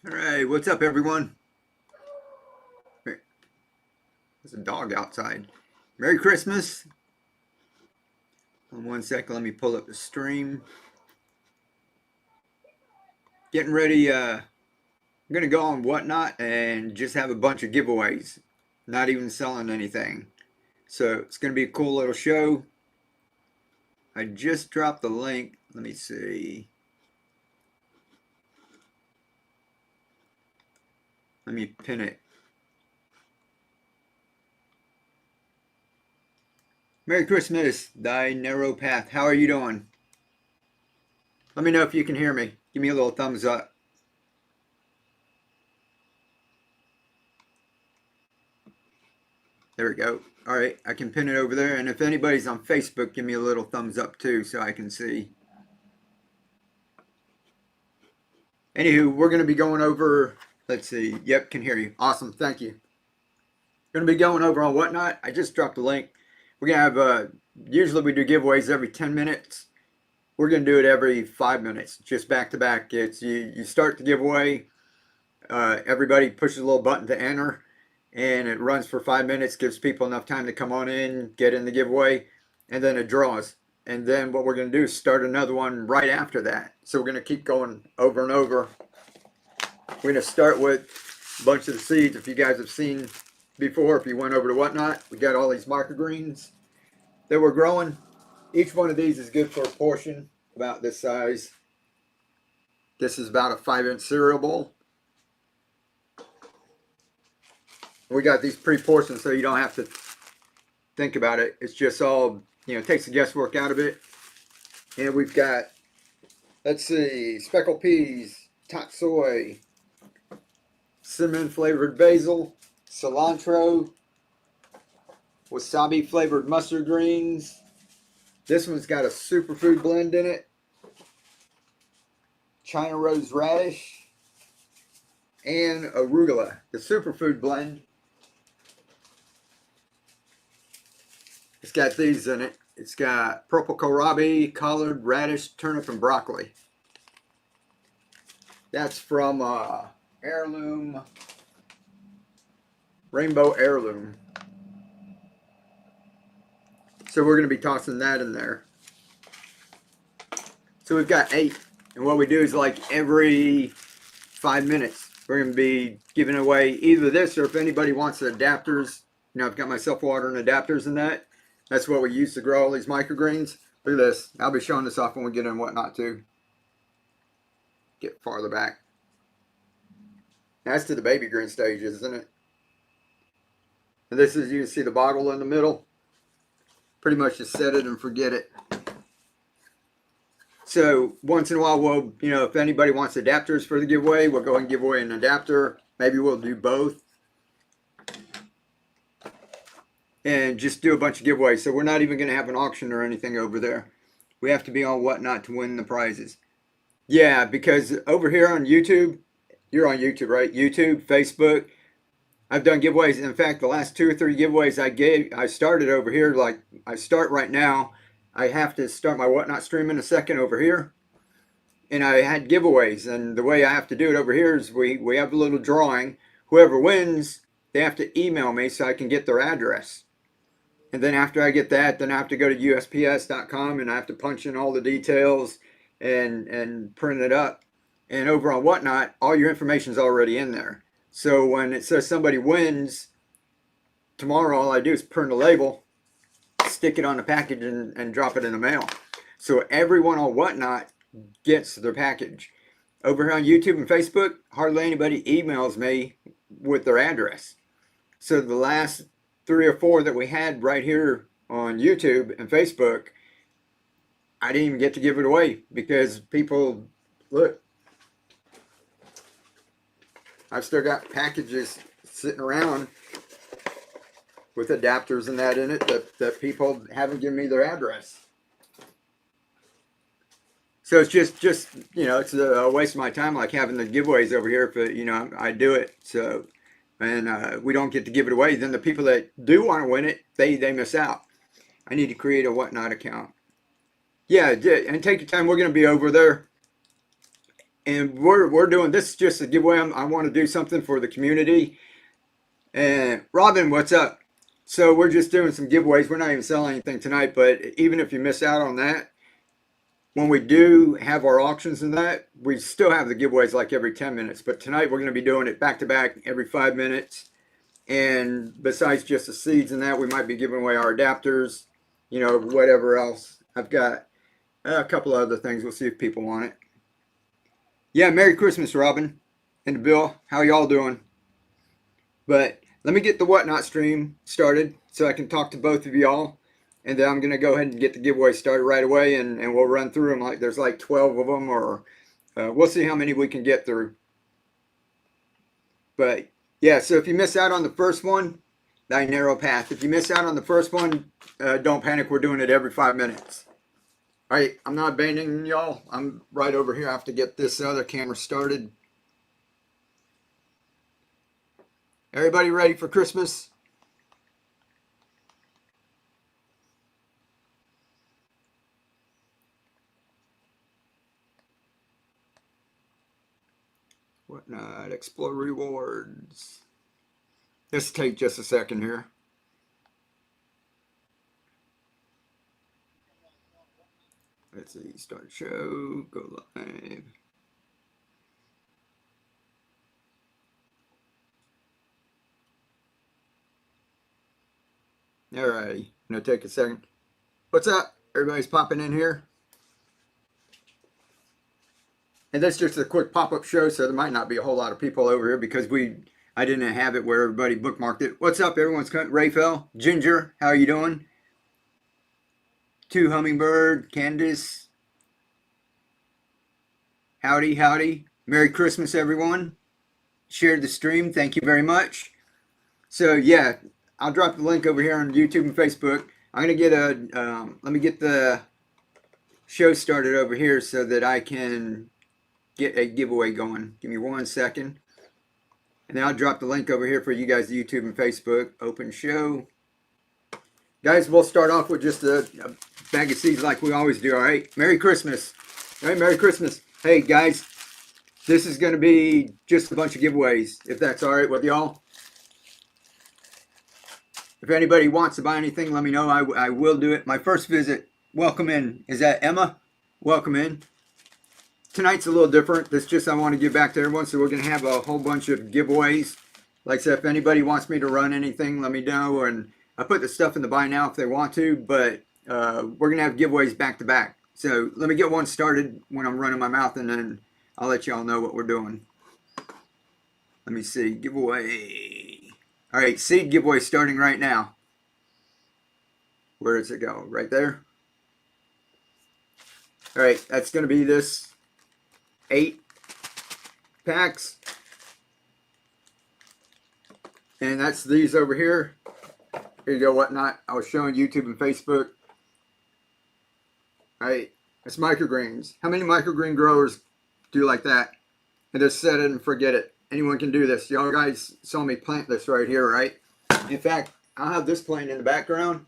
All right, what's up, everyone? There's a dog outside. Merry Christmas. One second, let me pull up the stream. Getting ready. I'm gonna go on Whatnot and just have a bunch of giveaways. Not even selling anything. So it's gonna be a cool little show. I just dropped the link. Let me see. Let me pin it. Merry Christmas, thy narrow path. How are you doing? Let me know if you can hear me. Give me a little thumbs up. There we go. All right, I can pin it over there. And if anybody's on Facebook, give me a little thumbs up too so I can see. Anywho, we're going to be going over, let's see. Yep, can hear you. Awesome, thank you. Going to be going over on Whatnot. I just dropped the link. We're going to have, usually we do giveaways every 10 minutes. We're going to do it every 5 minutes, just back to back. It's you start the giveaway. Everybody pushes a little button to enter, and it runs for 5 minutes, gives people enough time to come on in, get in the giveaway, and then it draws. And then what we're going to do is start another one right after that. So we're going to keep going over and over. We're going to start with a bunch of the seeds. If you guys have seen before, if you went over to Whatnot, we got all these microgreens that we're growing. Each one of these is good for a portion about this size. This is about a 5-inch cereal bowl. We got these pre-portioned so you don't have to think about it. It's just all, it takes the guesswork out of it. And we've got, let's see, speckled peas, top soy, cinnamon flavored basil, cilantro, wasabi flavored mustard greens. This one's got a superfood blend in it, China rose radish, and arugula. The superfood blend, it's got these in it. It's got purple kohlrabi, collard, radish, turnip, and broccoli. That's from Heirloom, Rainbow Heirloom. So we're going to be tossing that in there. So we've got 8. And what we do is like every 5 minutes, we're going to be giving away either this or if anybody wants the adapters. I've got my self-watering adapters in that. That's what we use to grow all these microgreens. Look at this. I'll be showing this off when we get in Whatnot too. Get farther back. That's to the baby green stages, isn't it? And this is, you can see the bottle in the middle. Pretty much just set it and forget it. So once in a while, we'll, if anybody wants adapters for the giveaway, we'll go ahead and give away an adapter. Maybe we'll do both. And just do a bunch of giveaways. So we're not even going to have an auction or anything over there. We have to be on Whatnot to win the prizes. Yeah, because over here on YouTube, you're on YouTube, right? YouTube, Facebook. I've done giveaways. In fact, the last 2 or 3 giveaways I started over here. Like I start right now. I have to start my Whatnot stream in a second over here. And I had giveaways. And the way I have to do it over here is we have a little drawing. Whoever wins, they have to email me so I can get their address. And then after I get that, then I have to go to USPS.com and I have to punch in all the details and print it up. And over on Whatnot, all your information is already in there. So when it says somebody wins, tomorrow all I do is print a label, stick it on the package, and drop it in the mail. So everyone on Whatnot gets their package. Over here on YouTube and Facebook, hardly anybody emails me with their address. So the last 3 or 4 that we had right here on YouTube and Facebook, I didn't even get to give it away because people, look, I've still got packages sitting around with adapters and that in it that people haven't given me their address. So it's just it's a waste of my time, like having the giveaways over here. If I do it, so and we don't get to give it away, then the people that do want to win it, they miss out. I need to create a Whatnot account. Yeah, and take your time. We're going to be over there and we're doing this is just a giveaway. I want to do something for the community. And Robin, what's up? So we're just doing some giveaways. We're not even selling anything tonight, but even if you miss out on that, when we do have our auctions and that, we still have the giveaways like every 10 minutes. But tonight we're going to be doing it back to back every 5 minutes. And besides just the seeds and that, we might be giving away our adapters, you know, whatever else. I've got a couple of other things. We'll see if people want it. Yeah, Merry Christmas, Robin and Bill. How y'all doing? But let me get the Whatnot stream started so I can talk to both of y'all. And then I'm going to go ahead and get the giveaway started right away. And we'll run through them. Like there's like 12 of them, or we'll see how many we can get through. But yeah, so if you miss out on the first one, thy narrow path. If you miss out on the first one, don't panic. We're doing it every 5 minutes. All right, I'm not abandoning y'all. I'm right over here. I have to get this other camera started. Everybody ready for Christmas? Whatnot, explore rewards. Let's take just a second here. Let's see, start show, go live. Alrighty, I'm gonna take a second. What's up? Everybody's popping in here. And that's just a quick pop-up show, so there might not be a whole lot of people over here because I didn't have it where everybody bookmarked it. What's up, everyone's coming. Rayfell, Ginger, how are you doing? Two Hummingbird, Candace. Howdy, howdy. Merry Christmas, everyone. Shared the stream. Thank you very much. So yeah, I'll drop the link over here on YouTube and Facebook. I'm gonna get let me get the show started over here so that I can get a giveaway going. Give me 1 second. And then I'll drop the link over here for you guys, YouTube and Facebook. Open show. Guys, we'll start off with just a bag of seeds like we always do, all right? Merry Christmas. All right, Merry Christmas. Hey, guys, this is going to be just a bunch of giveaways, if that's all right with y'all. If anybody wants to buy anything, let me know. I will do it. My first visit, welcome in. Is that Emma? Welcome in. Tonight's a little different. That's just I want to give back to everyone. So we're going to have a whole bunch of giveaways. Like I said, if anybody wants me to run anything, let me know. And I put the stuff in the buy now if they want to. But we're going to have giveaways back to back. So let me get one started when I'm running my mouth. And then I'll let y'all know what we're doing. Let me see. Giveaway. All right. Seed giveaway starting right now. Where does it go? Right there. All right. That's going to be this 8 packs, and that's these over here. Here you go, Whatnot. I was showing YouTube and Facebook. All right, that's microgreens. How many microgreen growers do like that and just set it and forget it? Anyone can do this. Y'all guys saw me plant this right here, right? In fact, I'll have this plant in the background.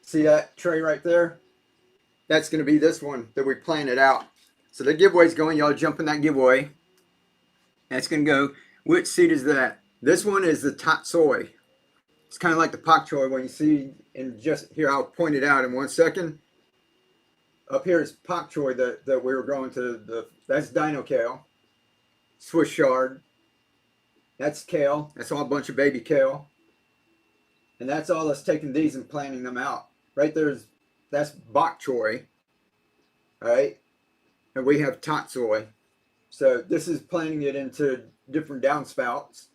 See that tray right there? That's going to be this one that we planted out. So the giveaway's going. Y'all jump in that giveaway. That's going to go. Which seed is that? This one is the tatsoi. It's kind of like the pak choi when you see, and just here I'll point it out in 1 second. Up here is pak choi that we were growing to that's dino kale. Swiss chard. That's kale. That's all a bunch of baby kale. And that's all us taking these and planting them out. Right there's that's bok choy, all right, and we have tatsoi. So this is planting it into different downspouts,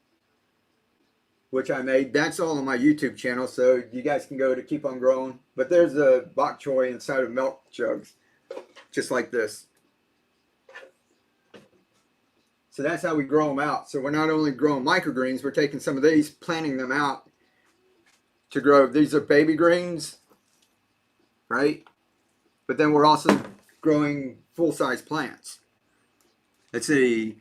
which I made. That's all on my YouTube channel, so you guys can go to Keep On Growing. But there's a bok choy inside of milk jugs, just like this. So that's how we grow them out. So we're not only growing microgreens, we're taking some of these, planting them out to grow. These are baby greens, right? But then we're also growing full-size plants. Let's see.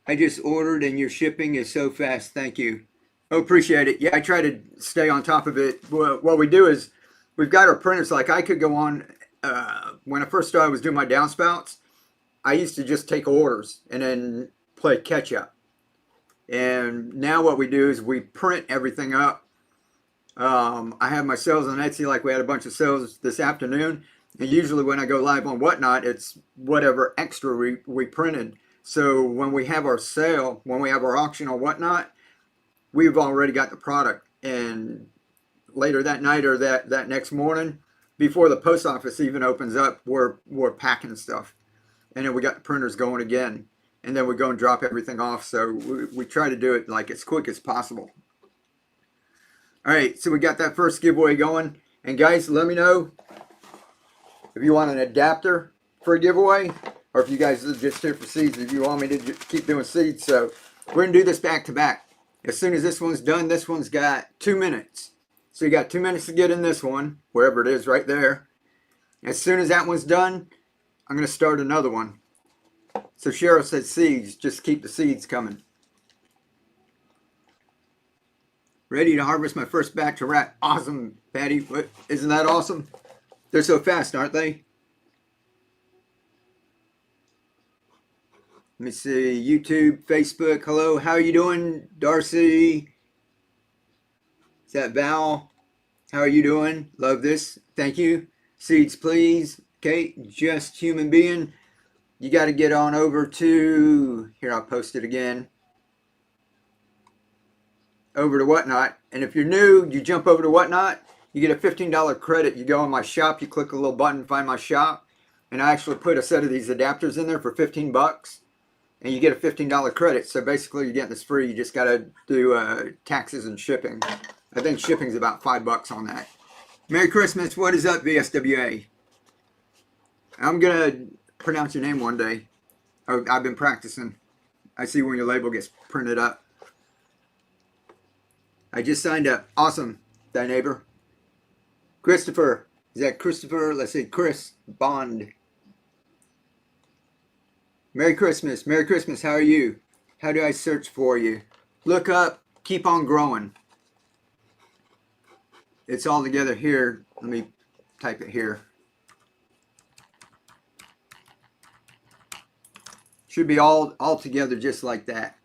I just ordered and your shipping is so fast. Thank you. Oh, appreciate it. Yeah, I try to stay on top of it. What we do is we've got our printers. Like I could go on when I first started, I was doing my downspouts. I used to just take orders and then play catch up. And now what we do is we print everything up. I have my sales on Etsy, like we had a bunch of sales this afternoon. And usually when I go live on Whatnot, it's whatever extra we printed. So when we have our sale, when we have our auction on Whatnot, we've already got the product. And later that night or that next morning, before the post office even opens up, we're packing stuff. And then we got the printers going again. And then we go and drop everything off. So we try to do it like as quick as possible. All right, so we got that first giveaway going. And guys, let me know if you want an adapter for a giveaway, or if you guys are just here for seeds, if you want me to keep doing seeds. So we're going to do this back to back. As soon as this one's done, this one's got 2 minutes. So you got 2 minutes to get in this one, wherever it is right there. As soon as that one's done, I'm going to start another one. So Cheryl said seeds, just keep the seeds coming. Ready to harvest my first batch of rat. Awesome, Patty. Isn't that awesome? They're so fast, aren't they? Let me see. YouTube, Facebook. Hello, how are you doing? Darcy. Is that Val? How are you doing? Love this. Thank you. Seeds, please. Kate, just human being. You got to get on over to, here, I'll post it again. Over to Whatnot. And if you're new, you jump over to Whatnot, you get a $15 credit. You go in my shop, you click a little button, find my shop, and I actually put a set of these adapters in there for 15 bucks, and you get a $15 credit. So basically you're getting this free. You just got to do taxes and shipping. I think shipping's about $5 on that. Merry Christmas. What is up, VSWA? I'm going to pronounce your name one day. I've been practicing. I see when your label gets printed up. I just signed up. Awesome, that neighbor. Christopher. Is that Christopher? Let's see, Chris Bond. Merry Christmas. Merry Christmas. How are you? How do I search for you? Look up, keep on growing. It's all together here. Let me type it here. Should be all together just like that.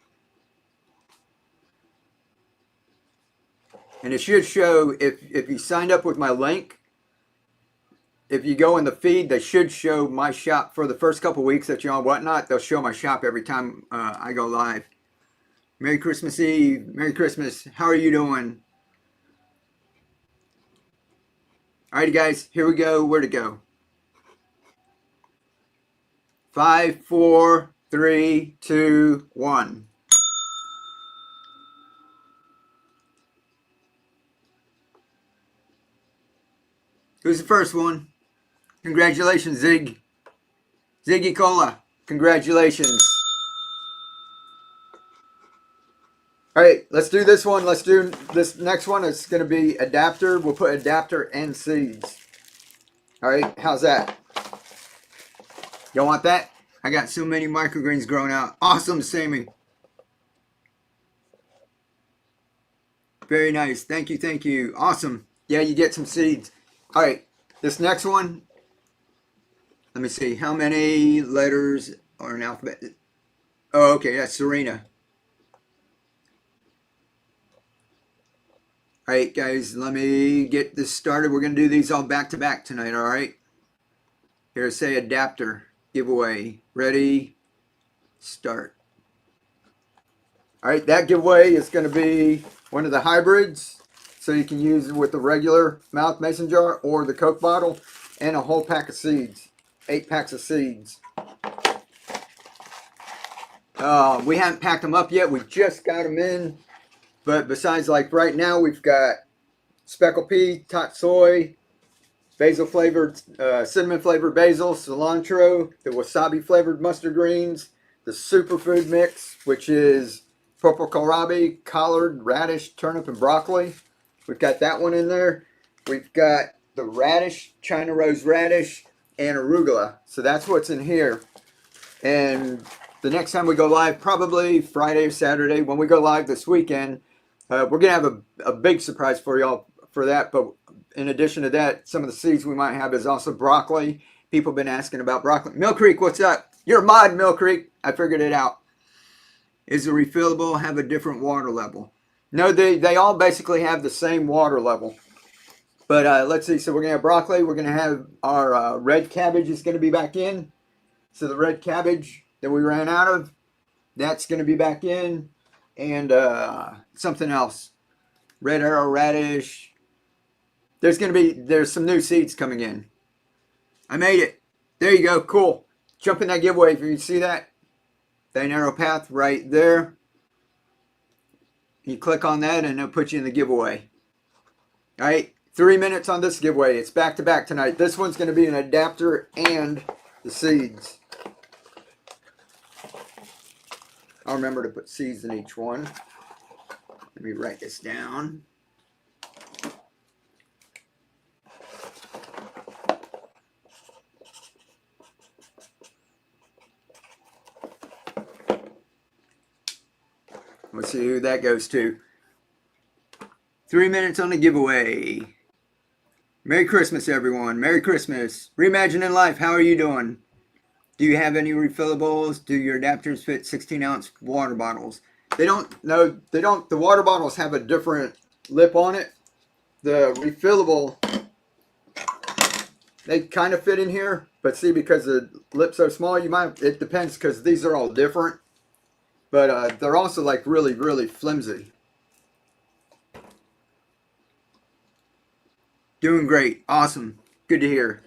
And it should show, if you signed up with my link, if you go in the feed, they should show my shop for the first couple weeks that you're on Whatnot. They'll show my shop every time I go live. Merry Christmas Eve. Merry Christmas. How are you doing? Alrighty, guys. Here we go. Where to go? 5, 4, 3, 2, 1. Who's the first one? Congratulations, Zig. Ziggy Cola. Congratulations. All right, let's do this one. Let's do this next one. It's going to be adapter. We'll put adapter and seeds. All right, how's that? Y'all want that? I got so many microgreens growing out. Awesome, Sammy. Very nice. Thank you, thank you. Awesome. Yeah, you get some seeds. All right, this next one, let me see. How many letters are in alphabet? Oh, okay, that's Serena. All right, guys, let me get this started. We're going to do these all back to back tonight, all right? Here, say adapter giveaway. Ready, start. All right, that giveaway is going to be one of the hybrids. So you can use it with the regular mouth mason jar or the Coke bottle, and a whole pack of seeds. 8 packs of seeds. We haven't packed them up yet. We just got them in. But besides, like right now, we've got speckled pea, tot soy, basil flavored, cinnamon flavored basil, cilantro, the wasabi flavored mustard greens, the superfood mix, which is purple kohlrabi, collard, radish, turnip, and broccoli. We've got that one in there. We've got the radish, China rose radish, and arugula. So that's what's in here. And the next time we go live, probably Friday or Saturday, when we go live this weekend, we're going to have a big surprise for y'all for that. But in addition to that, some of the seeds we might have is also broccoli. People have been asking about broccoli. Mill Creek, what's up? You're a mod, Mill Creek. I figured it out. Is the refillable have a different water level? No, they all basically have the same water level. But let's see. So we're going to have broccoli. We're going to have our red cabbage is going to be back in. So the red cabbage that we ran out of, that's going to be back in. And something else. Red arrow radish. There's some new seeds coming in. I made it. There you go. Cool. Jump in that giveaway if you see that. That arrow path right there. You click on that and it'll put you in the giveaway. All right. 3 minutes on this giveaway. It's back to back tonight. This one's going to be an adapter and the seeds. I'll remember to put seeds in each one. Let me write this down. Let's see who that goes to. 3 minutes on the giveaway. Merry Christmas, everyone. Merry Christmas. Reimagining Life, how are you doing? Do you have any refillables? Do your adapters fit 16-ounce water bottles? They don't. No, they don't. The water bottles have a different lip on it. The refillable, they kind of fit in here. But see, because the lip's so small, you might. It depends because these are all different. But they're also like really, really flimsy. Doing great. Awesome. Good to hear.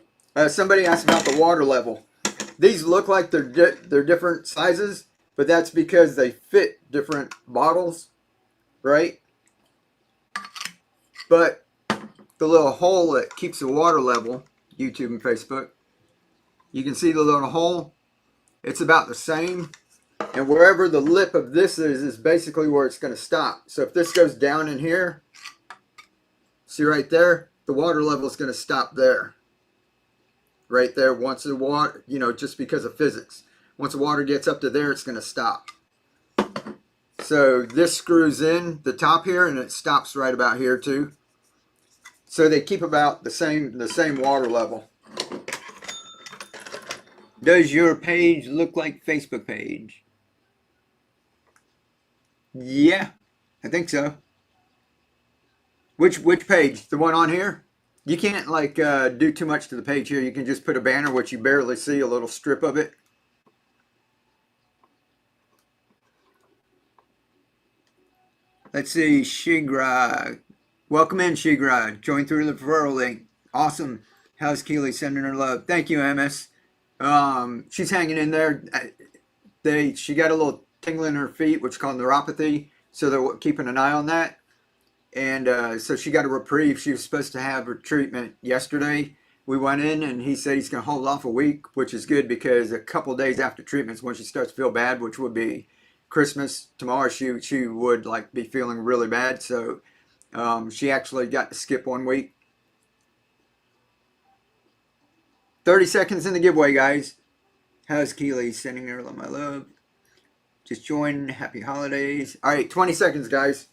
Somebody asked about the water level. These look like they're different sizes, but that's because they fit different bottles, right? But the little hole that keeps the water level, YouTube and Facebook, you can see the little hole. It's about the same. And wherever the lip of this is basically where it's going to stop. So if this goes down in here, see right there, the water level is going to stop there. Right there, once the water, just because of physics. Once the water gets up to there, it's going to stop. So this screws in the top here, and it stops right about here too. So they keep about the same water level. Does your page look like Facebook page? Yeah, I think so. Which page? The one on here? You can't do too much to the page here. You can just put a banner, which you barely see, a little strip of it. Let's see, Shigra. Welcome in, Shigra. Join through the referral link. Awesome. How's Keely sending her love? Thank you, MS. She's hanging in there. She got a little tingle in her feet, which is called neuropathy, so they're keeping an eye on that. And so she got a reprieve. She was supposed to have her treatment yesterday. We went in and he said he's going to hold off a week, which is good because a couple days after treatments, when she starts to feel bad, which would be Christmas tomorrow, she would be feeling really bad. So she actually got to skip 1 week. 30 seconds in the giveaway, guys. How's Keely? Sending her my love. Just join. Happy holidays. All right, 20 seconds, guys.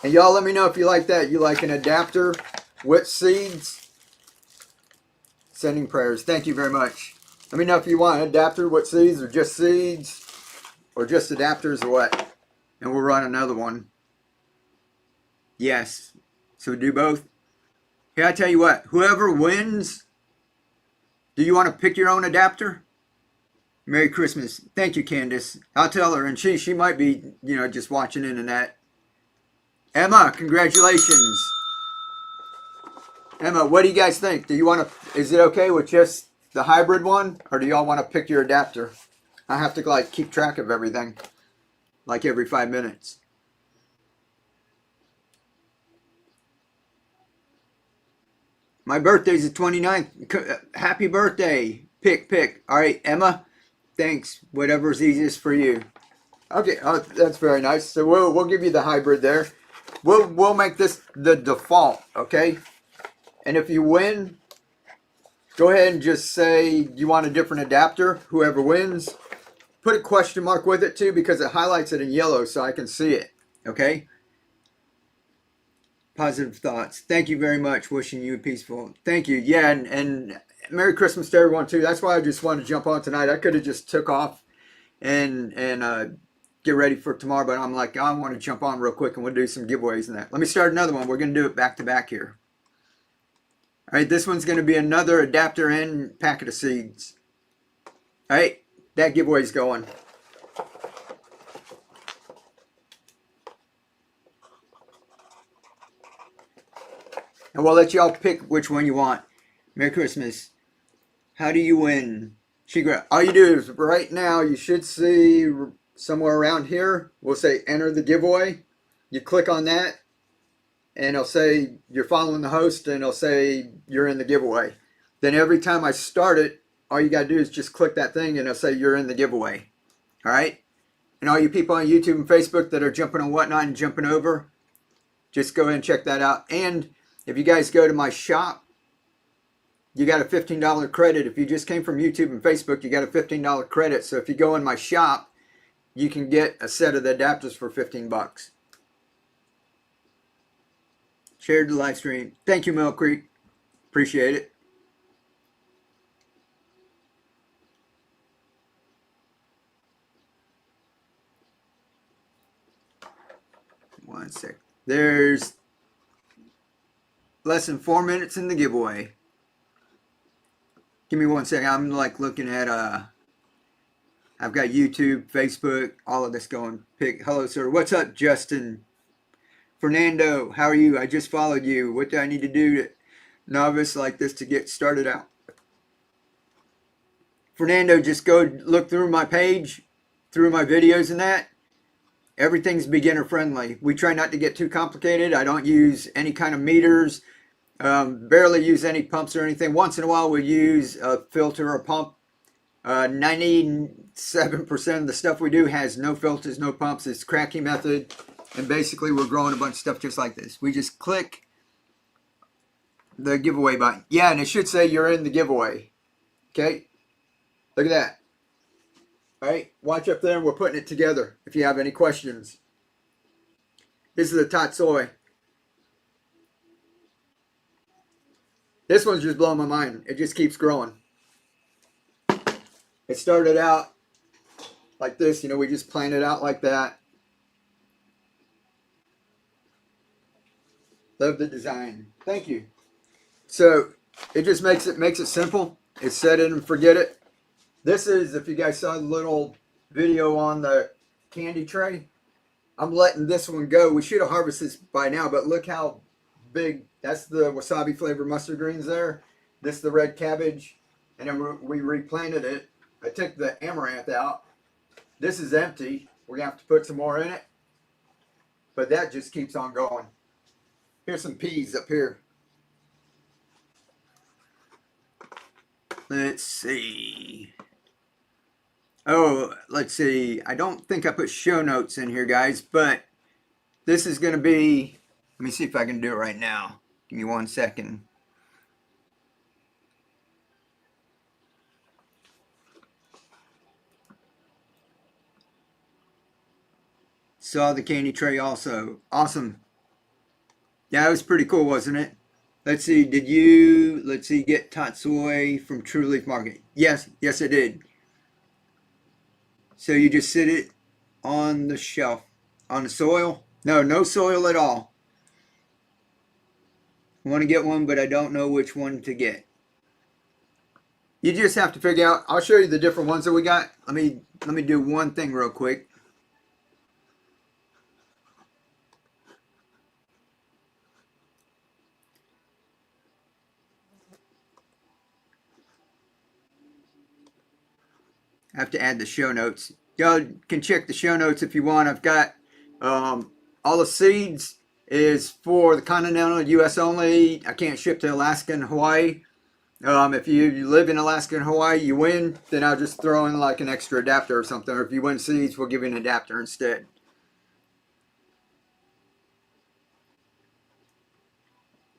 And y'all let me know if you like that. You like an adapter with seeds? Sending prayers. Thank you very much. Let me know if you want an adapter with seeds or just adapters or what. And we'll run another one. Yes. So we do both. Here, I tell you what. Whoever wins, do you want to pick your own adapter? Merry Christmas. Thank you, Candace. I'll tell her. And she might be, just watching in and that. Emma, congratulations. Emma, what do you guys think? Is it okay with just the hybrid one? Or do y'all want to pick your adapter? I have to keep track of everything. Every 5 minutes. My birthday's the 29th. Happy birthday. Pick. All right, Emma. Thanks. Whatever's easiest for you. Okay, that's very nice. So we'll give you the hybrid there. We'll make this the default, okay? And if you win, go ahead and just say you want a different adapter, whoever wins. Put a question mark with it too because it highlights it in yellow so I can see it, okay? Positive thoughts. Thank you very much. Wishing you peaceful. Thank you. Yeah, and Merry Christmas to everyone too. That's why I just wanted to jump on tonight. I could have just took off and get ready for tomorrow, but I'm like, I want to jump on real quick and we'll do some giveaways and that. Let me start another one. We're going to do it back to back here. All right, this one's going to be another adapter and packet of seeds. All right, that giveaway's going. And we'll let y'all pick which one you want. Merry Christmas. How do you win? Shigra. All you do is right now you should see somewhere around here, we'll say enter the giveaway. You click on that and it'll say you're following the host and it'll say you're in the giveaway. Then every time I start it, all you got to do is just click that thing and it'll say you're in the giveaway. All right? And all you people on YouTube and Facebook that are jumping on Whatnot and jumping over, just go ahead and check that out. And if you guys go to my shop, you got a $15 credit. If you just came from YouTube and Facebook, you got a $15 credit. So if you go in my shop, you can get a set of the adapters for 15 bucks. Share the live stream. Thank you, Mill Creek. Appreciate it. One sec. There's less than 4 minutes in the giveaway. Give me 1 second. I'm like looking at I've got YouTube, Facebook, all of this going. Hello, sir. What's up, Justin? Fernando, how are you? I just followed you. What do I need to do to novice like this to get started out? Fernando, just go look through my page, through my videos and that. Everything's beginner friendly. We try not to get too complicated. I don't use any kind of meters. Barely use any pumps or anything. Once in a while we use a filter or pump. 97% of the stuff we do has no filters, no pumps. It's Kratky method. And basically we're growing a bunch of stuff just like this. We just click the giveaway button. Yeah, and it should say you're in the giveaway. Okay? Look at that. All right, watch up there and we're putting it together if you have any questions. This is the Tatsoi. This one's just blowing my mind. It just keeps growing. It started out like this, you know, we just planned it out like that. Love the design. Thank you. So it just makes it simple. It's set it and forget it. This is, if you guys saw the little video on the candy tray, I'm letting this one go. We should have harvested this by now, but look how big. That's the wasabi flavored mustard greens there. This is the red cabbage. And then we replanted it. I took the amaranth out. This is empty. We're going to have to put some more in it. But that just keeps on going. Here's some peas up here. Let's see. Oh, let's see. I don't think I put show notes in here, guys, but this is going to be, let me see if I can do it right now. Give me 1 second. Saw the candy tray also. Awesome. Yeah, it was pretty cool, wasn't it? Let's see, did you, get Tatsoi from True Leaf Market? Yes, I did. So you just sit it on the shelf, on the soil? No soil at all. I want to get one, but I don't know which one to get. You just have to figure out, I'll show you the different ones that we got. Let me do one thing real quick. I have to add the show notes. Y'all can check the show notes if you want. I've got all the seeds is for the continental U.S. only. I can't ship to Alaska and Hawaii. If you live in Alaska and Hawaii, you win. Then I'll just throw in like an extra adapter or something. Or if you win seeds, we'll give you an adapter instead.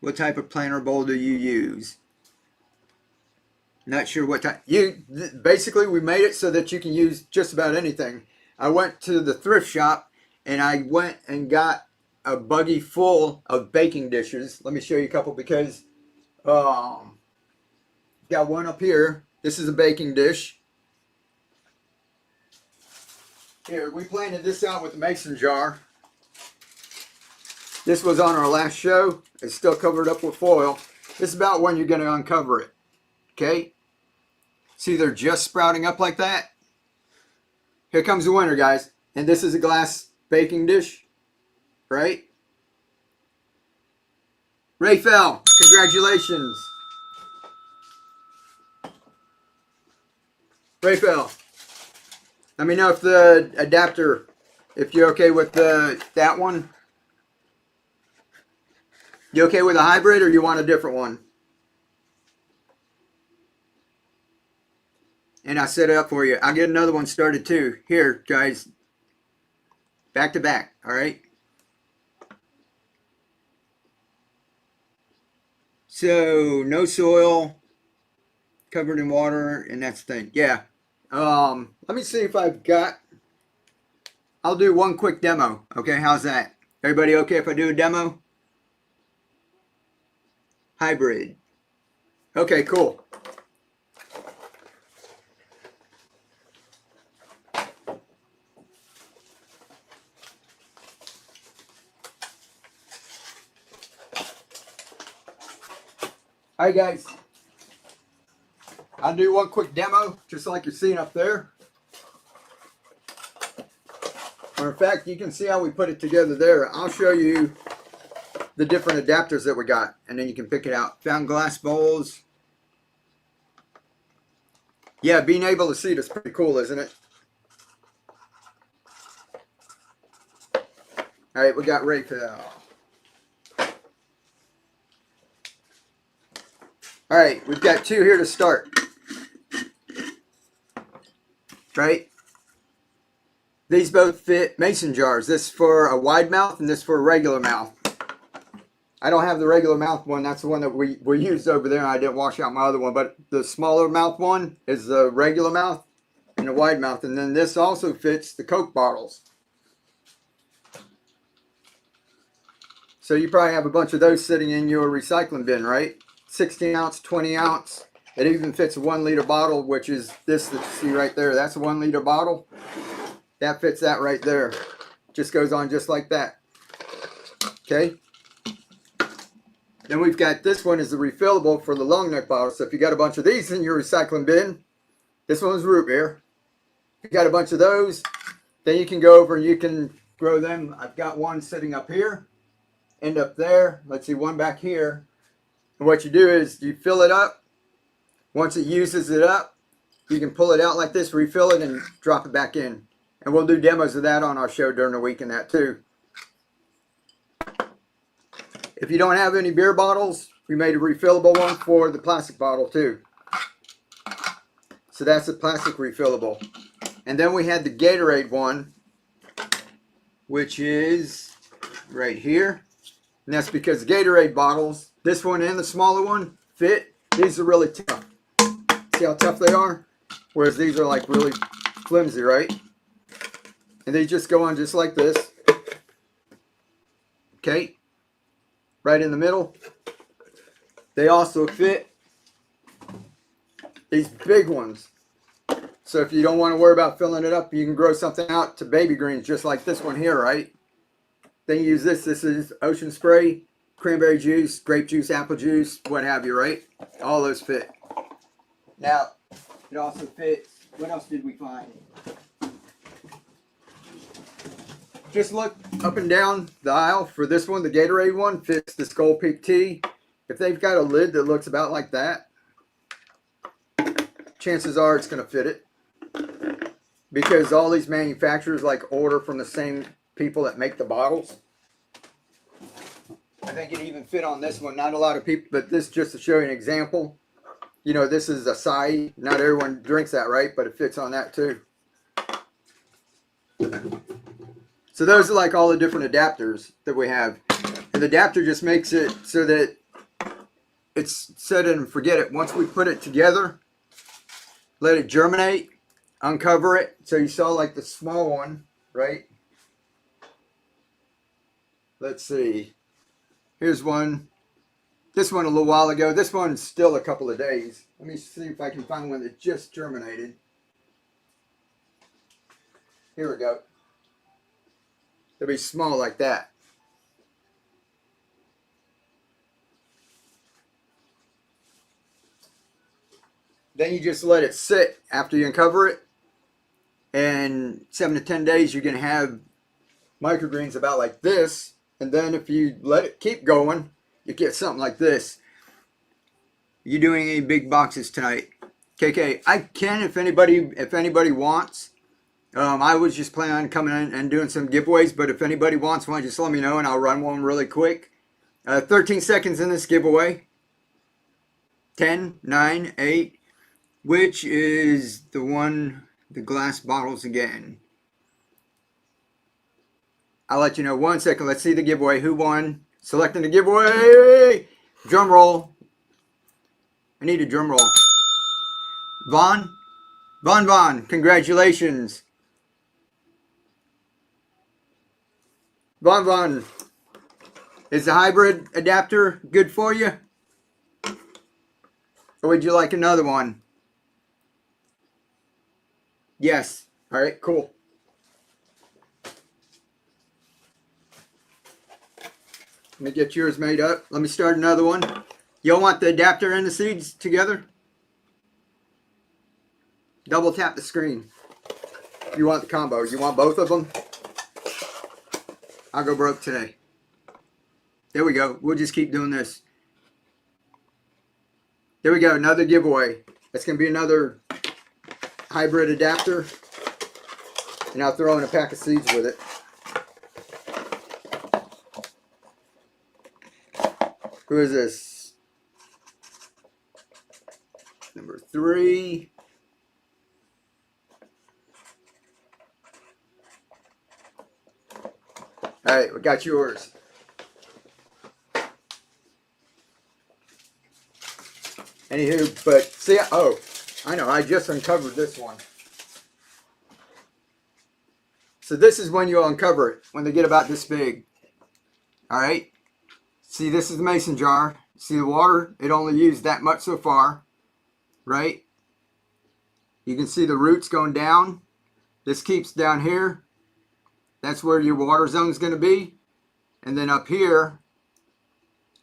What type of planter bowl do you use? Not sure what type. Basically, we made it so that you can use just about anything. I went to the thrift shop and I went and got a buggy full of baking dishes. Let me show you a couple because got one up here. This is a baking dish. Here, we planted this out with a mason jar. This was on our last show. It's still covered up with foil. This is about when you're going to uncover it. Okay? See, they're just sprouting up like that. Here comes the winter, guys. And this is a glass baking dish, right? Raphael, congratulations. Raphael, let me know if the adapter, if you're okay with that one. You okay with a hybrid or you want a different one? And I set it up for you. I'll get another one started too. Here, guys. Back to back, all right? So, no soil, covered in water, and that's the thing. Yeah. Let me see if I've got... I'll do one quick demo. Okay, how's that? Everybody okay if I do a demo? Hybrid. Okay, cool. Alright guys, I'll do one quick demo, just like you're seeing up there. Or in fact, you can see how we put it together there. I'll show you the different adapters that we got, and then you can pick it out. Found glass bowls. Yeah, being able to see it is pretty cool, isn't it? Alright, we got Raphael. Alright, we've got two here to start. Right? These both fit mason jars. This for a wide mouth and this for a regular mouth. I don't have the regular mouth one. That's the one that we used over there. I didn't wash out my other one. But the smaller mouth one is the regular mouth and the wide mouth. And then this also fits the Coke bottles. So you probably have a bunch of those sitting in your recycling bin, right? 16 ounce, 20 ounce. It even fits a 1 liter bottle, which is this that you see right there. That's a 1 liter bottle. That fits that right there. Just goes on just like that. Okay. Then we've got this one is the refillable for the long neck bottle. So if you got a bunch of these in your recycling bin, this one's root beer. If you got a bunch of those, then you can go over and you can grow them. I've got one sitting up here and up there. Let's see, one back here. And what you do is you fill it up. Once it uses it up, you can pull it out like this, refill it, and drop it back in. And we'll do demos of that on our show during the week and that too. If you don't have any beer bottles, we made a refillable one for the plastic bottle too. So that's a plastic refillable. And then we had the Gatorade one, which is right here. And that's because the Gatorade bottles, this one and the smaller one, fit. These are really tough. See how tough they are? Whereas these are like really flimsy, right? And they just go on just like this. Okay. Right in the middle. They also fit these big ones. So if you don't want to worry about filling it up, you can grow something out to baby greens just like this one here, right? Then you use this. This is ocean spray, cranberry juice, grape juice, apple juice, what have you, right? All those fit. Now, it also fits. What else did we find? Just look up and down the aisle for this one. The Gatorade one fits the Skull Peak Tea. If they've got a lid that looks about like that, chances are it's going to fit it. Because all these manufacturers like order from the same people that make the bottles. I think it even fit on this one. Not a lot of people, but this just to show you an example. You know, this is acai. Not everyone drinks that, right? But it fits on that too. So those are like all the different adapters that we have. And the adapter just makes it so that it's set it and forget it. Once we put it together, let it germinate, uncover it. So you saw like the small one, right? Let's see. Here's one. This one a little while ago. This one's still a couple of days. Let me see if I can find one that just germinated. Here we go. They'll be small like that. Then you just let it sit after you uncover it. And 7 to 10 days, you're going to have microgreens about like this. And then if you let it keep going, you get something like this. You doing any big boxes tonight? KK, I can if anybody wants. I was just planning on coming in and doing some giveaways, but if anybody wants one, just let me know and I'll run one really quick. 13 seconds in this giveaway. 10, 9, 8. Which is the one, the glass bottles again. I'll let you know 1 second. Let's see the giveaway. Who won? Selecting the giveaway. Drum roll. I need a drum roll. Vaughn. Vaughn. Congratulations. Vaughn. Is the hybrid adapter good for you? Or would you like another one? Yes. All right, cool. Let me get yours made up. Let me start another one. Y'all want the adapter and the seeds together? Double tap the screen. You want the combo. You want both of them? I'll go broke today. There we go. We'll just keep doing this. There we go. Another giveaway. That's going to be another hybrid adapter. And I'll throw in a pack of seeds with it. Who is this? Number 3. All right, we got yours. Anywho, but see, oh, I know, I just uncovered this one. So this is when you uncover it, when they get about this big. All right. See, this is the mason jar. See the water? It only used that much so far, right? You can see the roots going down. This keeps down here. That's where your water zone is going to be. And then up here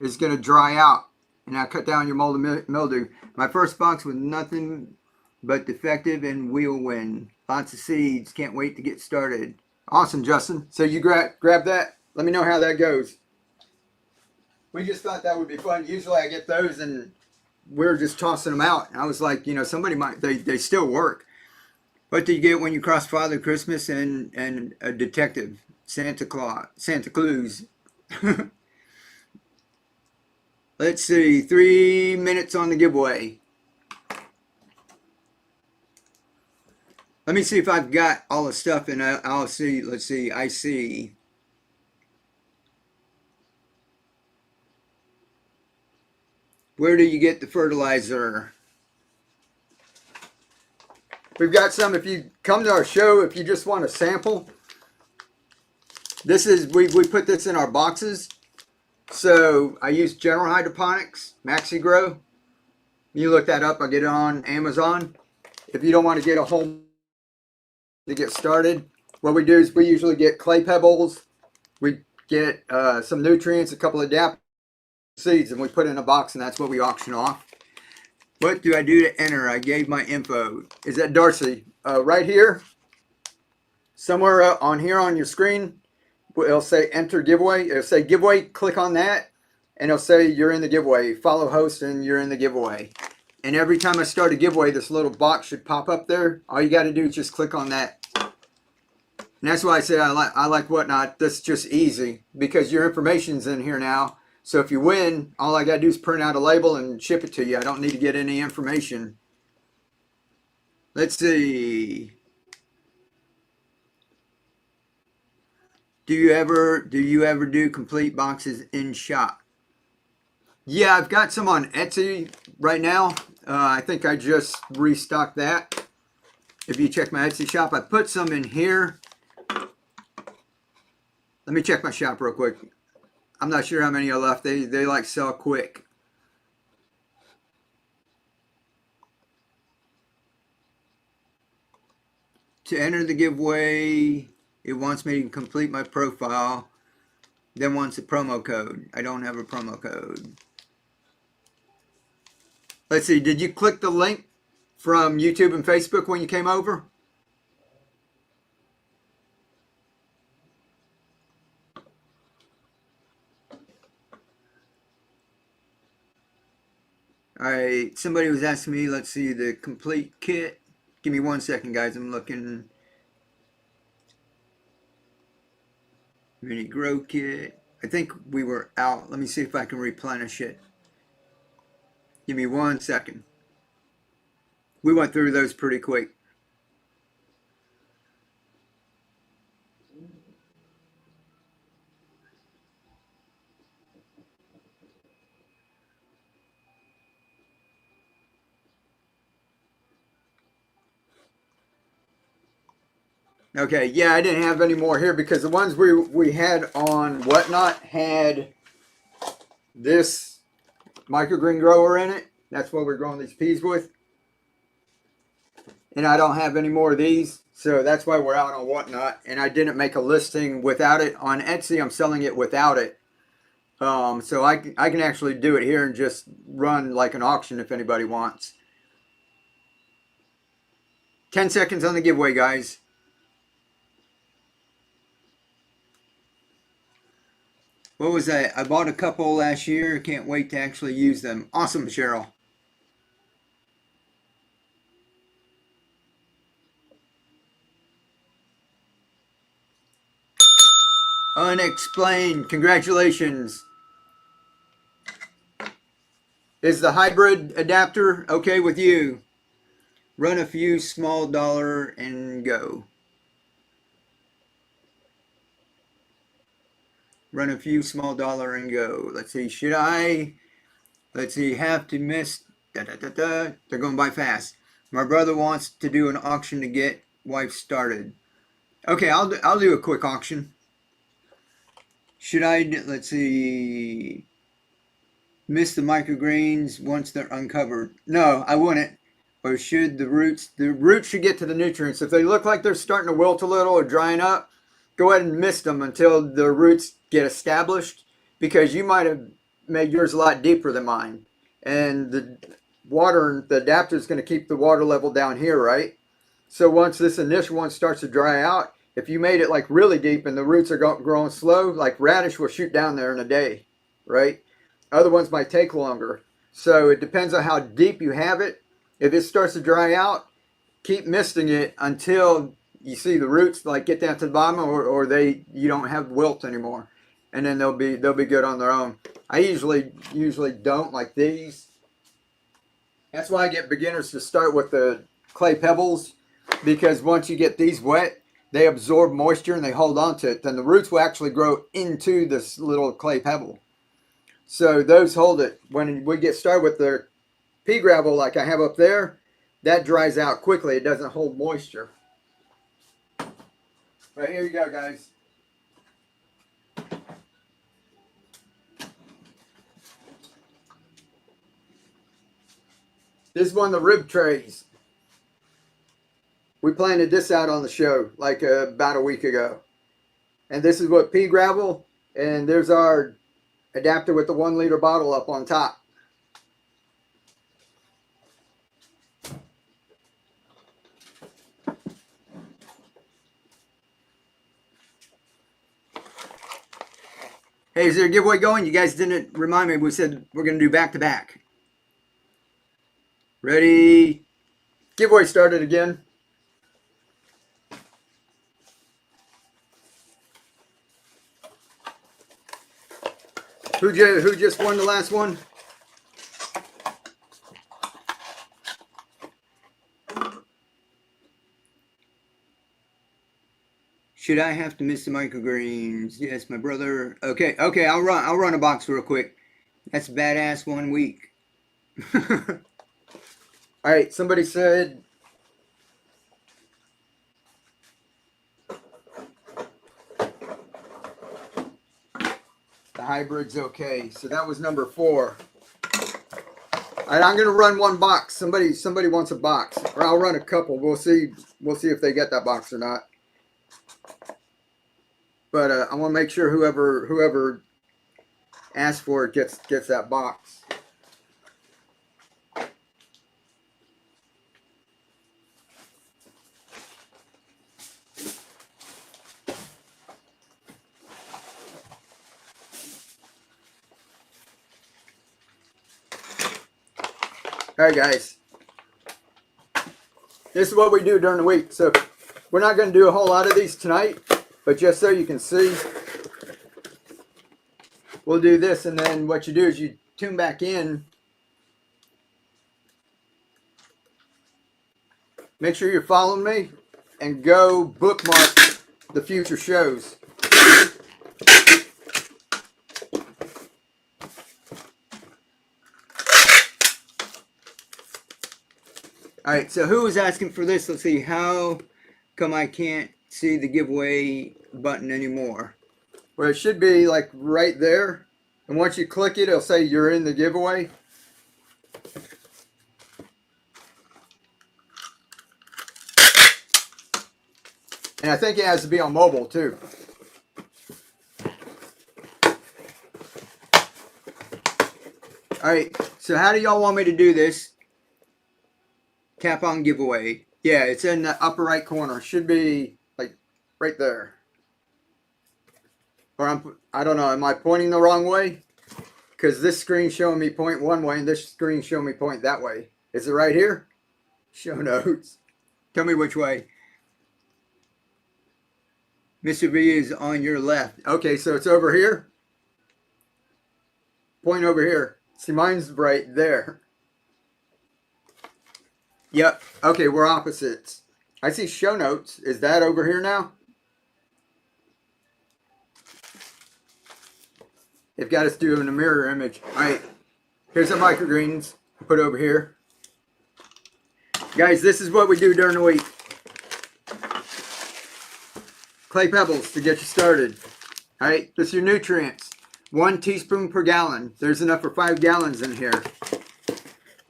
is going to dry out. And I'll cut down your mold and mildew. My first box was nothing but defective, and we'll win. Lots of seeds. Can't wait to get started. Awesome, Justin. So you grab that. Let me know how that goes. We just thought that would be fun. Usually I get those and we're just tossing them out. And I was like, you know, somebody might, they still work. What do you get when you cross Father Christmas and a detective? Santa Claus. Let's see, 3 minutes on the giveaway. Let me see if I've got all the stuff, and I'll see. Let's see, I see. Where do you get the fertilizer? We've got some. If you come to our show, if you just want a sample, this is, we put this in our boxes. So I use General Hydroponics, MaxiGrow. You look that up, I'll get it on Amazon. If you don't want to get a whole to get started, what we do is we usually get clay pebbles, we get some nutrients, a couple of adapter seeds, and we put it in a box, and that's what we auction off. What do I do to enter? I gave my info. Is that Darcy? Right here, somewhere on here on your screen, it'll say enter giveaway. It'll say giveaway. Click on that, and it'll say you're in the giveaway. Follow host, and you're in the giveaway. And every time I start a giveaway, this little box should pop up there. All you got to do is just click on that. And that's why I say I like Whatnot. That's just easy because your information's in here now. So if you win, all I got to do is print out a label and ship it to you. I don't need to get any information. Let's see. Do you ever do complete boxes in shop? Yeah, I've got some on Etsy right now. I think I just restocked that. If you check my Etsy shop, I put some in here. Let me check my shop real quick. I'm not sure how many are left. They like sell quick. To enter the giveaway, it wants me to complete my profile. Then wants a promo code. I don't have a promo code. Let's see, did you click the link from YouTube and Facebook when you came over? All right, somebody was asking me, let's see, the complete kit. Give me 1 second, guys. I'm looking. Mini grow kit. I think we were out. Let me see if I can replenish it. Give me 1 second. We went through those pretty quick. Okay, yeah, I didn't have any more here because the ones we had on Whatnot had this microgreen grower in it. That's what we're growing these peas with. And I don't have any more of these, so that's why we're out on Whatnot. And I didn't make a listing without it. On Etsy, I'm selling it without it. So I can actually do it here and just run like an auction if anybody wants. 10 seconds on the giveaway, guys. What was that? I bought a couple last year. Can't wait to actually use them. Awesome, Cheryl. Unexplained. Congratulations. Is the hybrid adapter okay with you? Run a few small dollar and go. Run a few small dollar and go. Let's see. Should I? Let's see. Have to miss. Da, da, da, da. They're going by fast. My brother wants to do an auction to get wife started. Okay, I'll do a quick auction. Should I? Let's see. Miss the microgreens once they're uncovered. No, I wouldn't. Or should the roots should get to the nutrients. If they look like they're starting to wilt a little or drying up, go ahead and mist them until the roots get established, because you might have made yours a lot deeper than mine. And the water, the adapter is going to keep the water level down here, right? So once this initial one starts to dry out, if you made it like really deep and the roots are growing slow, like radish will shoot down there in a day, right? Other ones might take longer. So it depends on how deep you have it. If it starts to dry out, keep misting it until you see the roots like get down to the bottom, or you don't have wilt anymore, and then they'll be good on their own. I usually don't like these. That's why I get beginners to start with the clay pebbles, because once you get these wet, they absorb moisture and they hold on to it. Then the roots will actually grow into this little clay pebble. So those hold it. When we get started with the pea gravel like I have up there, that dries out quickly. It doesn't hold moisture. Right, here you go, guys. This is one of the rib trays. We planted this out on the show like about a week ago. And this is what pea gravel, and there's our adapter with the 1 liter bottle up on top. Hey, is there a giveaway going? You guys didn't remind me. We said we're going to do back to back. Ready? Giveaway started again. Who just won the last one? Should I have to miss the microgreens? Yes, my brother. Okay, I'll run a box real quick. That's badass 1 week. All right, somebody said The hybrid's okay. So that was number 4. All right, I'm gonna run one box. Somebody wants a box, or I'll run a couple. We'll see. We'll see if they get that box or not. But I want to make sure whoever asks for it gets that box. All right, guys. This is what we do during the week. So we're not going to do a whole lot of these tonight, but just so you can see, we'll do this, and then what you do is you tune back in. Make sure you're following me, and go bookmark the future shows. Alright, so who was asking for this? Let's see, how come I can't see the giveaway button anymore? Well, it should be like right there. And once you click it, it'll say you're in the giveaway. And I think it has to be on mobile too. Alright, so how do y'all want me to do this? Tap on giveaway. Yeah, it's in the upper right corner. Should be like right there. Or I don't know, am I pointing the wrong way? Because this screen's showing me point one way and this screen's showing me point that way. Is it right here? Show notes. Tell me which way. Mr. B is on your left. Okay, so it's over here. Point over here. See, mine's right there. Yep. Okay, we're opposites. I see show notes. Is that over here now? They've got us doing a mirror image. All right. Here's some microgreens. Put over here. Guys, this is what we do during the week. Clay pebbles to get you started. All right. This is your nutrients. 1 teaspoon per gallon. There's enough for 5 gallons in here.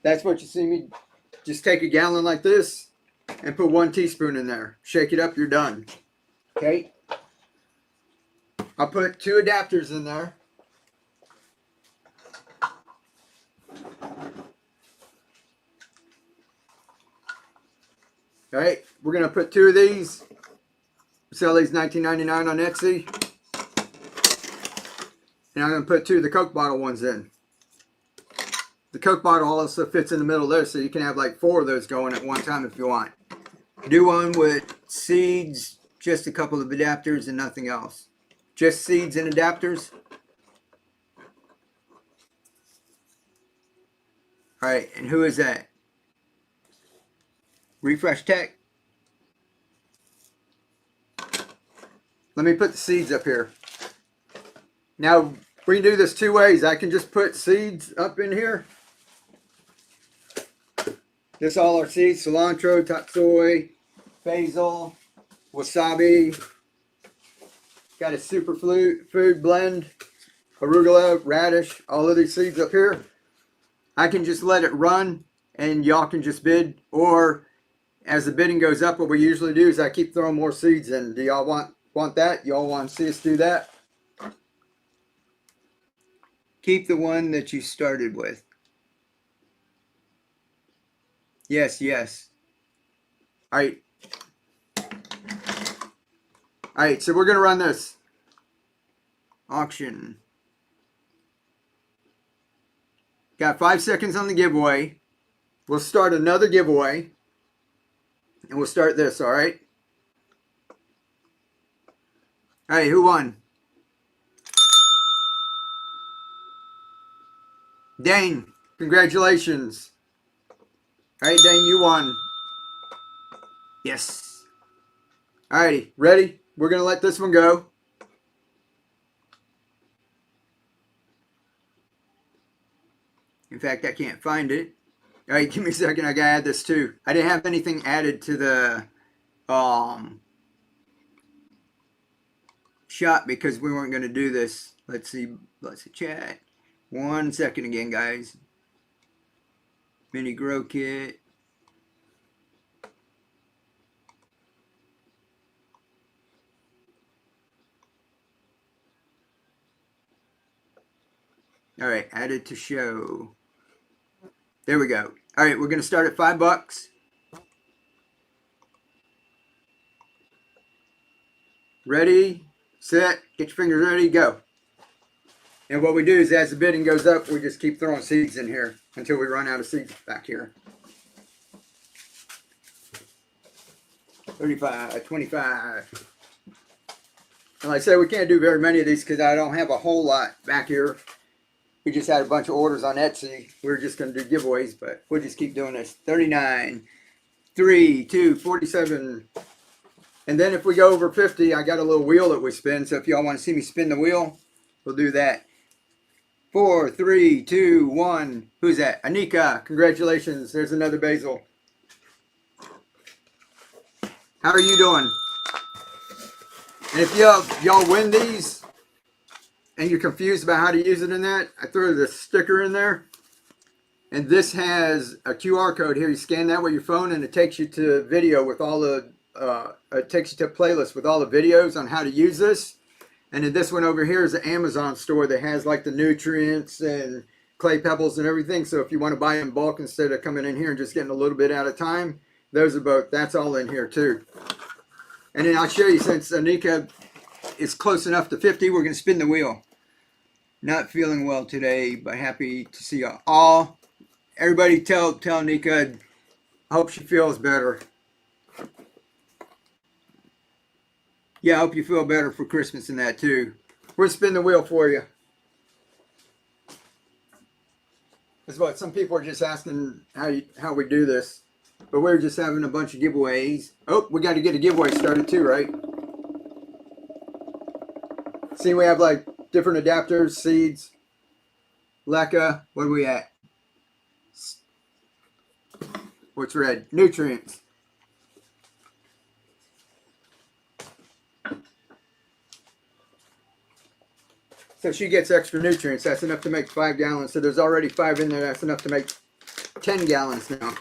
That's what you see me. Just take a gallon like this and put 1 teaspoon in there. Shake it up, you're done. Okay. I'll put 2 adapters in there. All right, we're going to put 2 of these. Sell these $19.99 on Etsy. And I'm going to put 2 of the Coke bottle ones in. The Coke bottle also fits in the middle there, so you can have like 4 of those going at one time if you want. Do one with seeds, just a couple of adapters and nothing else. Just seeds and adapters. Alright, and who is that? Refresh Tech. Let me put the seeds up here. Now, we can do this 2 ways. I can just put seeds up in here. This all our seeds: cilantro, tatsoi, basil, wasabi. Got a superfood blend, arugula, radish, all of these seeds up here. I can just let it run and y'all can just bid, or as the bidding goes up, what we usually do is I keep throwing more seeds in. Do y'all want that? Y'all want to see us do that? Keep the one that you started with. Yes, yes. All right. All right, so we're going to run this. Auction. Got 5 seconds on the giveaway. We'll start another giveaway. And we'll start this, all right? All right, who won? Dane, congratulations. All right, Dane, you won. Yes. All righty, ready? We're going to let this one go. In fact, I can't find it. All right, give me a second. I got to add this too. I didn't have anything added to the shot because we weren't going to do this. Let's see chat. 1 second again, guys. Mini grow kit. All right, added to show. There we go. All right, we're going to start at $5. Ready, set, get your fingers ready, go. And what we do is as the bidding goes up, we just keep throwing seeds in here until we run out of seeds back here. 35, 25. And like I said, we can't do very many of these because I don't have a whole lot back here. We just had a bunch of orders on Etsy. We were just going to do giveaways, but we'll just keep doing this. 39, 3, 2, 47. And then if we go over 50, I got a little wheel that we spin. So if y'all want to see me spin the wheel, we'll do that. 4, 3, 2, 1. Who's that? Anika. Congratulations. There's another basil. How are you doing? And if y'all win these and you're confused about how to use it in that, I threw the sticker in there. And this has a QR code here. You scan that with your phone and it takes you to video with all the, it takes you to a playlist with all the videos on how to use this. And then this one over here is an Amazon store that has like the nutrients and clay pebbles and everything. So if you want to buy in bulk instead of coming in here and just getting a little bit at a time, those are both, that's all in here too. And then I'll show you, since Anika is close enough to 50, we're going to spin the wheel. Not feeling well today, but happy to see you all. Everybody tell Anika, I hope she feels better. Yeah, I hope you feel better for Christmas and that too. We'll spin the wheel for you. That's what some people are just asking how we do this. But we're just having a bunch of giveaways. Oh, we got to get a giveaway started too, right? See, we have like different adapters, seeds, leca. What are we at? What's red? Nutrients. So she gets extra nutrients. That's enough to make 5 gallons. So there's already 5 in there. That's enough to make 10 gallons now.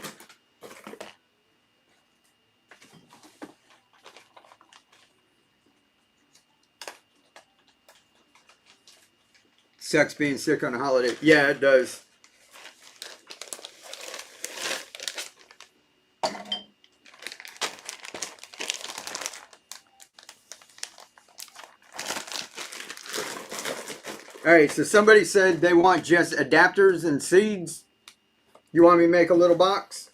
Sucks being sick on a holiday. Yeah, it does. All right, so somebody said they want just adapters and seeds. You want me to make a little box?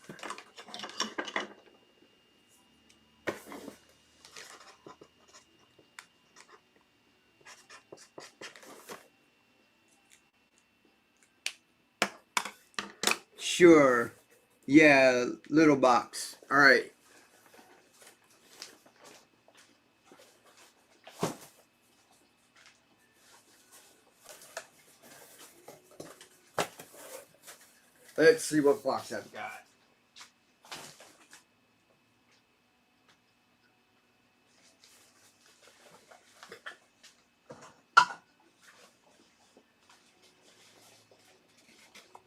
Sure. Yeah, little box. All right. Let's see what box I've got.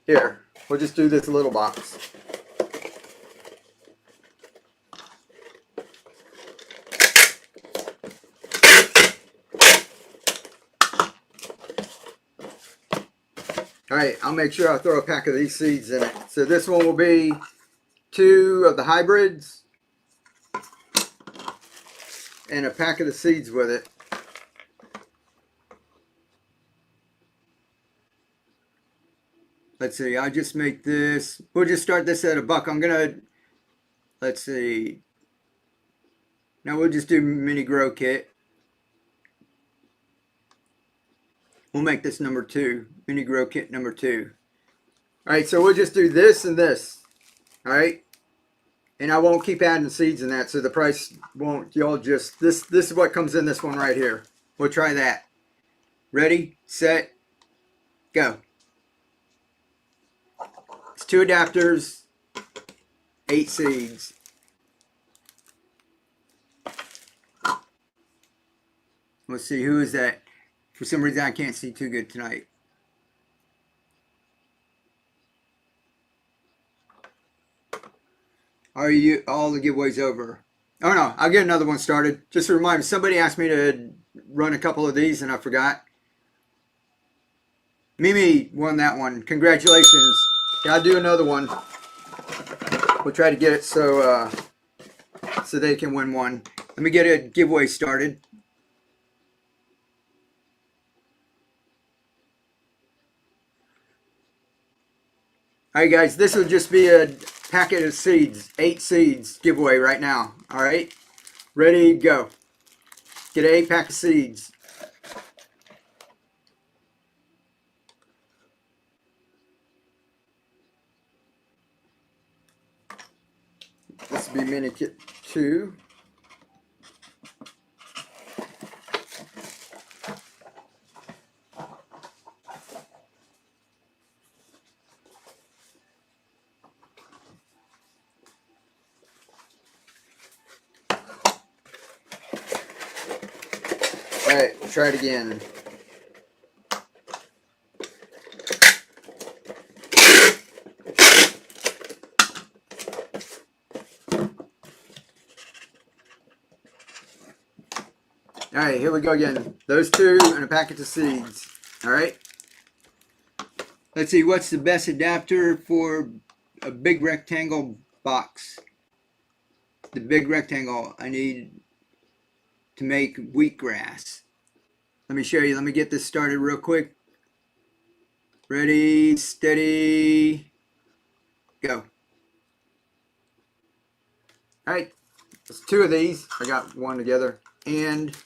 Here, we'll just do this little box. All right, I'll make sure I throw a pack of these seeds in it. So this one will be 2 of the hybrids and a pack of the seeds with it. Let's see, I'll just make this, we'll just start this at $1. I'm gonna, let's see. Now we'll just do mini grow kit. We'll make this number 2, mini grow kit number 2. All right, so we'll just do this and this. All right, and I won't keep adding seeds in that, so the price won't. Y'all just this is what comes in this one right here. We'll try that. Ready, set, go. It's 2 adapters, 8 seeds. Let's see, who is that? For some reason, I can't see too good tonight. Are you all the giveaways over? Oh no, I'll get another one started. Just a reminder, somebody asked me to run a couple of these and I forgot. Mimi won that one. Congratulations. Gotta do another one. We'll try to get it so they can win one. Let me get a giveaway started. Alright guys, this will just be a packet of seeds, 8 seeds giveaway right now. Alright, ready, go. Get an 8-pack of seeds. This will be mini kit 2. Alright, we'll try it again. Alright, here we go again. Those 2 and a packet of seeds. Alright. Let's see, what's the best adapter for a big rectangle box? The big rectangle I need to make wheatgrass. Let me show you. Let me get this started real quick. Ready, steady, go. Alright, there's 2 of these. I got one together. And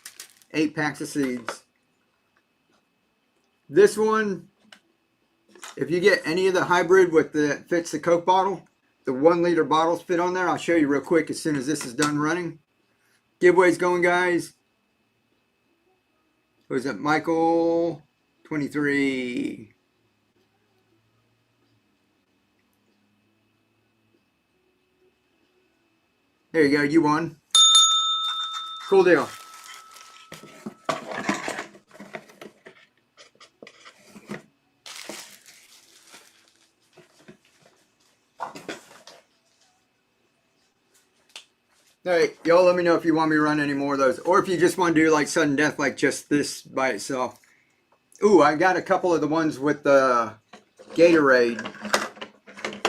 8 packs of seeds. This one, if you get any of the hybrid with the fits the Coke bottle, the 1 liter bottles fit on there. I'll show you real quick as soon as this is done running. Giveaways going, guys. Was it Michael 23? There you go, you won. Cool deal. Alright, y'all let me know if you want me to run any more of those. Or if you just want to do like sudden death, like just this by itself. Ooh, I got a couple of the ones with the Gatorade.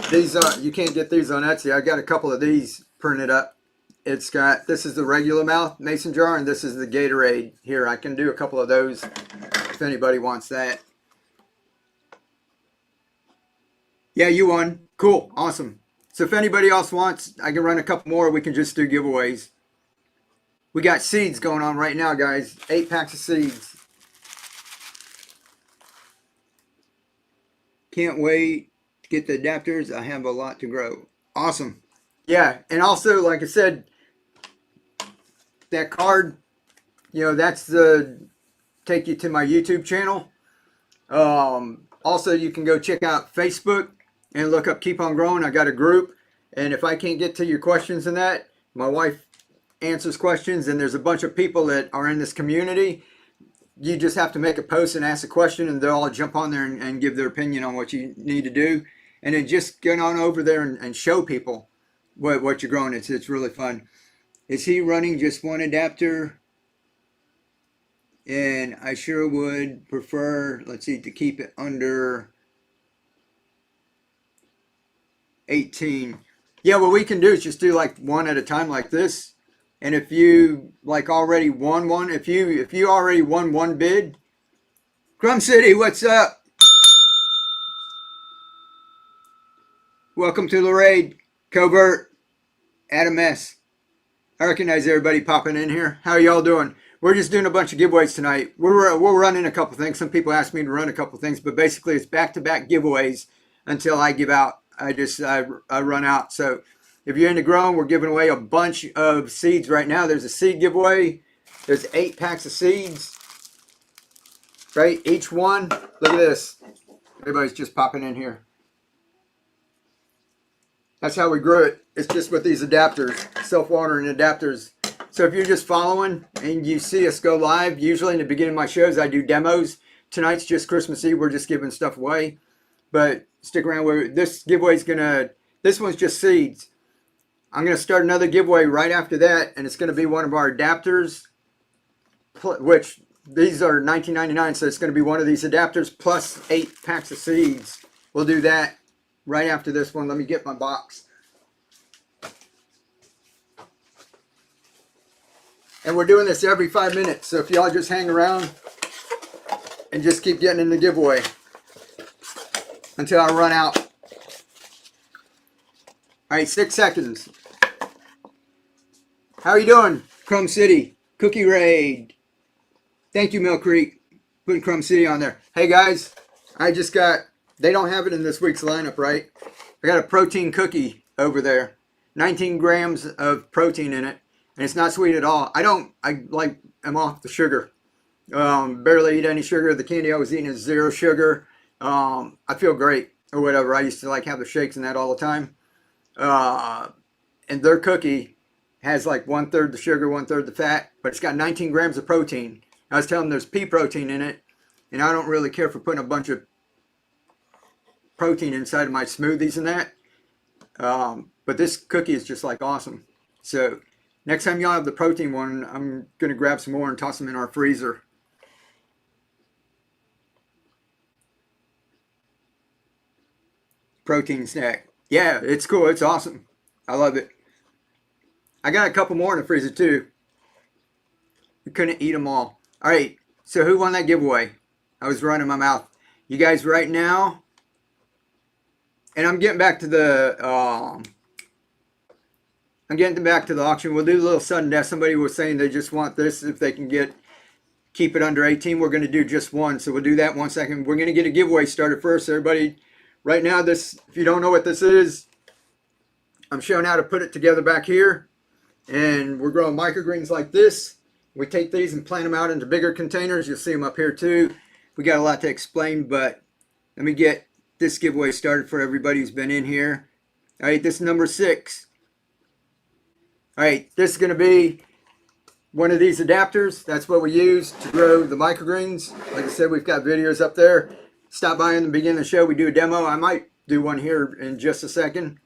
These are, you can't get these on Etsy. I got a couple of these printed up. It's got, this is the regular mouth mason jar, and this is the Gatorade. Here, I can do a couple of those if anybody wants that. Yeah, you won. Cool, awesome. So if anybody else wants, I can run a couple more. We can just do giveaways. We got seeds going on right now, guys. 8 packs of seeds. Can't wait to get the adapters. I have a lot to grow. Awesome. Yeah, and also, like I said, that card, you know, that's the take you to my YouTube channel. Also, you can go check out Facebook and look up Keep On Growing. I got a group, and if I can't get to your questions in that, my wife answers questions, and there's a bunch of people that are in this community. You just have to make a post and ask a question, and they'll all jump on there and give their opinion on what you need to do. And then just get on over there and show people what you're growing. It's really fun. Is he running just one adapter? And I sure would prefer, let's see, to keep it under 18. Yeah, what we can do is just do like one at a time like this. And if you like already won one, if you already won one bid, Crumb City, what's up? Welcome to the raid. Covert, Adam S. I recognize everybody popping in here. How y'all doing? We're just doing a bunch of giveaways tonight. We're running a couple things. Some people asked me to run a couple things, but basically it's back-to-back giveaways until I give out. I run out. So if you're into growing, we're giving away a bunch of seeds right now. There's a seed giveaway. There's 8 packs of seeds. Right? Each one. Look at this. Everybody's just popping in here. That's how we grew it. It's just with these adapters, self-watering adapters. So if you're just following and you see us go live, usually in the beginning of my shows, I do demos. Tonight's just Christmas Eve. We're just giving stuff away. But stick around. This giveaway is this one's just seeds. I'm going to start another giveaway right after that, and it's going to be one of our adapters, which these are $19.99, so it's going to be one of these adapters plus 8 packs of seeds. We'll do that right after this one. Let me get my box. And we're doing this every 5 minutes, so if y'all just hang around and just keep getting in the giveaway until I run out. All right, 6 seconds. How are you doing, Chrome City? Cookie Raid. Thank you, Mill Creek, putting Chrome City on there. Hey guys, I just got, they don't have it in this week's lineup, right? I got a protein cookie over there. 19 grams of protein in it. And it's not sweet at all. I'm off the sugar. Barely eat any sugar. The candy I was eating is 0 sugar. I feel great or whatever. I used to like have the shakes and that all the time. And their cookie has like 1/3 the sugar, 1/3 the fat, but it's got 19 grams of protein. I was telling them there's pea protein in it, and I don't really care for putting a bunch of protein inside of my smoothies and that. But this cookie is just like awesome. So next time y'all have the protein one, I'm going to grab some more and toss them in our freezer. Protein snack. Yeah, it's cool. It's awesome. I love it. I got a couple more in the freezer too. We couldn't eat them all. All right. So who won that giveaway? I was running my mouth. You guys right now. And I'm getting back to the auction. We'll do a little sudden death. Somebody was saying they just want this if they can keep it under 18. We're going to do just one. So we'll do that 1 second. We're going to get a giveaway started first. Everybody, right now, this, if you don't know what this is, I'm showing how to put it together back here. And we're growing microgreens like this. We take these and plant them out into bigger containers. You'll see them up here too. We got a lot to explain, but let me get this giveaway started for everybody who's been in here. All right, this is number 6. All right, this is going to be one of these adapters. That's what we use to grow the microgreens. Like I said, we've got videos up there. Stop by in the beginning of the show. We do a demo. I might do one here in just a second.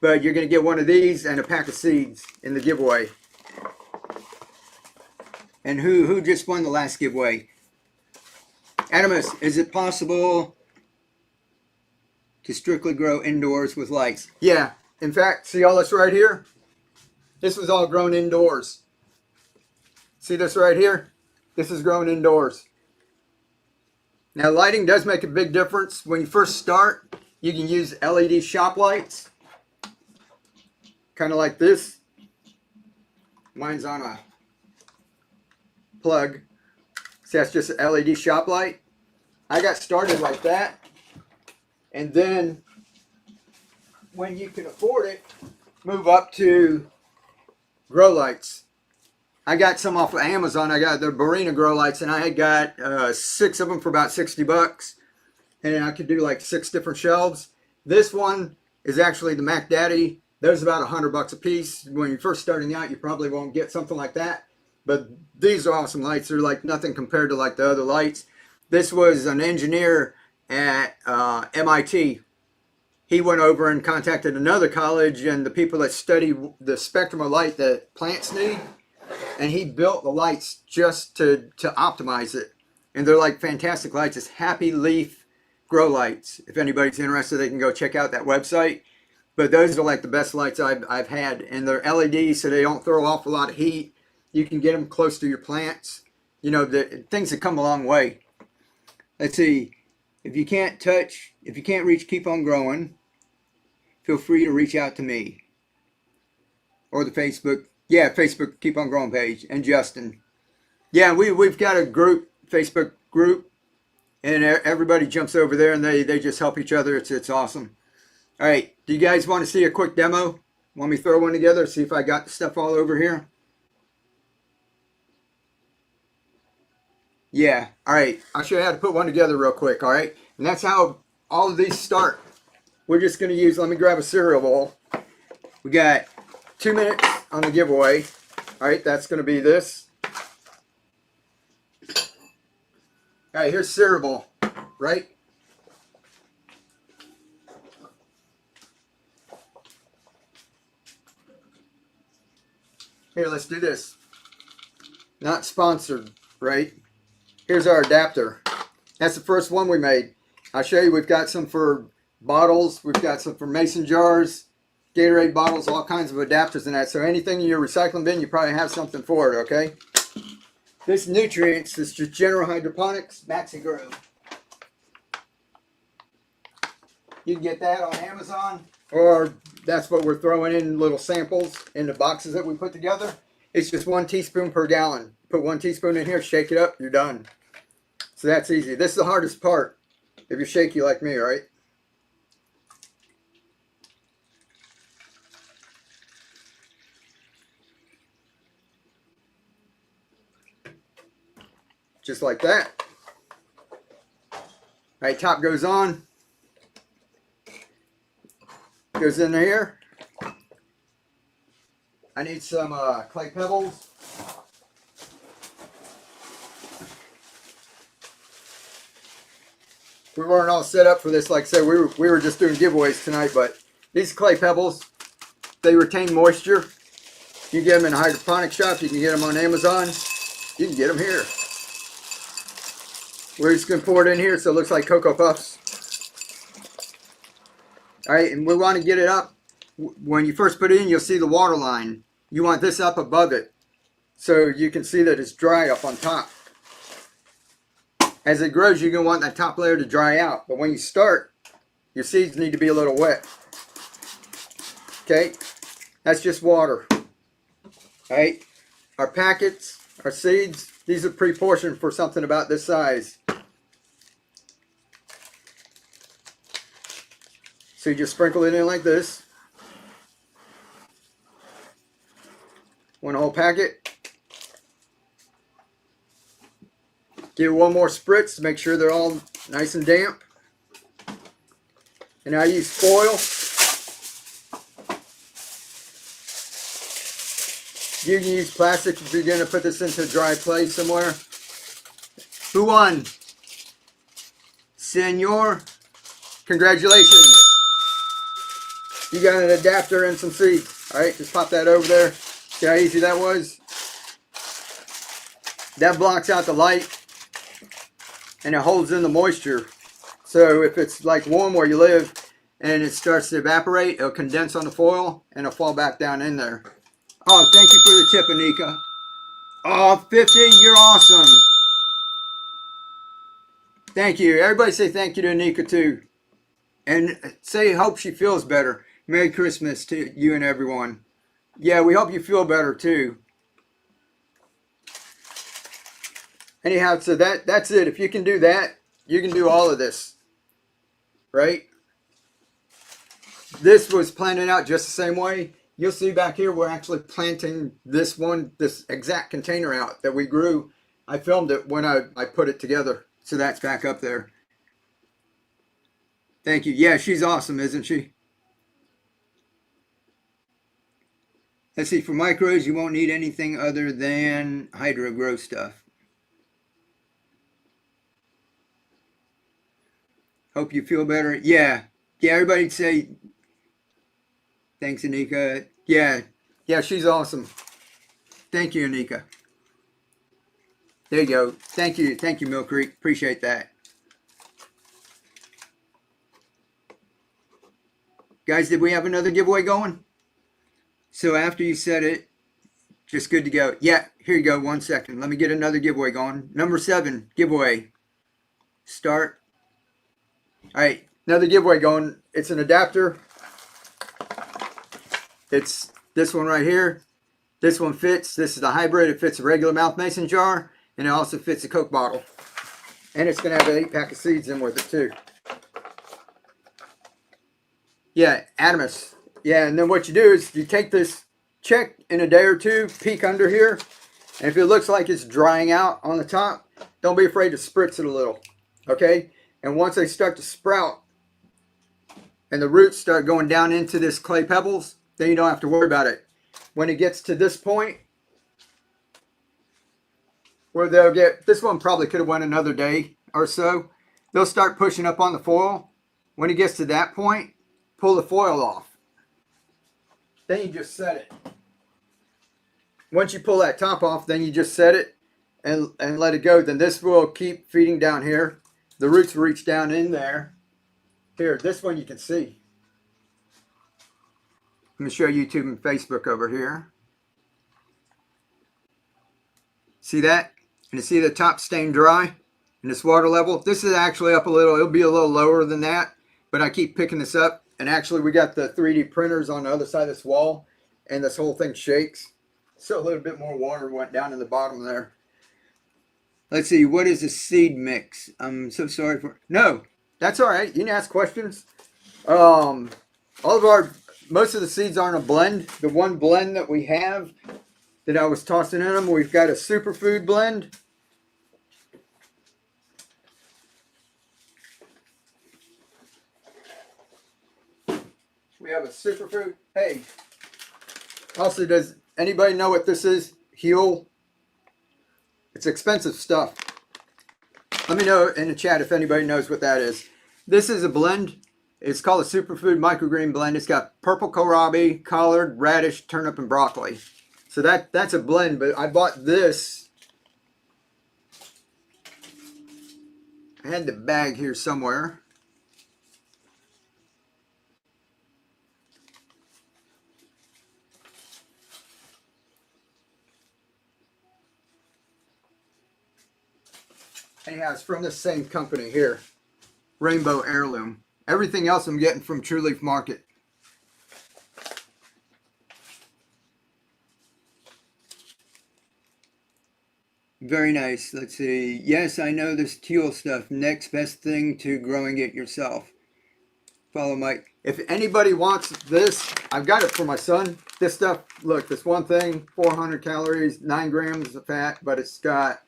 But you're going to get one of these and a pack of seeds in the giveaway. And who just won the last giveaway? Adamus, is it possible to strictly grow indoors with lights? Yeah. In fact, see all this right here? This was all grown indoors. See this right here? This is grown indoors. Now lighting does make a big difference. When you first start, you can use LED shop lights. Kind of like this. Mine's on a plug. See, that's just an LED shop light. I got started like that. And then when you can afford it, move up to grow lights. I got some off of Amazon. I got the Barina grow lights, and I had got 6 of them for about 60 bucks. And I could do like 6 different shelves. This one is actually the Mac Daddy. Those about 100 bucks a piece. When you're first starting out, you probably won't get something like that. But these are awesome lights. They're like nothing compared to like the other lights. This was an engineer at MIT. He went over and contacted another college and the people that study the spectrum of light that plants need. And he built the lights just to optimize it. And they're like fantastic lights. It's Happy Leaf Grow Lights. If anybody's interested, they can go check out that website. But those are like the best lights I've had. And they're LED, so they don't throw off a lot of heat. You can get them close to your plants. You know, the things have come a long way. Let's see. If you can't reach Keep On Growing, feel free to reach out to me. Or the Facebook. Yeah, Facebook Keep On Growing page. And Justin. Yeah, we've got a group, Facebook group. And everybody jumps over there and they just help each other. It's awesome. All right, do you guys want to see a quick demo? Want me to throw one together, see if I got the stuff all over here? Yeah, all right. I'll show you how to put one together real quick, all right? And that's how all of these start. We're just going to use, let me grab a cereal bowl. We got 2 minutes on the giveaway. All right, that's going to be this. All right, here's cereal bowl, right? Here, let's do this. Not sponsored, right? Here's our adapter. That's the first one we made. I'll show you, we've got some for bottles, we've got some for mason jars, Gatorade bottles, all kinds of adapters in that. So anything in your recycling bin, you probably have something for it, okay? This Nutrients is just General Hydroponics Maxi Grow. You can get that on Amazon, or that's what we're throwing in little samples in the boxes that we put together. It's just 1 teaspoon per gallon. Put 1 teaspoon in here, shake it up, you're done. So that's easy. This is the hardest part if you're shaky like me, right? Just like that. All right, top goes on. Goes in here. I need some clay pebbles. We weren't all set up for this. Like I said, we were just doing giveaways tonight, but these clay pebbles, they retain moisture. You can get them in a hydroponic shop. You can get them on Amazon. You can get them here. We're just going to pour it in here so it looks like Cocoa Puffs. All right, and we want to get it up. When you first put it in, you'll see the water line. You want this up above it so you can see that it's dry up on top. As it grows, you're going to want that top layer to dry out. But when you start, your seeds need to be a little wet. Okay, that's just water. All right, our packets, our seeds, these are pre-portioned for something about this size. So you just sprinkle it in like this. 1 whole packet. Give it 1 more spritz to make sure they're all nice and damp. And I use foil. You can use plastic if you're going to put this into a dry place somewhere. Who won? Senor, congratulations. You got an adapter and some seeds. All right, just pop that over there. See how easy that was? That blocks out the light and it holds in the moisture. So if it's like warm where you live and it starts to evaporate, it'll condense on the foil and it'll fall back down in there. Oh, thank you for the tip, Anika. Oh, 50, you're awesome. Thank you. Everybody say thank you to Anika too. And say hope she feels better. Merry Christmas to you and everyone. Yeah, we hope you feel better too. Anyhow, so that's it. If you can do that, you can do all of this. Right? This was planted out just the same way. You'll see back here, we're actually planting this exact container out that we grew. I filmed it when I put it together. So that's back up there. Thank you. Yeah, she's awesome, isn't she? Let's see, for micros, you won't need anything other than Hydro Grow stuff. Hope you feel better. Yeah, everybody say, thanks, Anika. Yeah, she's awesome. Thank you, Anika. There you go. Thank you, Mill Creek. Appreciate that. Guys, did we have another giveaway going? So after you said it, just good to go. Yeah, here you go. 1 second. Let me get another giveaway going. Number 7, giveaway. Start. All right, another giveaway going. It's an adapter. It's this one right here. This one fits. This is the hybrid. It fits a regular mouth mason jar, and it also fits a Coke bottle. And it's going to have an 8-pack of seeds in with it too. Yeah, Adamus. Yeah, and then what you do is you take this, check in a day or two, peek under here, and if it looks like it's drying out on the top, don't be afraid to spritz it a little, okay? And once they start to sprout and the roots start going down into this clay pebbles, then you don't have to worry about it. When it gets to this point, where they'll get, this one probably could have went another day or so. They'll start pushing up on the foil. When it gets to that point, pull the foil off. Then you just set it. Once you pull that top off, then you just set it and let it go. Then this will keep feeding down here. The roots reach down in there. Here, this one you can see. Let me show YouTube and Facebook over here. See that? And you see the top staying dry and this water level? This is actually up a little. It'll be a little lower than that, but I keep picking this up. And actually we got the 3D printers on the other side of this wall and this whole thing shakes. So a little bit more water went down in the bottom there. Let's see, what is a seed mix? I'm so sorry for, no, that's all right. You can ask questions. Most of the seeds aren't a blend. The one blend that we have that I was tossing in them, we've got a superfood blend. We have a superfood. Hey, also, does anybody know what this is? Huel. It's expensive stuff. Let me know in the chat if anybody knows what that is. This is a blend. It's called a superfood microgreen blend. It's got purple kohlrabi, collard, radish, turnip, and broccoli. So that's a blend, but I bought this. I had the bag here somewhere. Anyhow, it's from the same company here, Rainbow Heirloom. Everything else I'm getting from True Leaf Market. Very nice. Let's see. Yes, I know this teal stuff. Next best thing to growing it yourself. Follow Mike. If anybody wants this, I've got it for my son. This stuff, look, this one thing, 400 calories, 9 grams of fat, but it's got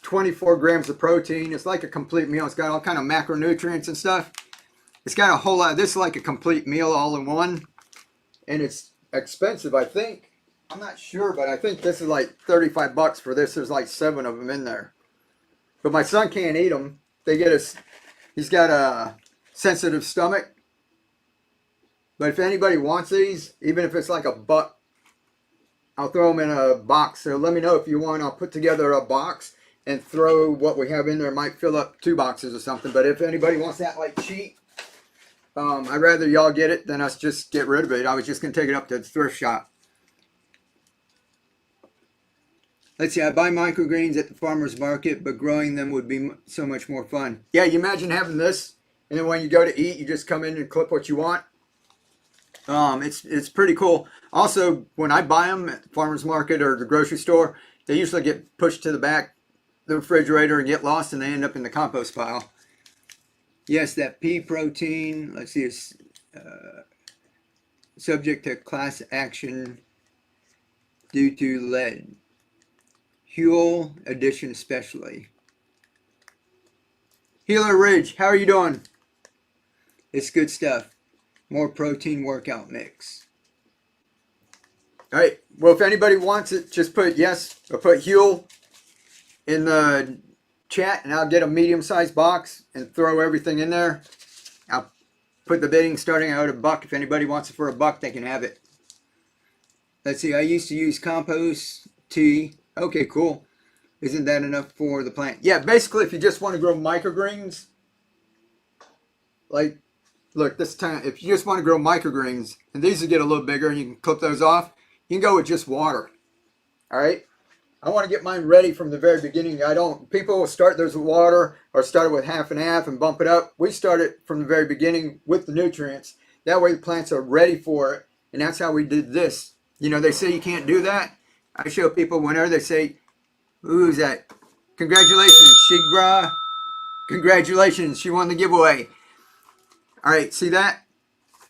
24 grams of protein. It's like a complete meal. It's got all kind of macronutrients and stuff. It's got a whole lot. This is like a complete meal all in one. And it's expensive, I think. I'm not sure, but I think this is like 35 bucks for this. There's like 7 of them in there. But my son can't eat them. He's got a sensitive stomach. But if anybody wants these, even if it's like $1, I'll throw them in a box. So let me know if you want. I'll put together a box and throw what we have in there. Might fill up 2 boxes or something. But if anybody wants that like cheap, I'd rather y'all get it than us just get rid of it. I was just going to take it up to the thrift shop. Let's see, I buy microgreens at the farmer's market, but growing them would be so much more fun. Yeah, you imagine having this, and then when you go to eat, you just come in and clip what you want. It's pretty cool. Also, when I buy them at the farmer's market or the grocery store, they usually get pushed to the back the refrigerator and get lost, and they end up in the compost pile. Yes, that pea protein, let's see, it's subject to class action due to lead. Huel edition especially. Healer Ridge, how are you doing? It's good stuff. More protein workout mix. All right. Well, if anybody wants it, just put yes or put Huel in the chat, and I'll get a medium-sized box and throw everything in there. I'll put the bidding starting out at $1. If anybody wants it for $1, they can have it. Let's see. I used to use compost tea. Okay, cool. Isn't that enough for the plant? Yeah, basically, if you just want to grow microgreens, like, look, this time, if you just want to grow microgreens, and these will get a little bigger, and you can clip those off, you can go with just water. All right? I want to get mine ready from the very beginning. People will start theirs with water, or start it with half and half and bump it up. We start it from the very beginning with the nutrients. That way the plants are ready for it, and that's how we did this. You know, they say you can't do that. I show people whenever they say, who's that? Congratulations, Shigra. Congratulations, she won the giveaway. All right, see that?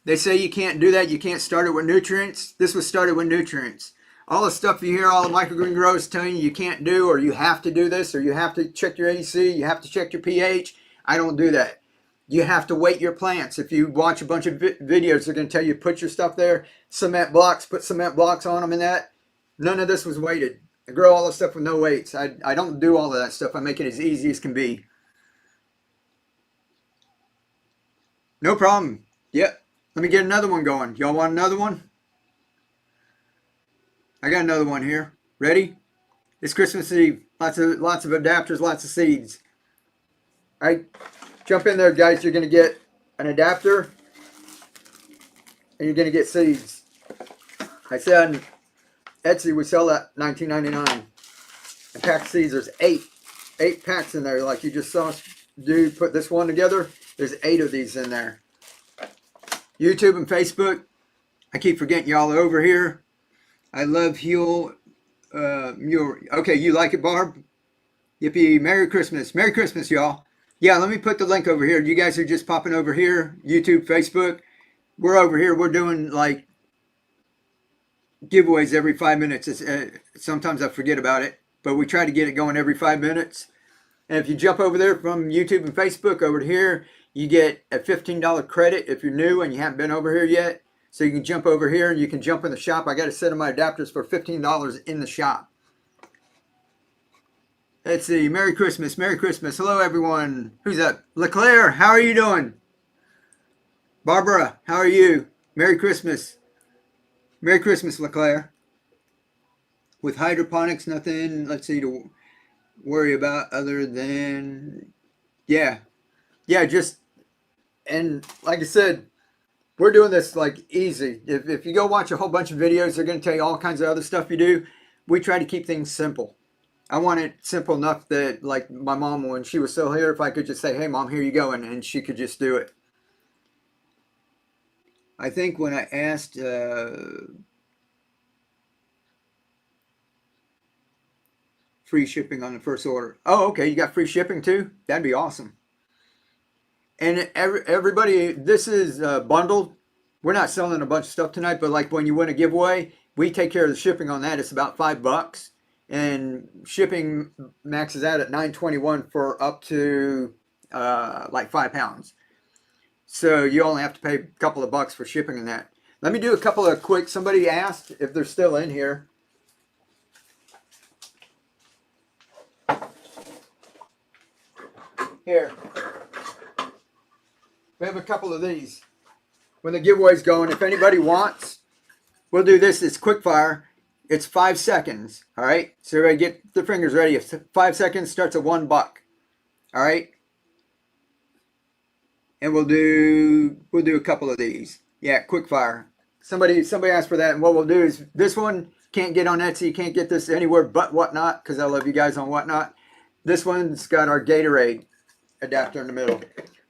They say you can't do that. You can't start it with nutrients. This was started with nutrients. All the stuff you hear all the microgreen growers telling you can't do, or you have to do this, or you have to check your AC, you have to check your pH. I don't do that. You have to weight your plants. If you watch a bunch of videos, they're going to tell you put your stuff there, cement blocks, put cement blocks on them and that. None of this was weighted. I grow all this stuff with no weights. I don't do all of that stuff. I make it as easy as can be. No problem. Yep. Let me get another one going. Y'all want another one? I got another one here. Ready? It's Christmas Eve. Lots of adapters, lots of seeds. All right. Jump in there, guys. You're gonna get an adapter and you're gonna get seeds. I said on Etsy we sell that $19.99. A pack of seeds. There's eight packs in there, like you just saw us do. Put this one together. There's 8 of these in there. YouTube and Facebook. I keep forgetting y'all are over here. I love Huel. Okay, you like it, Barb? Yippee! Merry Christmas! Merry Christmas, y'all! Yeah, let me put the link over here. You guys are just popping over here. YouTube, Facebook. We're over here. We're doing like giveaways every 5 minutes. Sometimes I forget about it, but we try to get it going every 5 minutes. And if you jump over there from YouTube and Facebook over to here, you get a $15 credit if you're new and you haven't been over here yet. So you can jump over here and you can jump in the shop. I got a set of my adapters for $15 in the shop. Let's see. Merry Christmas. Merry Christmas. Hello, everyone. Who's that? LeClaire, how are you doing? Barbara, how are you? Merry Christmas. Merry Christmas, LeClaire. With hydroponics, nothing, let's see, to worry about other than, yeah, just, and like I said, we're doing this like easy. If you go watch a whole bunch of videos, they're going to tell you all kinds of other stuff you do. We try to keep things simple. I want it simple enough that, like my mom, when she was still here, if I could just say, hey, Mom, here you go, and she could just do it. I think when I asked free shipping on the first order. Oh, okay, you got free shipping too? That'd be awesome. And everybody, this is bundled. We're not selling a bunch of stuff tonight, but like when you win a giveaway, we take care of the shipping on that. It's about $5, and shipping maxes out at $9.21 for up to like 5 pounds. So you only have to pay a couple of bucks for shipping and that. Let me do a couple of quick. Somebody asked if they're still in here. Here. We have a couple of these. When the giveaway's going, if anybody wants, we'll do this. It's quick fire. It's 5 seconds. All right. So everybody get their fingers ready. 5 seconds starts at $1. All right. And we'll do a couple of these. Yeah, quick fire. Somebody asked for that, and what we'll do is this one can't get on Etsy. You can't get this anywhere but Whatnot, because I love you guys on Whatnot. This one's got our Gatorade adapter in the middle.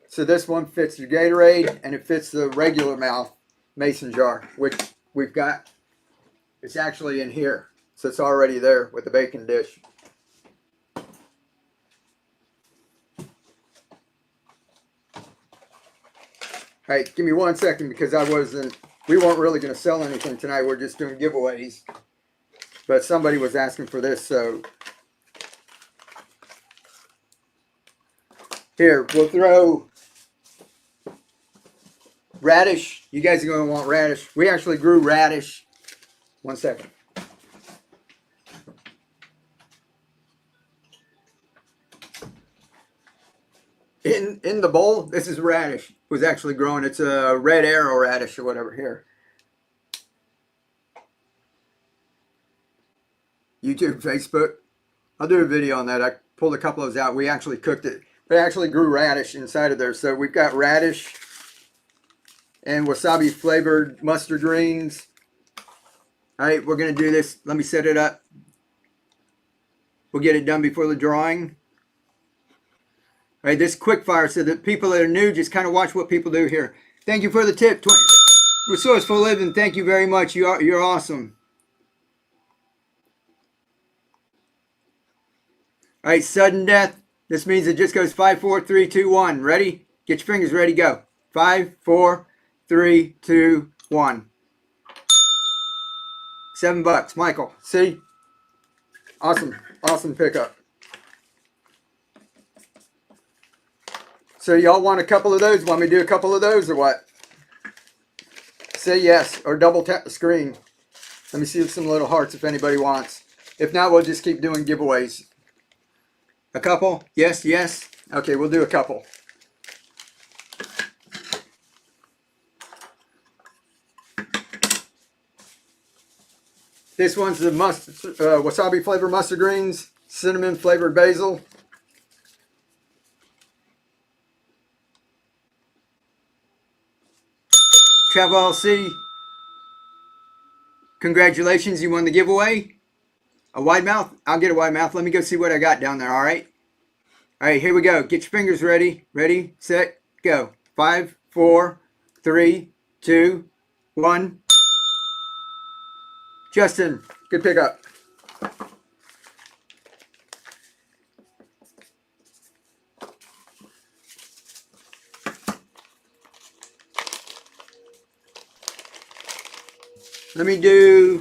So this one fits your Gatorade, and it fits the regular mouth mason jar, which we've got. It's actually in here, so it's already there with the baking dish. All right, give me 1 second because we weren't really going to sell anything tonight. We're just doing giveaways. But somebody was asking for this, so. Here, we'll throw radish. You guys are going to want radish. We actually grew radish. 1 second. In the bowl, this is radish. It was actually growing. It's a red arrow radish or whatever here. YouTube, Facebook. I'll do a video on that. I pulled a couple of those out. We actually cooked it. But I actually grew radish inside of there. So we've got radish and wasabi flavored mustard greens. All right, we're going to do this. Let me set it up. We'll get it done before the drawing. All right, this quick fire so that people that are new just kind of watch what people do here. Thank you for the tip. Resourceful Living, thank you very much. You're awesome. All right, sudden death. This means it just goes 5, 4, 3, 2, 1. Ready? Get your fingers ready, go. 5, 4, 3, 2, 1. $7, Michael. See? Awesome, awesome pickup. So y'all want a couple of those? Want me to do a couple of those or what? Say yes or double tap the screen. Let me see some little hearts if anybody wants. If not, we'll just keep doing giveaways. A couple? Yes, yes. Okay, we'll do a couple. This one's the wasabi flavored mustard greens, cinnamon flavored basil. Travel LC, congratulations, you won the giveaway. A wide mouth? I'll get a wide mouth. Let me go see what I got down there, all right? All right, here we go. Get your fingers ready. Ready, set, go. 5, 4, 3, 2, 1. Justin, good pickup. Let me do,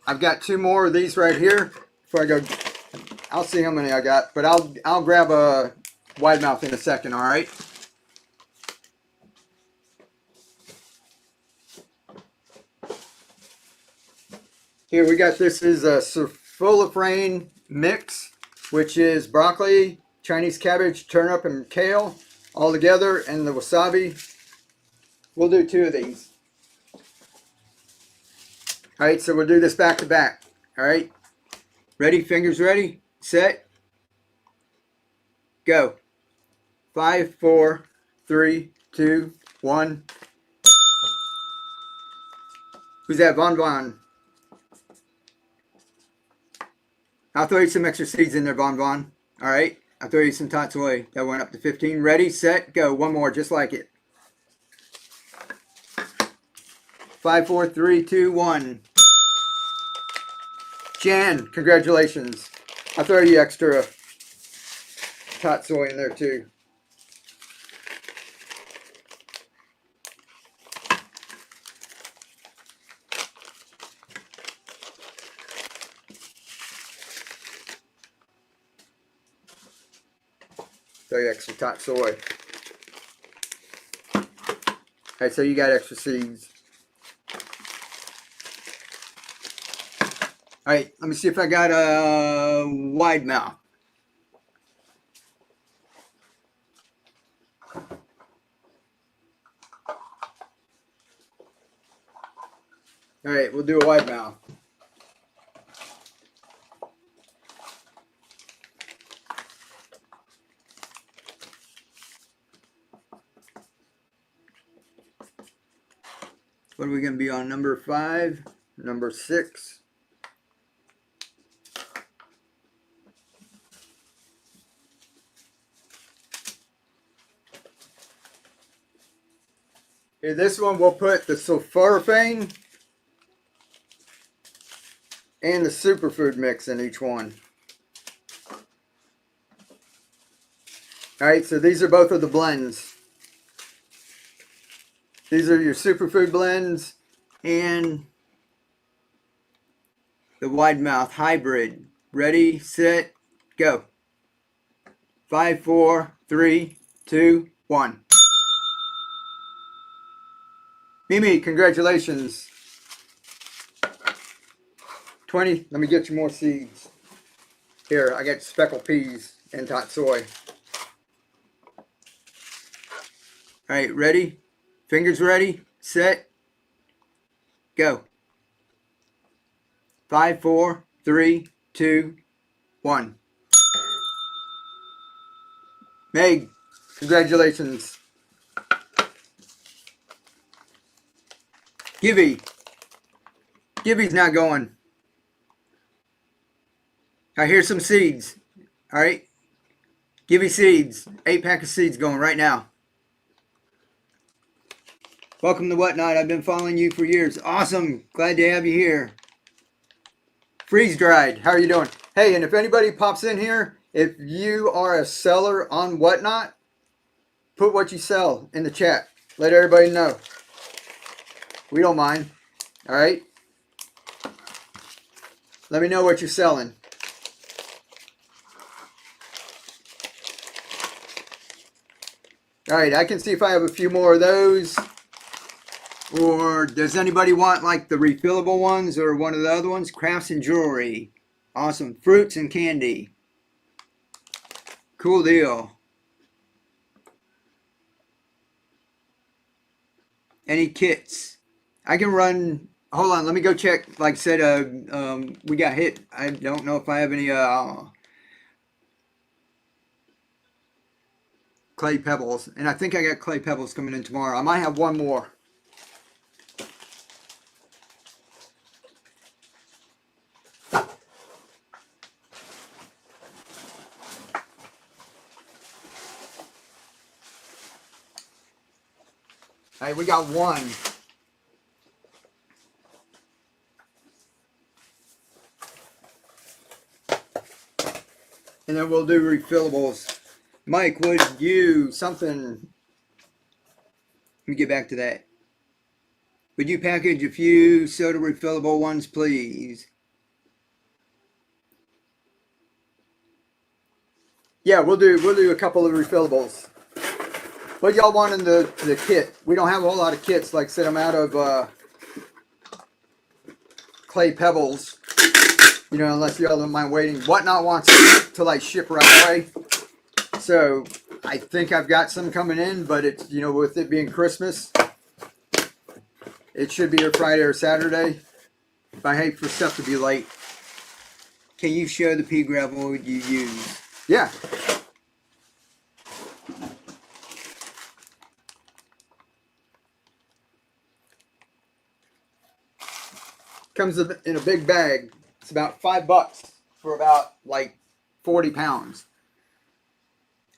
I've got 2 more of these right here. Before I go, I'll see how many I got, but I'll grab a wide mouth in a second, all right? Here we got, this is a sulforaphane mix, which is broccoli, Chinese cabbage, turnip, and kale all together, and the wasabi. We'll do 2 of these. All right, so we'll do this back to back. All right, ready? Fingers ready? Set. Go. 5, 4, 3, 2, 1. Who's that? Von Von. I'll throw you some extra seeds in there, Von Von. All right, I'll throw you some tatsoi. That went up to 15. Ready, set, go. 1 more, just like it. 5, 4, 3, 2, 1. Jan, congratulations. I'll throw you extra tatsoi in there too. Throw you extra tatsoi. All right, so you got extra seeds. All right, let me see if I got a wide mouth. All right, we'll do a wide mouth. What are we going to be on? Number 5, number 6. Okay, this one we'll put the sulforaphane and the superfood mix in each one. Alright, so these are both of the blends. These are your superfood blends and the wide mouth hybrid. Ready, set, go. 5, 4, 3, 2, 1. Mimi, congratulations. 20, let me get you more seeds. Here, I got speckled peas and tatsoi. All right, ready? Fingers ready, set, go. 5, 4, 3, 2, 1. Meg, congratulations. Gibby's not going. I hear some seeds. All right. Gibby seeds. 8-pack of seeds going right now. Welcome to Whatnot. I've been following you for years. Awesome. Glad to have you here. Freeze dried. How are you doing? Hey, and if anybody pops in here, if you are a seller on Whatnot, put what you sell in the chat. Let everybody know. We don't mind. All right. Let me know what you're selling. All right. I can see if I have a few more of those. Or does anybody want like the refillable ones or one of the other ones? Crafts and jewelry. Awesome. Fruits and candy. Cool deal. Any kits? I can run. Hold on, let me go check. Like I said, we got hit. I don't know if I have any clay pebbles, and I think I got clay pebbles coming in tomorrow. I might have one more. All right, we got one. And then we'll do refillables. Mike, would you something? Let me get back to that. Would you package a few soda refillable ones, please? Yeah, we'll do a couple of refillables. What y'all want in the kit? We don't have a whole lot of kits. Like I said, I'm out of clay pebbles. You know, unless y'all don't mind waiting. Whatnot wants to like ship right away. So I think I've got some coming in, but it's, you know, with it being Christmas, it should be here Friday or Saturday. But I hate for stuff to be late. Can you show the pea gravel you use? Yeah. Comes in a big bag. It's about $5 for about like 40 pounds.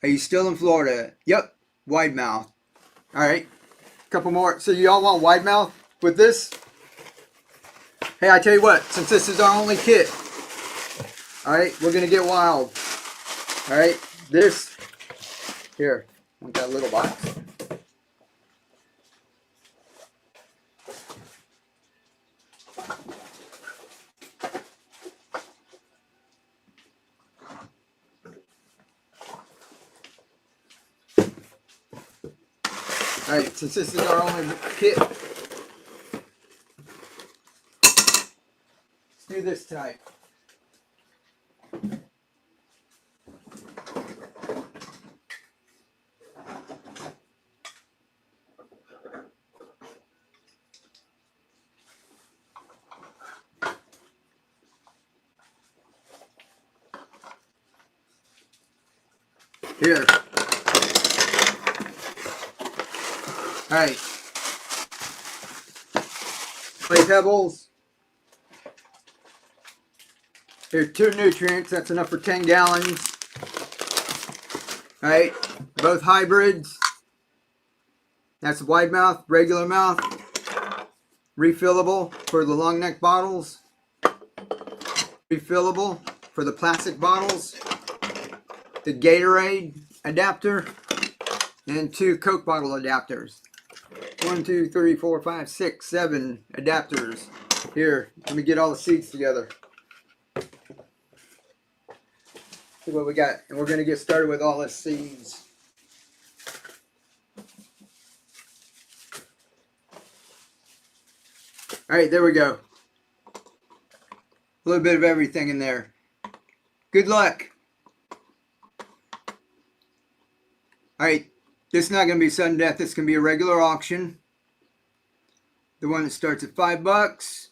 Are you still in Florida? Yep. Wide mouth. All right. Couple more. So you all want wide mouth with this? Hey, I tell you what, since this is our only kit, all right, we're going to get wild. All right. This, here, I want that little box. All right, since this is our only kit, let's do this tonight. Here. All right. Clay pebbles. Here, 2 nutrients. That's enough for 10 gallons. All right. Both hybrids. That's wide mouth, regular mouth. Refillable for the long neck bottles. Refillable for the plastic bottles. The Gatorade adapter. And 2 Coke bottle adapters. 1, 2, 3, 4, 5, 6, 7 adapters. Here, let me get all the seeds together. See what we got. And we're going to get started with all the seeds. All right, there we go. A little bit of everything in there. Good luck. All right, this is not going to be sudden death. This can be a regular auction. The one that starts at $5.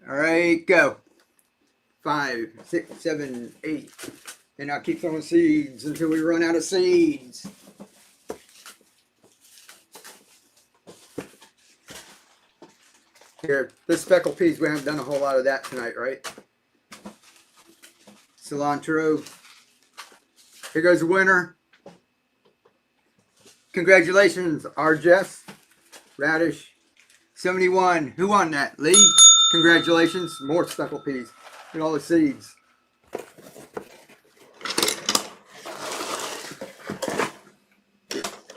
All right, go. 5, 6, 7, 8. And I'll keep throwing seeds until we run out of seeds. Here, this speckled peas, we haven't done a whole lot of that tonight, right? Cilantro. Here goes the winner. Congratulations, R. Jess. Radish. 71. Who won that? Lee? Congratulations. More speckled peas. And all the seeds.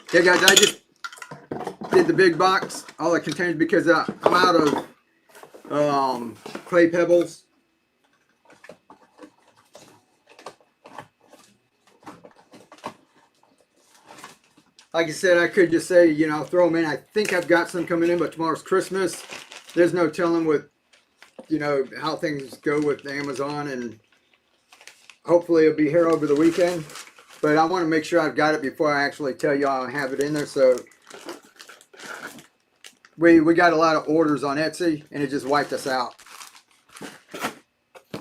Okay, guys, I just did the big box, all the containers, because I'm out of clay pebbles. like I said, I could just say, you know, throw them in. I think I've got some coming in, but tomorrow's Christmas. There's no telling with, you know, how things go with Amazon, and hopefully it'll be here over the weekend. But I want to make sure I've got it before I actually tell you I have it in there. So we got a lot of orders on Etsy, and it just wiped us out.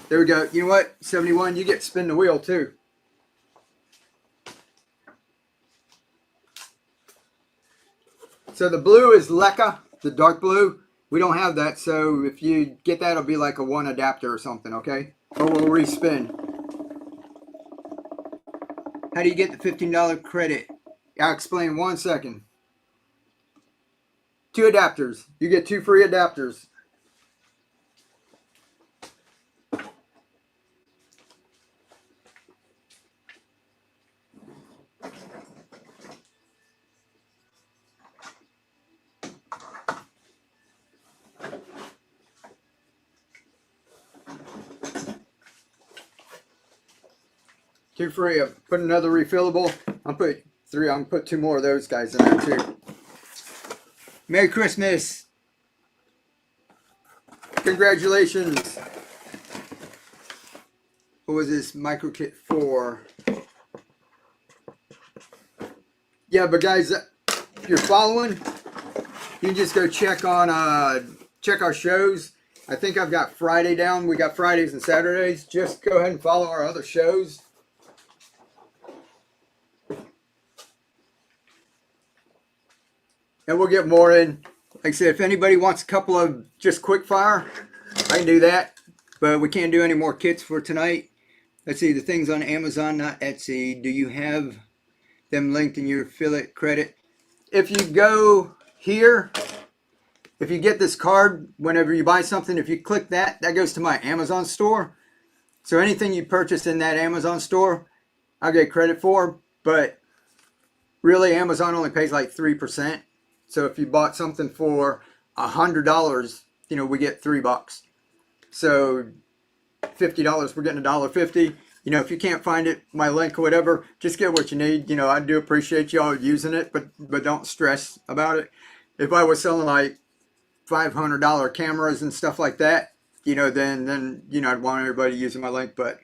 There we go. You know what? 71, you get to spin the wheel too. So the blue is Leica, the dark blue. We don't have that, so if you get that, it'll be like a 1 adapter or something, okay? Or we'll respin. How do you get the $15 credit? I'll explain in 1 second. 2 adapters. You get 2 free adapters. Two free. I'll put another refillable. I'll put 3. I'm gonna put 2 more of those guys in there too. Merry Christmas. Congratulations. What was this? Micro Kit 4. Yeah, but guys, if you're following, you can just go check on check our shows. I think I've got Friday down. We got Fridays and Saturdays. Just go ahead and follow our other shows. And we'll get more in. Like I said, if anybody wants a couple of just quick fire, I can do that. But we can't do any more kits for tonight. Let's see, the things on Amazon, not Etsy. Do you have them linked in your affiliate credit? If you go here, if you get this card, whenever you buy something, if you click that, that goes to my Amazon store. So anything you purchase in that Amazon store, I'll get credit for. But really, Amazon only pays like 3%. So if you bought something for $100, you know, we get $3. So $50, we're getting $1.50. You know, if you can't find it, my link or whatever, just get what you need. You know, I do appreciate y'all using it, but don't stress about it. If I was selling like $500 cameras and stuff like that, you know, then you know, I'd want everybody using my link. But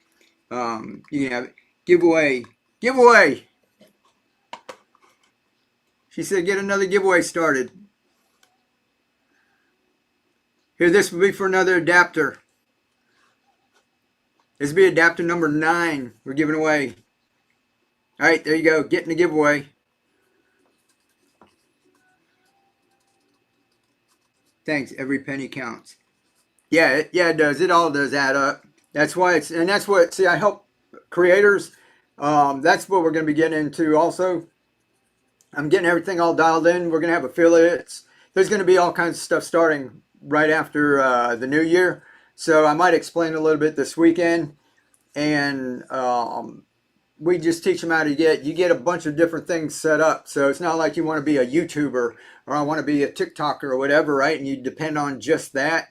you can have it. Giveaway. She said, get another giveaway started. Here, this will be for another adapter. This will be adapter number 9 we're giving away. All right, there you go. Getting the giveaway. Thanks. Every penny counts. Yeah, it does. It all does add up. That's why it's, and that's what, see, I help creators. That's what we're going to be getting into also. I'm getting everything all dialed in. We're going to have affiliates. There's going to be all kinds of stuff starting right after the new year. So I might explain a little bit this weekend. And we just teach them how to you get a bunch of different things set up. So it's not like you want to be a YouTuber or I want to be a TikToker or whatever, right? And you depend on just that.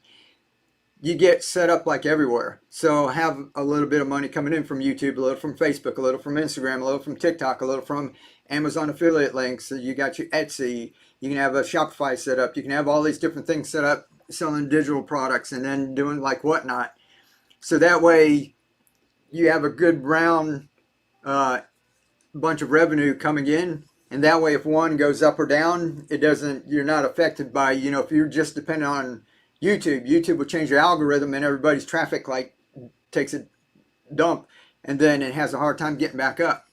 You get set up like everywhere. So have a little bit of money coming in from YouTube, a little from Facebook, a little from Instagram, a little from TikTok, a little from Amazon affiliate links. So you got your Etsy. You can have a Shopify set up. You can have all these different things set up, selling digital products and then doing like whatnot. So that way you have a good round bunch of revenue coming in. And that way if one goes up or down, you're not affected by, you know, if you're just dependent on YouTube will change your algorithm and everybody's traffic like takes a dump and then it has a hard time getting back up.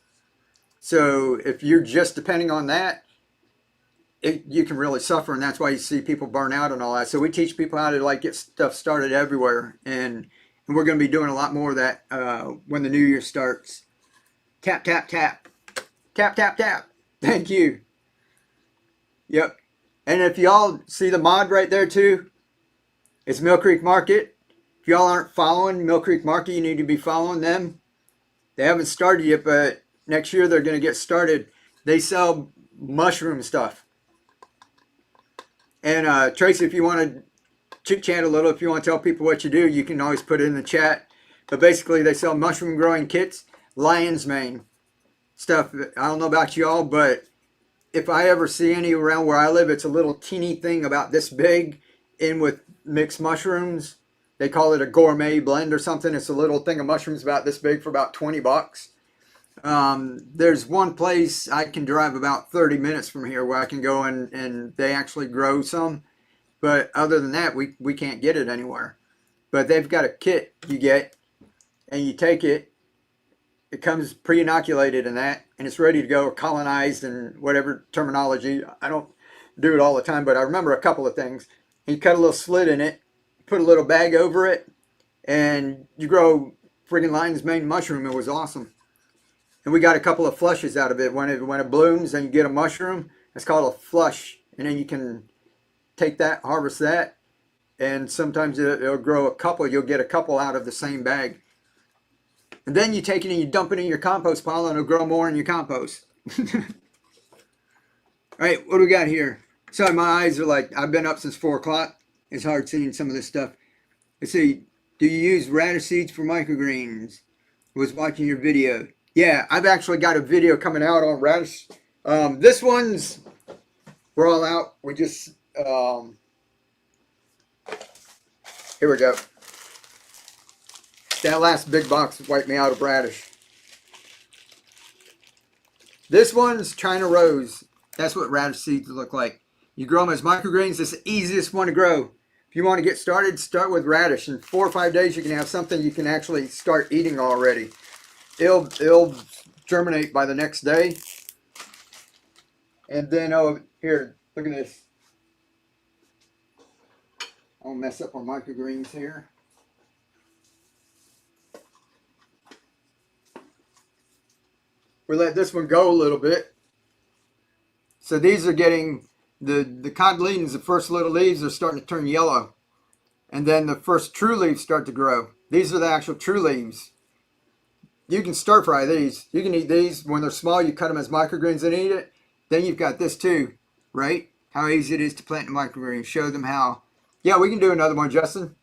So if you're just depending on that, you can really suffer, and that's why you see people burn out and all that. So we teach people how to like get stuff started everywhere, and we're going to be doing a lot more of that when the new year starts. Tap, tap, tap. Tap, tap, tap. Thank you. Yep. And if y'all see the mod right there too, it's Mill Creek Market. If y'all aren't following Mill Creek Market, you need to be following them. They haven't started yet, but next year they're going to get started. They sell mushroom stuff. And Tracy, if you want to chit chat a little, if you want to tell people what you do, you can always put it in the chat. But basically they sell mushroom growing kits, lion's mane stuff. I don't know about y'all, but if I ever see any around where I live, it's a little teeny thing about this big in with mixed mushrooms. They call it a gourmet blend or something. It's a little thing of mushrooms about this big for about 20 bucks. There's one place I can drive about 30 minutes from here where I can go and they actually grow some. But other than that, we can't get it anywhere. But they've got a kit you get and you take it. It comes pre-inoculated and that, and it's ready to go, colonized and whatever terminology. I don't do it all the time, but I remember a couple of things. You cut a little slit in it, put a little bag over it, and you grow friggin' lion's mane mushroom. It was awesome. And we got a couple of flushes out of it. When it blooms and you get a mushroom, it's called a flush. And then you can take that, harvest that, and sometimes it'll grow a couple. You'll get a couple out of the same bag. And then you take it and you dump it in your compost pile and it'll grow more in your compost. All right, what do we got here? Sorry, my eyes are like, I've been up since 4 o'clock. It's hard seeing some of this stuff. Let's see, do you use radish seeds for microgreens? Was watching your video. Yeah, I've actually got a video coming out on radish. This one's, we're all out. We just, here we go. That last big box wiped me out of radish. This one's China Rose. That's what radish seeds look like. You grow them as microgreens. It's the easiest one to grow. If you want to get started, start with radish. In 4 or 5 days, you can have something you can actually start eating already. It'll germinate by the next day. And then, oh, here, look at this. I'll mess up our microgreens here. We let this one go a little bit. So these are getting, the cotyledons, the first little leaves are starting to turn yellow. And then the first true leaves start to grow. These are the actual true leaves. You can stir fry these. You can eat these. When they're small, you cut them as microgreens and eat it. Then you've got this too, right? How easy it is to plant a microgreen. Show them how. Yeah, we can do another one, Justin.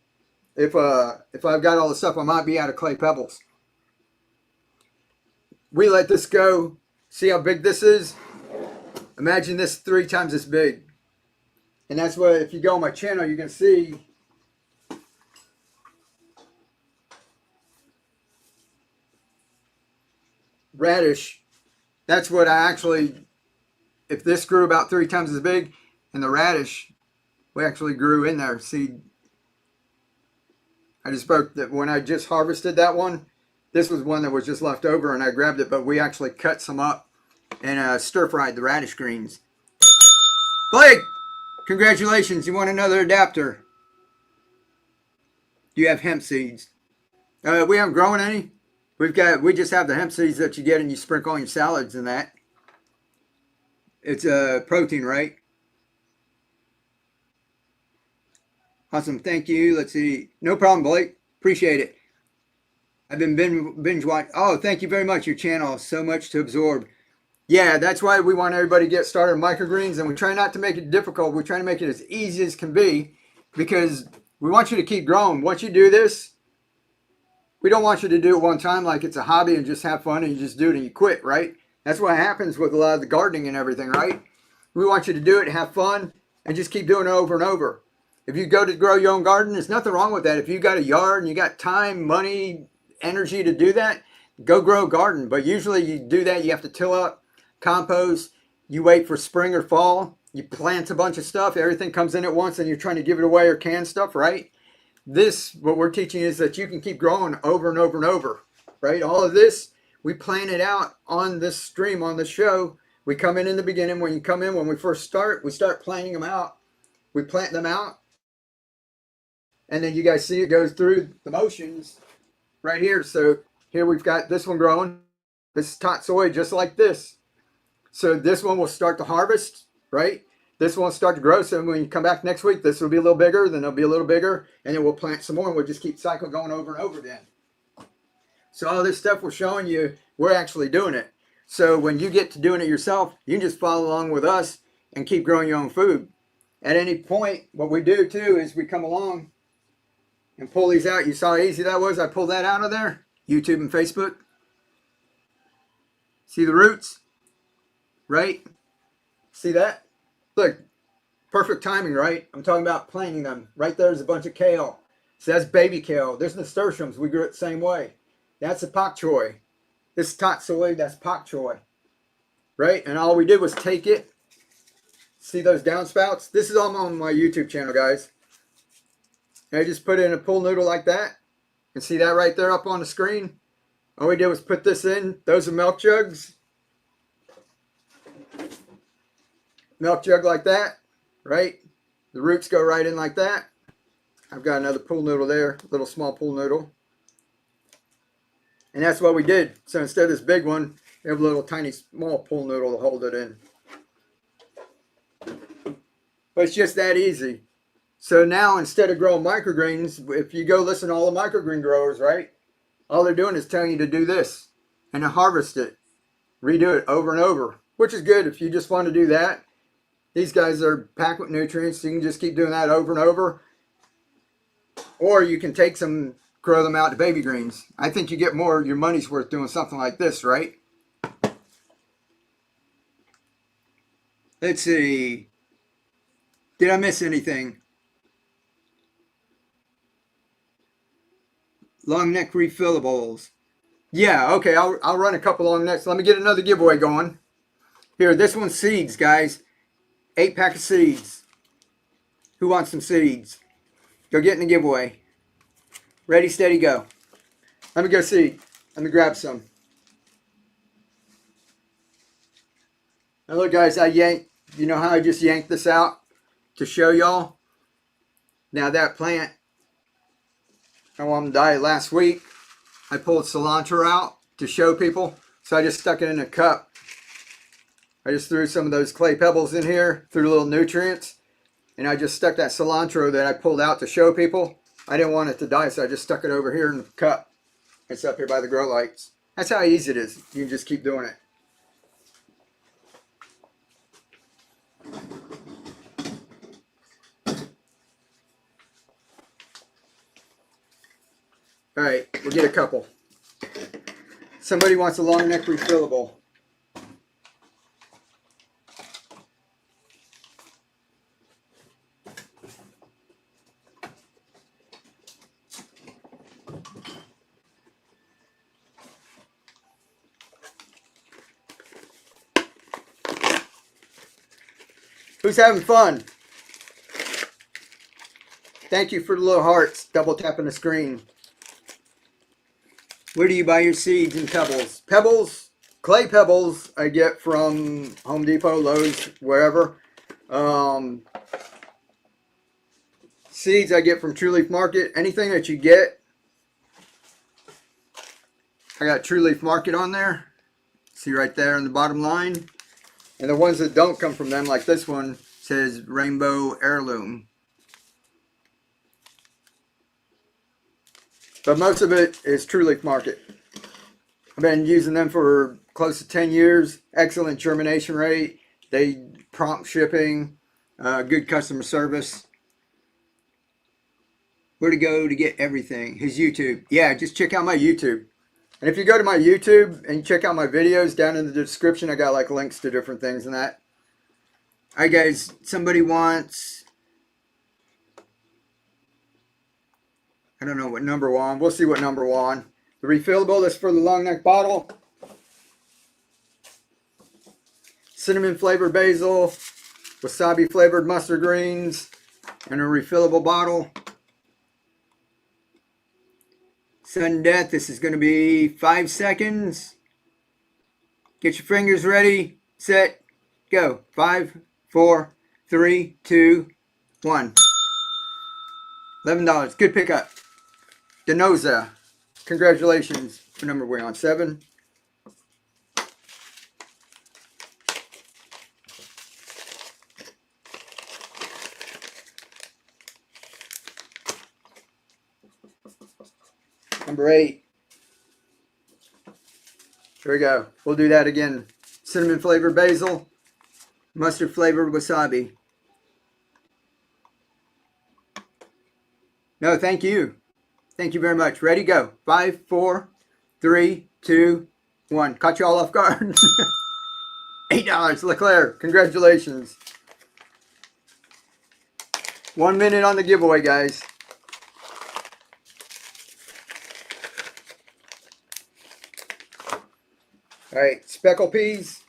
If I've got all the stuff, I might be out of clay pebbles. We let this go. See how big this is? Imagine this 3 times as big. And that's what, if you go on my channel, you can see radish. That's what I actually, if this grew about 3 times as big, and the radish, we actually grew in there. See, I just spoke that when I just harvested that one, this was one that was just left over and I grabbed it, but we actually cut some up and stir-fried the radish greens. Blake, congratulations, you won another adapter. You have hemp seeds. We haven't grown any. We just have the hemp seeds that you get and you sprinkle on your salads and that. It's protein, right? Awesome, thank you. Let's see. No problem, Blake. Appreciate it. I've been binge watching. Oh, thank you very much. Your channel, so much to absorb. Yeah, that's why we want everybody to get started on microgreens, and we try not to make it difficult. We try to make it as easy as can be because we want you to keep growing. Once you do this, we don't want you to do it one time like it's a hobby and just have fun and you just do it and you quit, right? That's what happens with a lot of the gardening and everything, right? We want you to do it, have fun, and just keep doing it over and over. If you go to grow your own garden, there's nothing wrong with that. If you got a yard and you got time, money, energy to do that, go grow a garden. But usually you do that, you have to till up, compost, you wait for spring or fall, you plant a bunch of stuff, everything comes in at once and you're trying to give it away or can stuff, right? This, what we're teaching is that you can keep growing over and over and over, right? All of this, we plan it out on this stream, on the show. We come in the beginning. When you come in, when we first start, we start planting them out. We plant them out. And then you guys see it goes through the motions right here. So here we've got this one growing. This is tatsoi just like this. So this one will start to harvest, right? This one will start to grow. So when you come back next week, this will be a little bigger. Then it'll be a little bigger. And then we'll plant some more. And we'll just keep cycle going over and over again. So all this stuff we're showing you, we're actually doing it. So when you get to doing it yourself, you can just follow along with us and keep growing your own food. At any point, what we do too is we come along and pull these out. You saw how easy that was? I pulled that out of there. YouTube and Facebook. See the roots? Right? See that? Look, perfect timing, right? I'm talking about planting them. Right there's a bunch of kale. So that's baby kale. There's nasturtiums. We grew it the same way. That's a pak choi. This is tatsoi. That's pak choi. Right? And all we did was take it. See those downspouts? This is all on my YouTube channel, guys. And I just put it in a pool noodle like that. And see that right there up on the screen? All we did was put this in. Those are milk jugs. Milk jug like that, right? The roots go right in like that. I've got another pool noodle there, little small pool noodle. And that's what we did. So instead of this big one, we have a little tiny small pool noodle to hold it in. But it's just that easy. So now instead of growing microgreens, if you go listen to all the microgreen growers, right? All they're doing is telling you to do this and to harvest it. Redo it over and over, which is good if you just want to do that. These guys are packed with nutrients, so you can just keep doing that over and over. Or you can take some, grow them out to baby greens. I think you get more, your money's worth doing something like this, right? Let's see. Did I miss anything? Long neck refillables. Yeah, okay, I'll run a couple long necks. Let me get another giveaway going. Here, this one's seeds, guys. 8-pack of seeds. Who wants some seeds? Go get in the giveaway. Ready, steady, go. Let me go see. Let me grab some. Now look, guys, I yanked. You know how I just yanked this out to show y'all? Now that plant, I want them to die last week. I pulled cilantro out to show people. So I just stuck it in a cup. I just threw some of those clay pebbles in here, threw a little nutrients, and I just stuck that cilantro that I pulled out to show people. I didn't want it to die, so I just stuck it over here in the cup. It's up here by the grow lights. That's how easy it is. You can just keep doing it. All right, we'll get a couple. Somebody wants a long neck refillable. Who's having fun? Thank you for the little hearts, double tapping the screen. Where do you buy your seeds and pebbles? Pebbles, clay pebbles, I get from Home Depot, Lowe's, wherever. Seeds I get from True Leaf Market. Anything that you get, I got True Leaf Market on there. See right there in the bottom line. And the ones that don't come from them, like this one, says Rainbow Heirloom. But most of it is True Leaf Market. I've been using them for close to 10 years. Excellent germination rate. They prompt shipping. Good customer service. Where to go to get everything? His YouTube. Yeah, just check out my YouTube. And if you go to my YouTube and check out my videos, down in the description, I got like links to different things and that. All right, guys. Somebody wants... I don't know what number one. We'll see what number one. The refillable is for the long neck bottle. Cinnamon flavored basil, wasabi flavored mustard greens, and a refillable bottle. Sudden death. This is going to be 5 seconds. Get your fingers ready. Set. Go. 5, 4, 3, 2, 1. $11. Good pickup. Denoza. Congratulations. What number are we on? 7. Number 8. Here we go. We'll do that again. Cinnamon flavored basil. Mustard flavored wasabi. No, thank you. Thank you very much. Ready, go. 5, 4, 3, 2, 1. Caught you all off guard. $8. Leclerc, congratulations. 1 minute on the giveaway, guys. All right, speckle peas,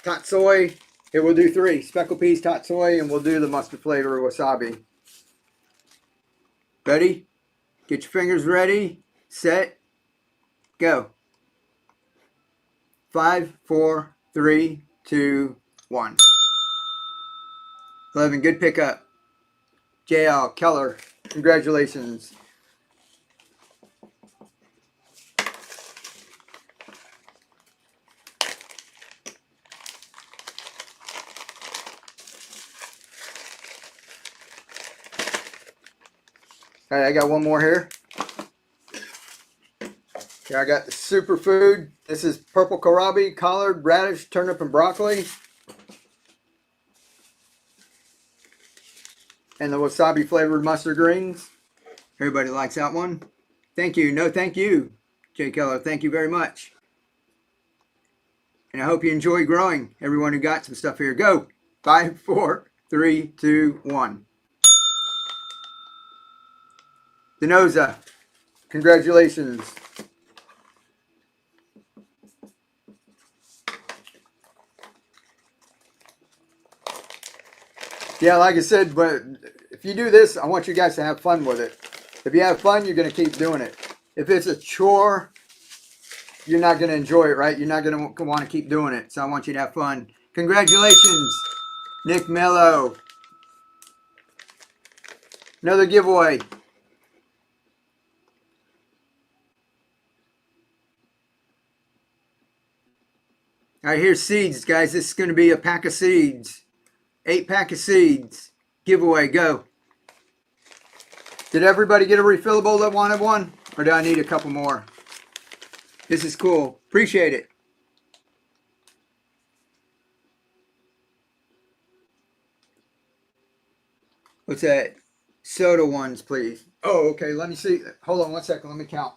tatsoi. Here, we'll do 3. Speckle peas, tatsoi, and we'll do the mustard flavor wasabi. Ready? Get your fingers ready. Set. Go. 5, 4, 3, 2, 1. 11, good pickup. JL Keller, congratulations. All right, I got one more here. Here I got the superfood. This is purple kohlrabi, collard, radish, turnip, and broccoli. And the wasabi flavored mustard greens. Everybody likes that one. Thank you. No, thank you, Jay Keller. Thank you very much. And I hope you enjoy growing. Everyone who got some stuff here. Go. 5, 4, 3, 2, 1. Denoza, congratulations. Yeah, like I said, but if you do this, I want you guys to have fun with it. If you have fun, you're going to keep doing it. If it's a chore, you're not going to enjoy it, right? You're not going to want to keep doing it. So I want you to have fun. Congratulations, Nick Mello. Another giveaway. All right, here's seeds, guys. This is going to be a pack of seeds. 8-pack of seeds. Giveaway, go. Did everybody get a refillable that wanted one? Or do I need a couple more? This is cool. Appreciate it. What's that? Soda ones, please. Oh, okay. Let me see. Hold on 1 second. Let me count.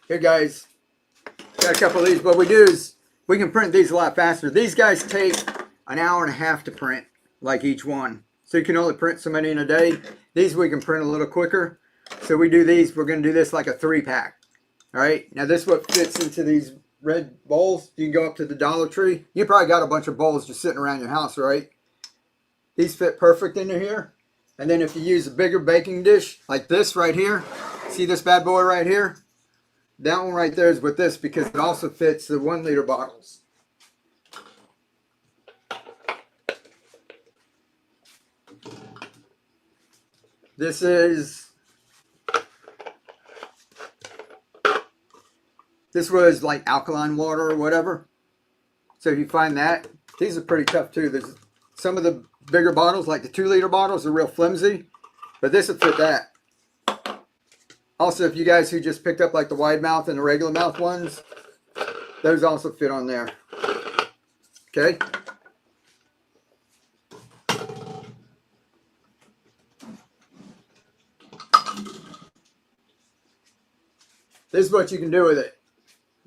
Here, guys, got a couple of these. What we do is we can print these a lot faster. These guys take an hour and a half to print, like each one. So you can only print so many in a day. These we can print a little quicker. So we do these. We're going to do this like a 3-pack. All right. Now this is what fits into these red bowls. You can go up to the Dollar Tree. You probably got a bunch of bowls just sitting around your house, right? These fit perfect into here. And then if you use a bigger baking dish like this right here, see this bad boy right here? That one right there is with this because it also fits the 1-liter bottles. This was like alkaline water or whatever. So if you find that, these are pretty tough too. There's some of the bigger bottles, like the 2-liter bottles, are real flimsy, but this would fit that. Also, if you guys who just picked up like the wide mouth and the regular mouth ones, those also fit on there. Okay. This is what you can do with it.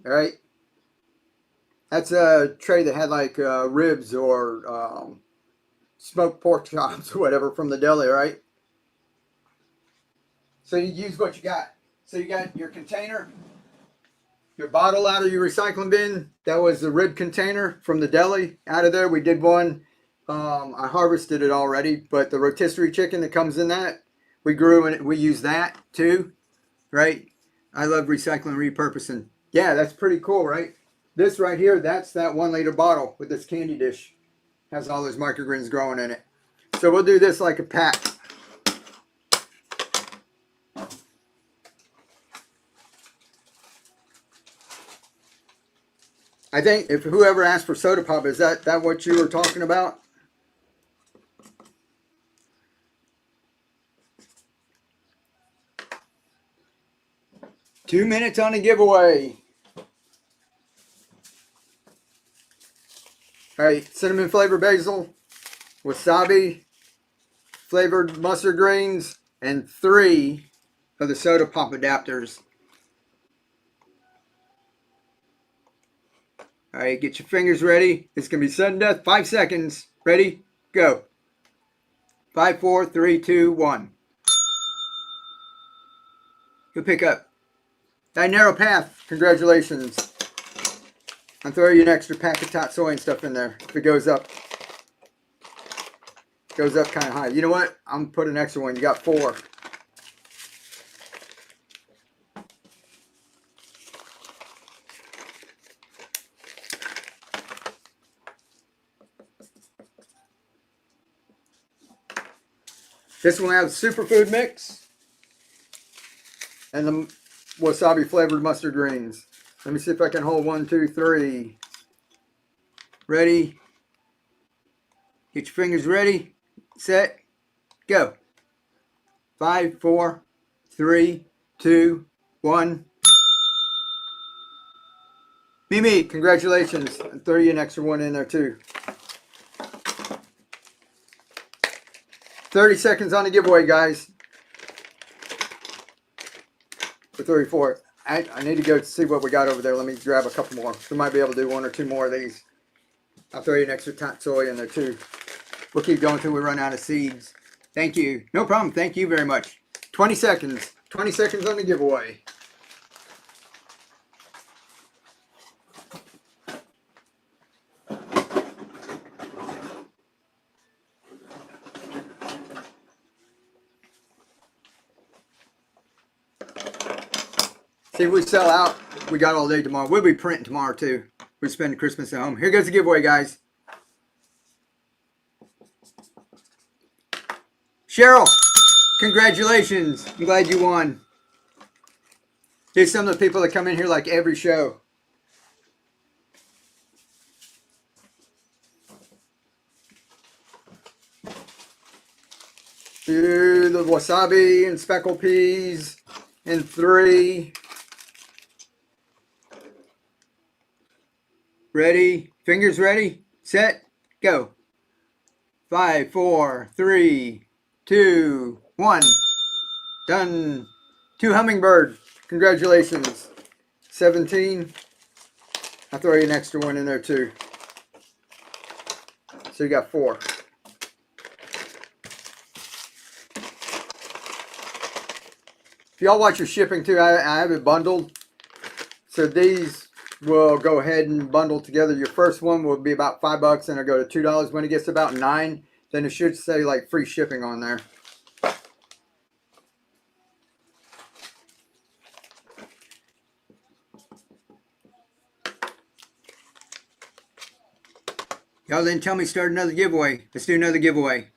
All right. That's a tray that had like ribs or smoked pork chops or whatever from the deli, right? So you use what you got. So you got your container, your bottle out of your recycling bin. That was the rib container from the deli. Out of there, we did one. I harvested it already, but the rotisserie chicken that comes in that, we grew and we use that too, right? I love recycling, repurposing. Yeah, that's pretty cool, right? This right here, that's that 1-liter bottle with this candy dish. Has all those microgreens growing in it. So we'll do this like a pack. I think if whoever asked for soda pop, is that what you were talking about? 2 minutes on the giveaway. All right, cinnamon flavored basil, wasabi flavored mustard greens, and 3 of the soda pop adapters. All right, get your fingers ready. It's going to be sudden death. 5 seconds. Ready? Go. 5, 4, 3, 2, 1. You'll pick up. That narrow path. Congratulations. I'll throw you an extra pack of top soy and stuff in there if it goes up. Goes up kind of high. You know what? I'm going to put an extra one. You got 4. This one has superfood mix and the wasabi flavored mustard greens. Let me see if I can hold 1, 2, 3. Ready? Get your fingers ready. Set. Go. 5, 4, 3, 2, 1. Mimi, congratulations. I'll throw you an extra one in there too. 30 seconds on the giveaway, guys. For 34. I need to go see what we got over there. Let me grab a couple more. We might be able to do 1 or 2 more of these. I'll throw you an extra top soy in there too. We'll keep going until we run out of seeds. Thank you. No problem. Thank you very much. 20 seconds. 20 seconds on the giveaway. See if we sell out. We got all day tomorrow. We'll be printing tomorrow too. We're spending Christmas at home. Here goes the giveaway, guys. Cheryl, congratulations. I'm glad you won. Here's some of the people that come in here like every show. Do the wasabi and speckled peas and 3. Ready? Fingers ready? Set? Go. 5, 4, 3, 2, 1. Done. 2 hummingbird. Congratulations. 17. I'll throw you an extra one in there too. So you got 4. If y'all watch your shipping too, I have it bundled. So these will go ahead and bundle together. Your first one will be about $5 and it'll go to $2. When it gets to about 9, then it should say like free shipping on there. Y'all didn't tell me to start another giveaway. Let's do another giveaway.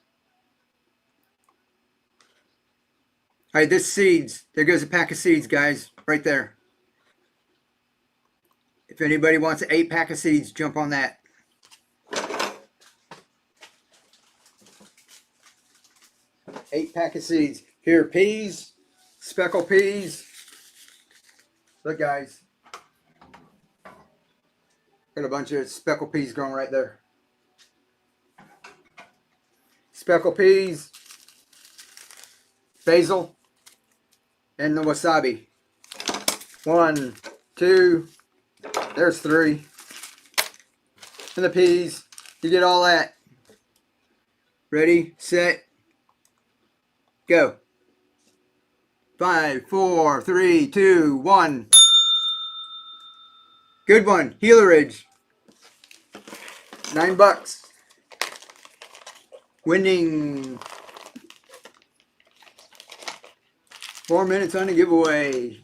All right, this seeds. There goes a pack of seeds, guys. Right there. If anybody wants an 8-pack of seeds, jump on that. Eight-pack of seeds. Here, peas, speckled peas. Look, guys. Got a bunch of speckled peas growing right there. Speckled peas, basil, and the wasabi. 1, 2, there's 3. And the peas. You get all that. Ready, set, go. 5, 4, 3, 2, 1. Good one. Gila Ridge. $9. Winning. 4 minutes on the giveaway.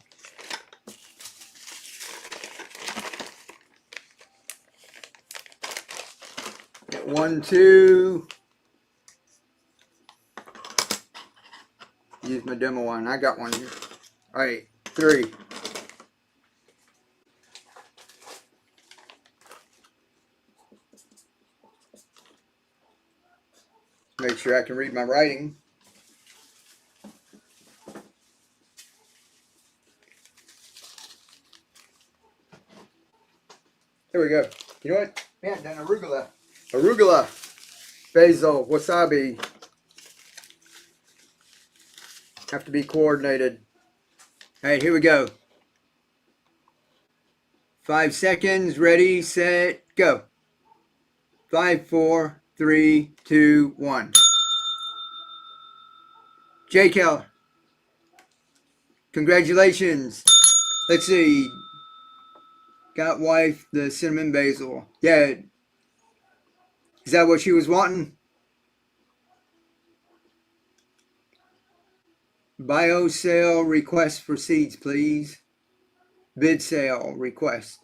Got 1, 2. Use my demo one. I got one here. All right, 3. Make sure I can read my writing. Here we go. You know what? Man, then arugula. Arugula, basil, wasabi. Have to be coordinated. All right, here we go. 5 seconds. Ready, set, go. 5, 4, 3, 2, 1. Jay Keller. Congratulations. Let's see. Got wife the cinnamon basil. Yeah. Is that what she was wanting? Bio sale request for seeds, please. Bid sale request.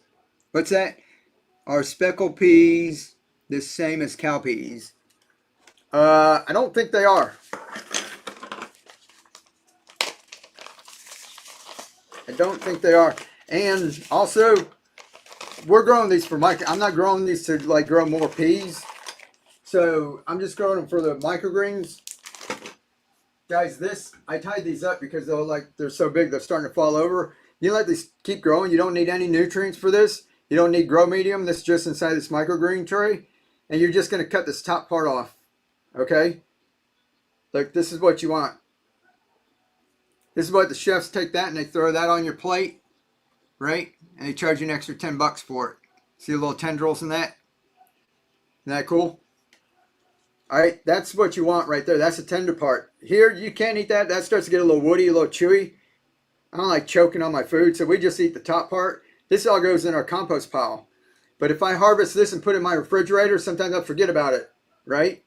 What's that? Are speckled peas the same as cowpeas? I don't think they are. I don't think they are. And also, we're growing these for I'm not growing these to like grow more peas. So I'm just growing them for the microgreens. Guys, I tied these up because they're so big they're starting to fall over. You let these keep growing. You don't need any nutrients for this. You don't need grow medium. This is just inside this microgreen tray. And you're just going to cut this top part off. Okay? Like, this is what you want. This is what the chefs take that and they throw that on your plate. Right? And they charge you an extra $10 for it. See the little tendrils in that? Isn't that cool? Alright, that's what you want right there. That's the tender part. Here, you can't eat that. That starts to get a little woody, a little chewy. I don't like choking on my food, so we just eat the top part. This all goes in our compost pile. But if I harvest this and put it in my refrigerator, sometimes I forget about it, right?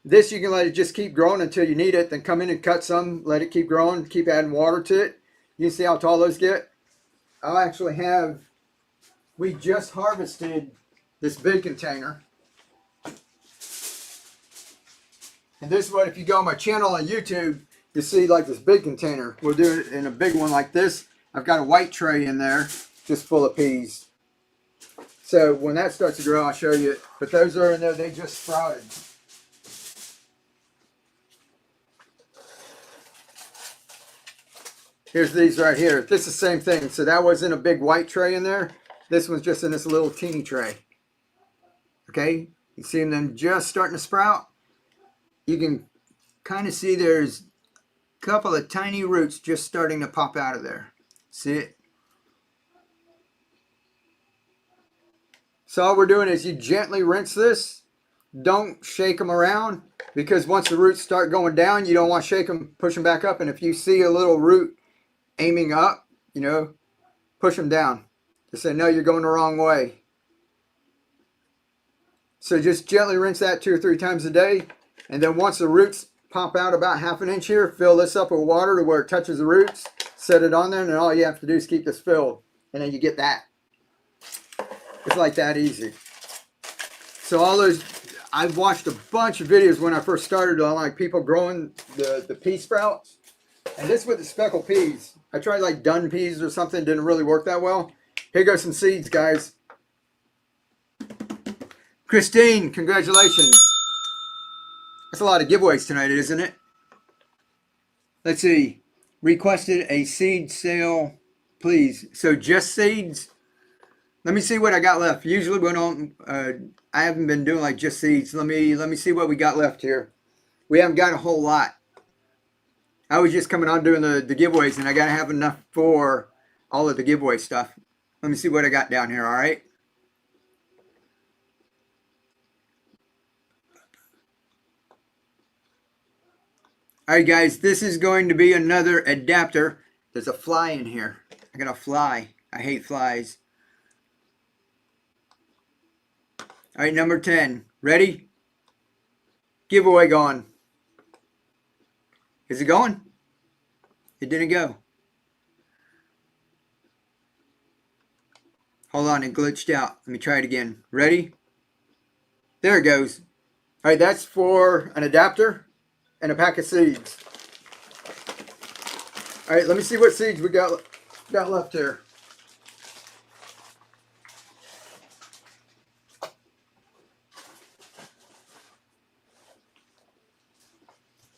This, you can let it just keep growing until you need it. Then come in and cut some, let it keep growing, keep adding water to it. You can see how tall those get. I'll actually we just harvested this big container. And this is what, if you go on my channel on YouTube, you see like this big container. We'll do it in a big one like this. I've got a white tray in there just full of peas. So when that starts to grow, I'll show you. But those are in there, they just sprouted. Here's these right here. This is the same thing. So that was in a big white tray in there. This one's just in this little teeny tray. Okay, you see them just starting to sprout. You can kind of see there's a couple of tiny roots just starting to pop out of there. See it? So all we're doing is you gently rinse this. Don't shake them around, because once the roots start going down, you don't want to shake them, push them back up. And if you see a little root aiming up, push them down. Just say, no, you're going the wrong way. So just gently rinse that 2 or 3 times a day. And then once the roots pop out about ½ an inch here, fill this up with water to where it touches the roots, set it on there, and then all you have to do is keep this filled. And then you get that. It's like that easy. So all those, I've watched a bunch of videos when I first started on like people growing the pea sprouts. And this with the speckled peas. I tried like dun peas or something, didn't really work that well. Here goes some seeds, guys. Christine, congratulations. That's a lot of giveaways tonight, isn't it? Let's see. Requested a seed sale, please. So just seeds. Let me see what I got left. Usually I haven't been doing like just seeds. Let me see what we got left here. We haven't got a whole lot. I was just coming on doing the giveaways, and I gotta have enough for all of the giveaway stuff. Let me see what I got down here, all right? Alright guys, this is going to be another adapter. There's a fly in here. I got a fly. I hate flies. Alright, number 10. Ready? Giveaway gone. Is it going? It didn't go. Hold on, it glitched out. Let me try it again. Ready? There it goes. Alright, that's for an adapter and a pack of seeds. Alright, let me see what seeds we got left here.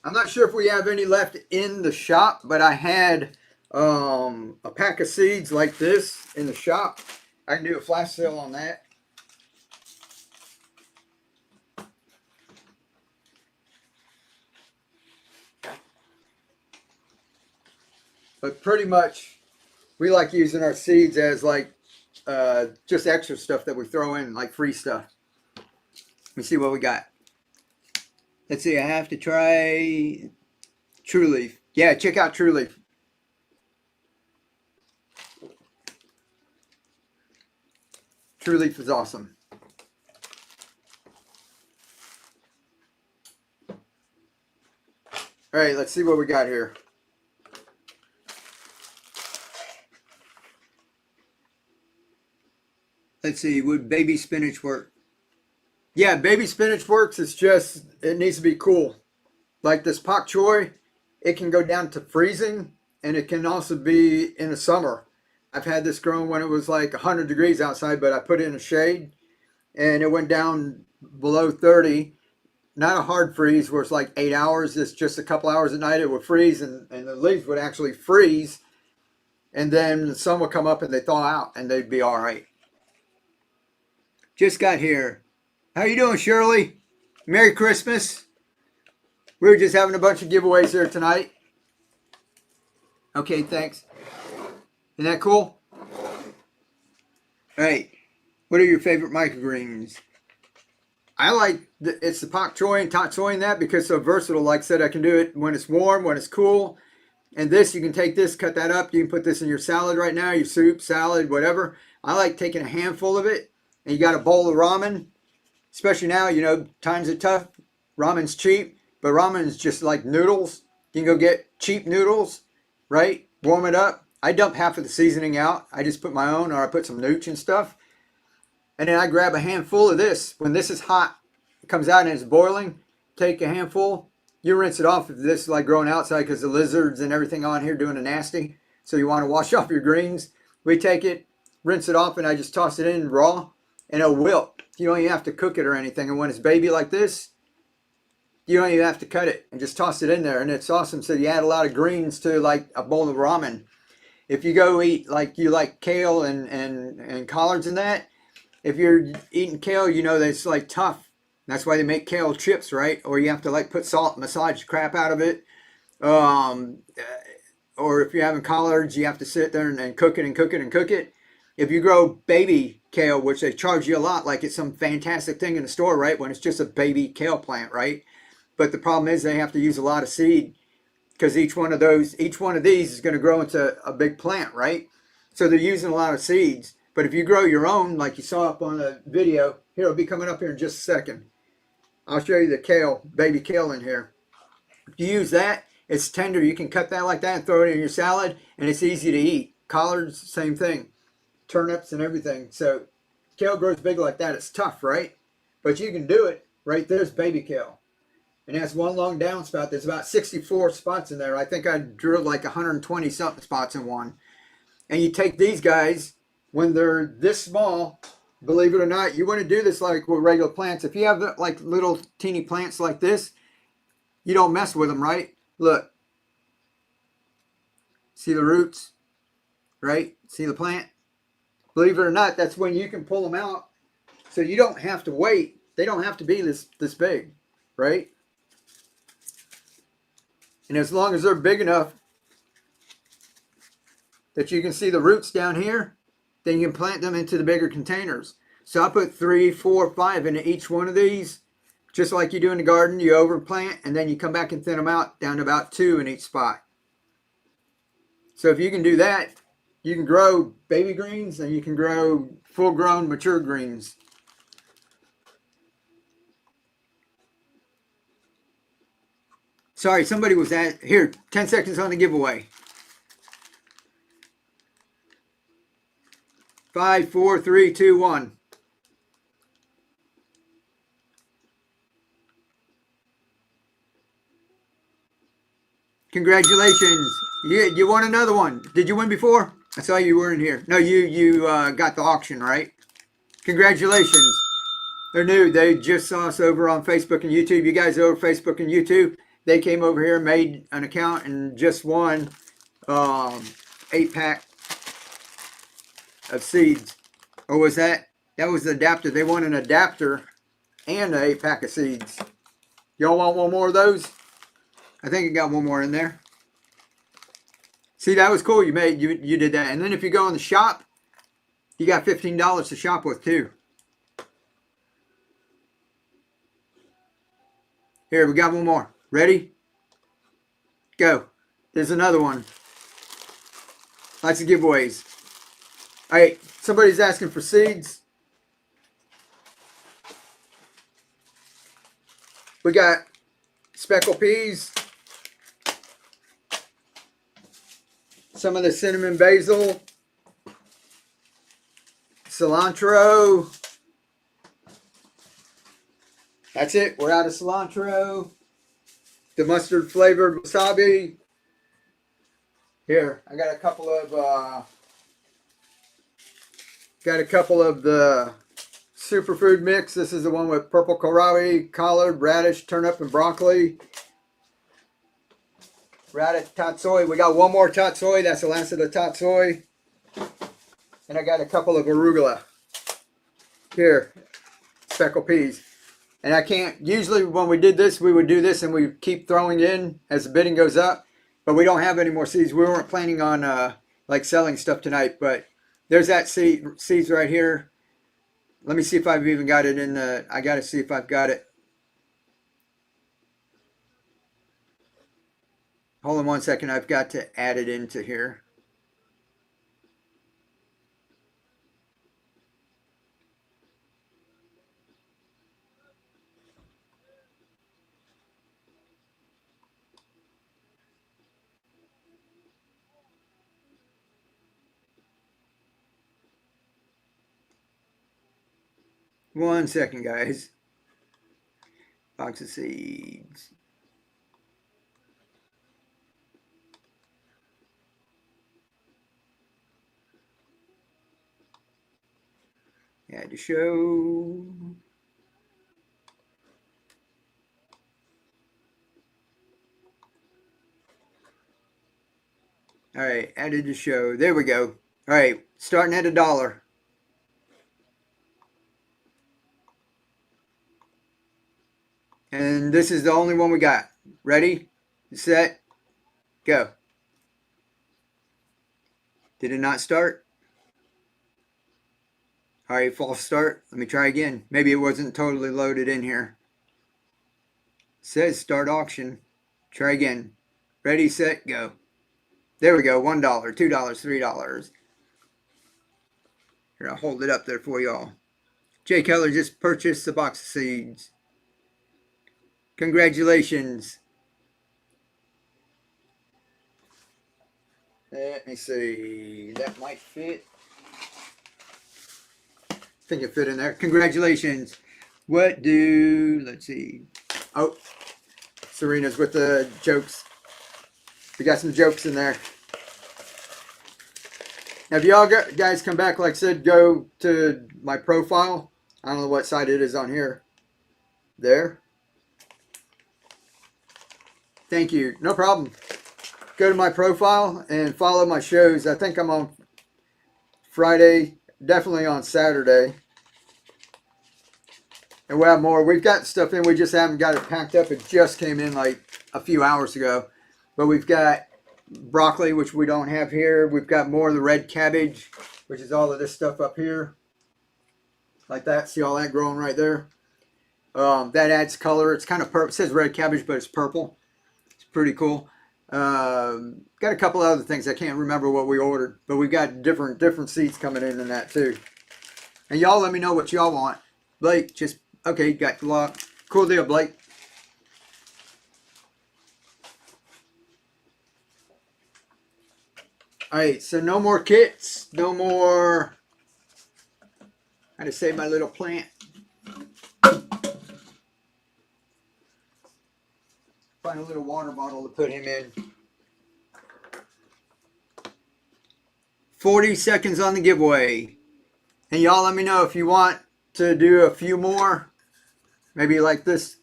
I'm not sure if we have any left in the shop, but I had a pack of seeds like this in the shop, I can do a flash sale on that. But pretty much, we like using our seeds as like just extra stuff that we throw in, like free stuff. Let me see what we got. Let's see, I have to try True Leaf. Yeah, check out True Leaf. True Leaf is awesome. All right, let's see what we got here. Let's see, would baby spinach work? Yeah, baby spinach works. It's just, it needs to be cool. Like this pak choi, it can go down to freezing, and it can also be in the summer. I've had this grown when it was like 100 degrees outside, but I put it in a shade, and it went down below 30. Not a hard freeze where it's like 8 hours. It's just a couple hours at night it would freeze, and the leaves would actually freeze, and then the sun would come up and they thaw out, and they'd be all right. Just got here. How you doing, Shirley? Merry Christmas. We were just having a bunch of giveaways here tonight. Okay, thanks. Isn't that cool? All right. What are your favorite microgreens? I like, it's the pak choi and tak choi in that because it's so versatile. Like I said, I can do it when it's warm, when it's cool. And this, you can take this, cut that up. You can put this in your salad right now, your soup, salad, whatever. I like taking a handful of it, and you got a bowl of ramen. Especially now, you know, times are tough. Ramen's cheap, but ramen's just like noodles. You can go get cheap noodles, right? Warm it up. I dump half of the seasoning out. I just put my own, or I put some nooch and stuff. And then I grab a handful of this. When this is hot, it comes out and it's boiling. Take a handful. You rinse it off if this is like growing outside because the lizards and everything on here doing the nasty. So you want to wash off your greens. We take it, rinse it off, and I just toss it in raw, and it'll wilt. You don't even have to cook it or anything. And when it's baby like this, you don't even have to cut it and just toss it in there. And it's awesome. So you add a lot of greens to like a bowl of ramen. If you go eat, like you like kale and collards and that, if you're eating kale, you know that it's like tough. That's why they make kale chips, right? Or you have to like put salt, massage the crap out of it. Or if you're having collards, you have to sit there and cook it and cook it and cook it. If you grow baby kale, which they charge you a lot, like it's some fantastic thing in the store, right? When it's just a baby kale plant, right? But the problem is they have to use a lot of seed because each one of these is going to grow into a big plant, right? So they're using a lot of seeds. But if you grow your own, like you saw up on the video, here, it'll be coming up here in just a second. I'll show you the kale, baby kale in here. If you use that, it's tender. You can cut that like that and throw it in your salad, and it's easy to eat. Collards, same thing. Turnips and everything. So kale grows big like that. It's tough, right? But you can do it. Right there's baby kale. And that's one long downspout. There's about 64 spots in there. I think I drilled like 120 something spots in one. And you take these guys, when they're this small, believe it or not, you want to do this like with regular plants. If you have like little teeny plants like this, you don't mess with them, right? Look. See the roots? Right? See the plant? Believe it or not, that's when you can pull them out. So you don't have to wait. They don't have to be this big, right? And as long as they're big enough that you can see the roots down here, then you can plant them into the bigger containers. So I put 3, 4, 5 into each one of these. Just like you do in the garden, you overplant, and then you come back and thin them out down to about 2 in each spot. So if you can do that, you can grow baby greens and you can grow full-grown mature greens. Sorry, somebody was at here. 10 seconds on the giveaway. 5, 4, 3, 2, 1. Congratulations. You won another one. Did you win before? I saw you weren't here. No, you got the auction, right? Congratulations. They're new. They just saw us over on Facebook and YouTube. You guys over Facebook and YouTube. They came over here, made an account, and just won 8-pack of seeds. Or was that was the adapter? They want an adapter and an 8-pack of seeds. Y'all want one more of those? I think I got one more in there. See, that was cool. You did that. And then if you go in the shop, you got $15 to shop with too. Here, we got one more. Ready? Go. There's another one. Lots of giveaways. All right, somebody's asking for seeds. We got speckled peas, some of the cinnamon basil, cilantro. That's it. We're out of cilantro. The mustard flavored wasabi. Here, I got a couple of the superfood mix. This is the one with purple kohlrabi, collard, radish, turnip, and broccoli. Radish tatsoi. We got one more tatsoi. That's the last of the tatsoi. And I got a couple of arugula. Here, speckled peas. And I can't, usually when we did this, we would do this and we keep throwing in as the bidding goes up. But we don't have any more seeds. We weren't planning on like selling stuff tonight. But there's that seeds right here. Let me see if I've even got it in the, I got to see if I've got it. Hold on one second. I've got to add it into here. One second, guys. Box of seeds. Add to show. All right, added to show. There we go. All right, starting at $1. And this is the only one we got. Ready, set, go. Did it not start? All right, false start. Let me try again. Maybe it wasn't totally loaded in here. It says start auction. Try again. Ready, set, go. There we go. $1, $2, $3. Here, I'll hold it up there for y'all. Jay Keller just purchased a box of seeds. Congratulations. Let me see. That might fit. I think it fit in there. Congratulations. Let's see. Oh, Serena's with the jokes. We got some jokes in there. Now, if y'all guys come back, like I said, go to my profile. I don't know what side it is on here. There. Thank you. No problem. Go to my profile and follow my shows. I think I'm on Friday, definitely on Saturday. And we'll have more. We've got stuff in. We just haven't got it packed up. It just came in like a few hours ago. But we've got broccoli, which we don't have here. We've got more of the red cabbage, which is all of this stuff up here. Like that. See all that growing right there? That adds color. It's kind of purple. It says red cabbage, but it's purple. Pretty cool. Got a couple other things. I can't remember what we ordered, but we've got different seeds coming in that too. And y'all let me know what y'all want. Blake, just okay. Got the lock. Cool deal, Blake. All right, so no more kits. No more. I had to save my little plant. Find a little water bottle to put him in. 40 seconds on the giveaway. And y'all let me know if you want to do a few more. Maybe like this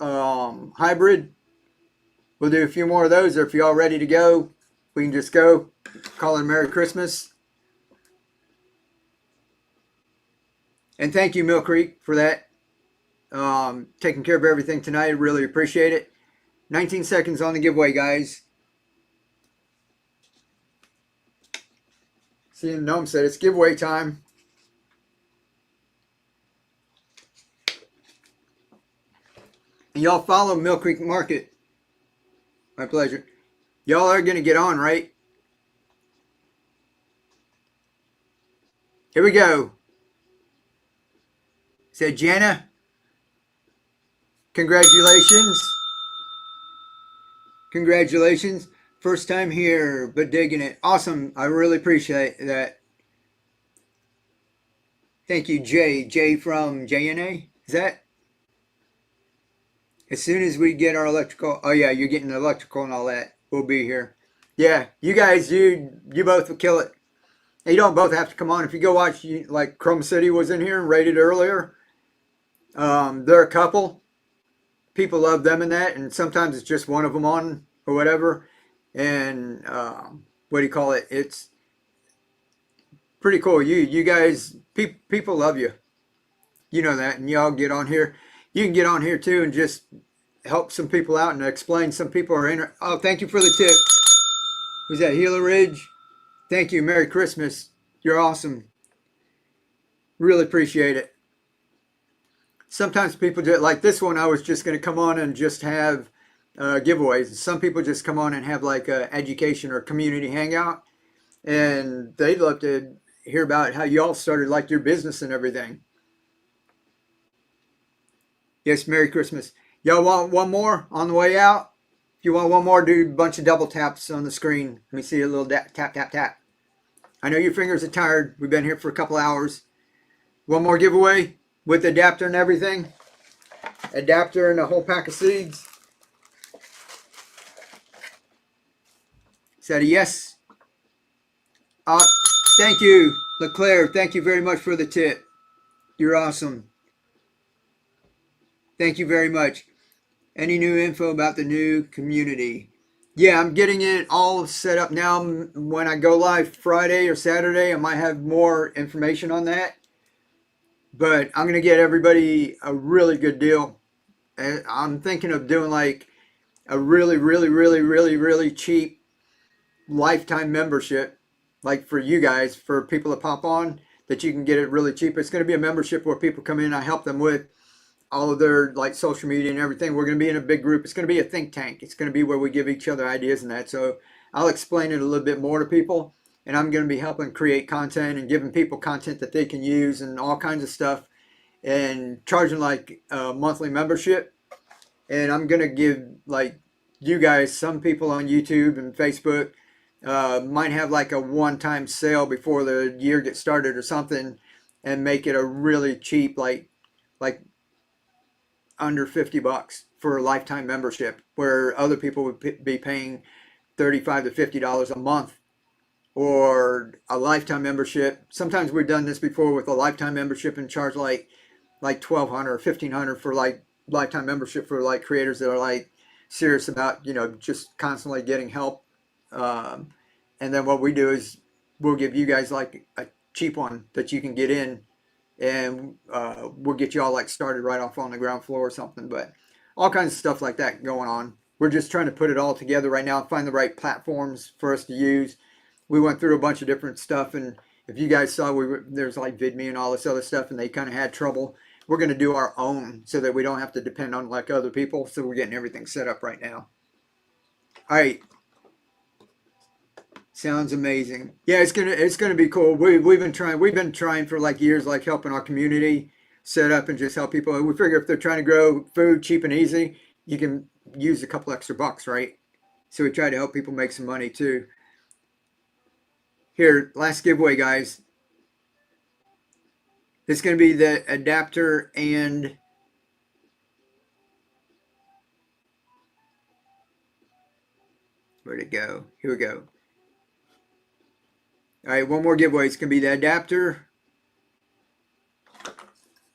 hybrid. We'll do a few more of those. Or if y'all ready to go, we can just go. Call it a Merry Christmas. And thank you, Mill Creek, for that. Taking care of everything tonight. I really appreciate it. 19 seconds on the giveaway, guys. See, Gnome said it's giveaway time. And y'all follow Mill Creek Market. My pleasure. Y'all are going to get on, right? Here we go. Said Jana. Congratulations. Congratulations. First time here, but digging it. Awesome. I really appreciate that. Thank you, Jay. Jay from JNA. Is that? As soon as we get our electrical. Oh, yeah, you're getting electrical and all that. We'll be here. Yeah, you guys, you both will kill it. You don't both have to come on. If you go watch, like Chrome City was in here and rated earlier. They're a couple. People love them in that, and sometimes it's just one of them on or whatever. And what do you call it? It's pretty cool. You guys, people love you. You know that, and y'all get on here. You can get on here too and just help some people out and explain. Some people are in. Oh, thank you for the tip. Who's that? Gila Ridge. Thank you. Merry Christmas. You're awesome. Really appreciate it. Sometimes people do like this one. I was just going to come on and just have giveaways. Some people just come on and have like a education or community hangout, and they'd love to hear about how y'all started like your business and everything. Yes, Merry Christmas. Y'all want one more on the way out? If you want one more, do a bunch of double taps on the screen. Let me see a little tap, tap, tap. I know your fingers are tired. We've been here for a couple hours. One more giveaway with adapter and everything. Adapter and a whole pack of seeds. Is that a yes? Thank you, LeClaire. Thank you very much for the tip. You're awesome. Thank you very much. Any new info about the new community? Yeah, I'm getting it all set up now. When I go live Friday or Saturday, I might have more information on that. But I'm going to get everybody a really good deal. I'm thinking of doing like a really cheap lifetime membership, like for you guys, for people to pop on, that you can get it really cheap. It's going to be a membership where people come in, I help them with all of their like social media and everything. We're going to be in a big group. It's going to be a think tank. It's going to be where we give each other ideas and that. So I'll explain it a little bit more to people, and I'm going to be helping create content and giving people content that they can use and all kinds of stuff, and charging like a monthly membership. And I'm going to give like you guys, some people on YouTube and Facebook might have like a one-time sale before the year gets started or something, and make it a really cheap, like under $50 for a lifetime membership, where other people would be paying $35 to $50 a month, or a lifetime membership. Sometimes we've done this before with a lifetime membership and charge like $1,200 or $1,500 for like lifetime membership for like creators that are like serious about, you know, just constantly getting help. And then what we do is we'll give you guys like a cheap one that you can get in, and we'll get you all like started right off on the ground floor or something. But all kinds of stuff like that going on. We're just trying to put it all together right now, find the right platforms for us to use. We went through a bunch of different stuff, and if you guys saw, there's like VidMe and all this other stuff, and they kind of had trouble. We're going to do our own so that we don't have to depend on like other people. So we're getting everything set up right now. All right. Sounds amazing. Yeah, it's gonna be cool. We've been trying for like years, like helping our community set up and just help people. We figure if they're trying to grow food cheap and easy, you can use a couple extra bucks, right? So we try to help people make some money too. Here, last giveaway, guys. It's gonna be the adapter and where'd it go? Here we go. All right, one more giveaway. It's going to be the adapter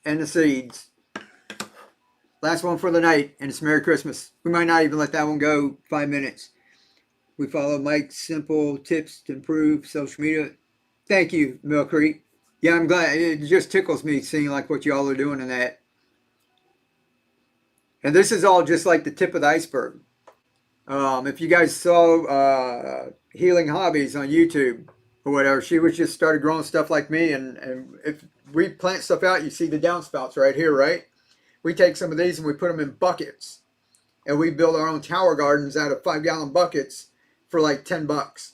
and the seeds. Last one for the night, and it's Merry Christmas. We might not even let that one go 5 minutes. We follow Mike's simple tips to improve social media. Thank you, Mill Creek. Yeah, I'm glad. It just tickles me seeing like what y'all are doing in that. And this is all just like the tip of the iceberg. If you guys saw Healing Hobbies on YouTube or whatever, she was just started growing stuff like me. And if we plant stuff out, you see the downspouts right here, right? We take some of these and we put them in buckets, and we build our own tower gardens out of 5-gallon buckets for like $10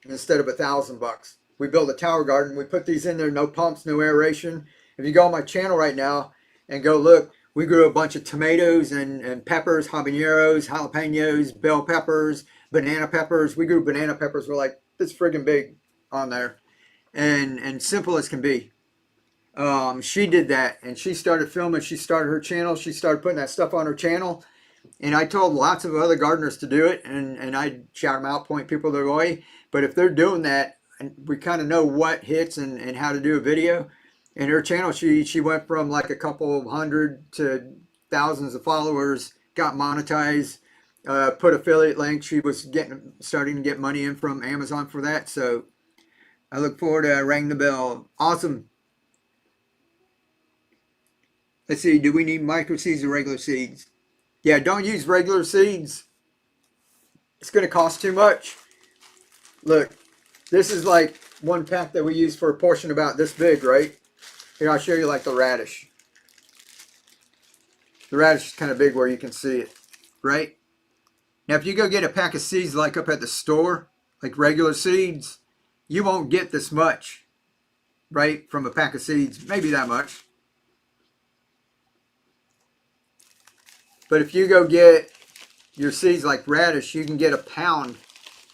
instead of $1,000. We build a tower garden. We put these in there, no pumps, no aeration. If you go on my channel right now and go look, we grew a bunch of tomatoes and peppers, habaneros, jalapenos, bell peppers, banana peppers. We grew banana peppers. We're like this friggin' big on there, and simple as can be. She did that, and she started filming. She started her channel. She started putting that stuff on her channel. And I told lots of other gardeners to do it, and I shout them out, point people their way. But if they're doing that, and we kind of know what hits and how to do a video. And her channel, she went from like a couple of hundred to thousands of followers, got monetized, put affiliate links. She was starting to get money in from Amazon for that. So I look forward to ring the bell. Awesome. Let's see, do we need micro seeds or regular seeds? Yeah, don't use regular seeds. It's going to cost too much. Look, this is like one pack that we use for a portion about this big, right? Here, I'll show you like the radish. The radish is kind of big where you can see it, right? Now, if you go get a pack of seeds like up at the store, like regular seeds, you won't get this much, right, from a pack of seeds. Maybe that much. But if you go get your seeds like radish, you can get a pound.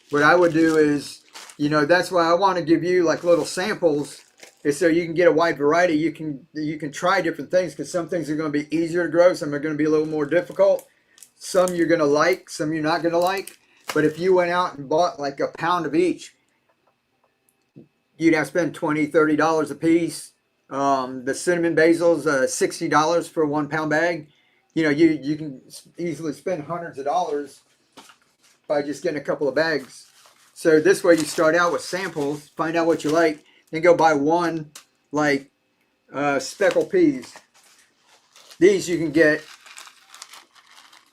What I would do is, you know, that's why I want to give you like little samples, is so you can get a wide variety. You can try different things, because some things are going to be easier to grow, some are going to be a little more difficult. Some you're going to like, some you're not going to like. But if you went out and bought like a pound of each, you'd have to spend $20, $30 a piece. The cinnamon basil's $60 for a 1 pound bag. You know, you can easily spend hundreds of dollars by just getting a couple of bags. So this way you start out with samples, find out what you like, then go buy one like speckled peas. These you can get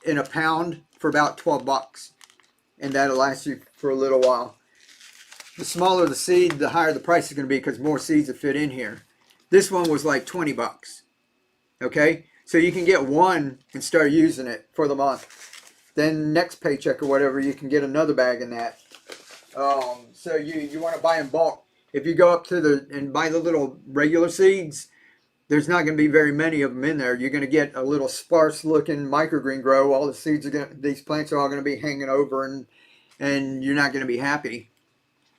in a pound for about $12, and that'll last you for a little while. The smaller the seed, the higher the price is going to be, because more seeds will fit in here. This one was like $20. Okay? So you can get one and start using it for the month. Then next paycheck or whatever, you can get another bag in that. So you want to buy in bulk. If you go up to and buy the little regular seeds, there's not going to be very many of them in there. You're going to get a little sparse looking microgreen grow. All the seeds these plants are all going to be hanging over, and you're not going to be happy.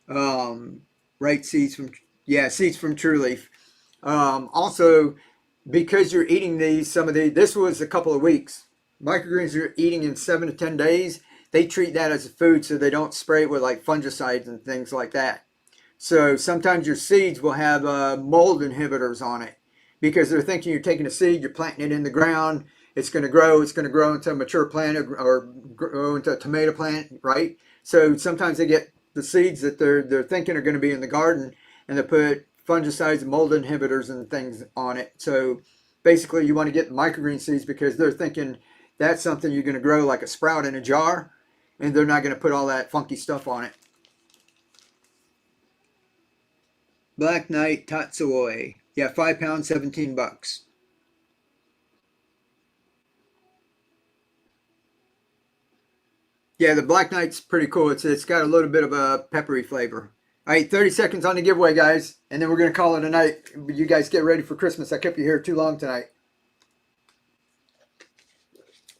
Right, seeds from True Leaf. Also, because you're eating this was a couple of weeks. Microgreens you're eating in 7 to 10 days. They treat that as a food, so they don't spray it with like fungicides and things like that. So sometimes your seeds will have mold inhibitors on it, because they're thinking you're taking a seed, you're planting it in the ground, it's going to grow into a mature plant or grow into a tomato plant, right? So sometimes they get the seeds that they're thinking are going to be in the garden, and they put fungicides and mold inhibitors and things on it. So basically you want to get microgreen seeds, because they're thinking that's something you're going to grow like a sprout in a jar, and they're not going to put all that funky stuff on it. Black Knight Tatsoi. Yeah, 5 pounds, $17. Yeah, the Black Knight's pretty cool. It's got a little bit of a peppery flavor. All right, 30 seconds on the giveaway, guys, and then we're going to call it a night. You guys get ready for Christmas. I kept you here too long tonight.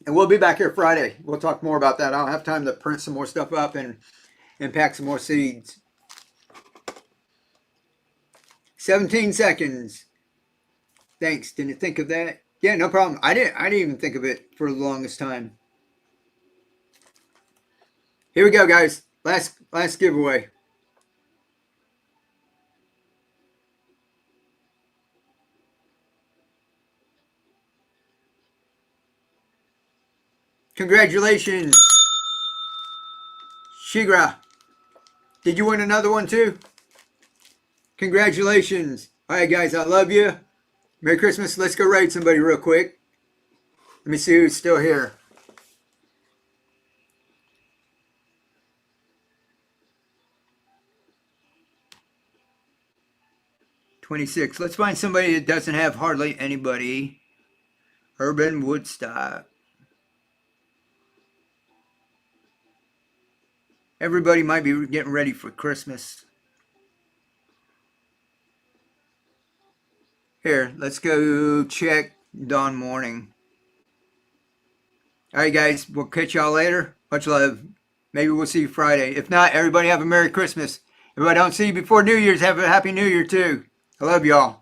And we'll be back here Friday. We'll talk more about that. I'll have time to print some more stuff up and pack some more seeds. 17 seconds. Thanks. Didn't think of that. Yeah, no problem. I didn't even think of it for the longest time. Here we go, guys. Last giveaway. Congratulations, Shigra. Did you win another one too? Congratulations. All right, guys, I love you. Merry Christmas. Let's go raid somebody real quick. Let me see who's still here. $26. Let's find somebody that doesn't have hardly anybody. Urban Woodstock. Everybody might be getting ready for Christmas. Here, let's go check Dawn Morning. All right, guys, we'll catch y'all later. Much love. Maybe we'll see you Friday. If not, everybody have a Merry Christmas. If I don't see you before New Year's, have a Happy New Year too. I love y'all.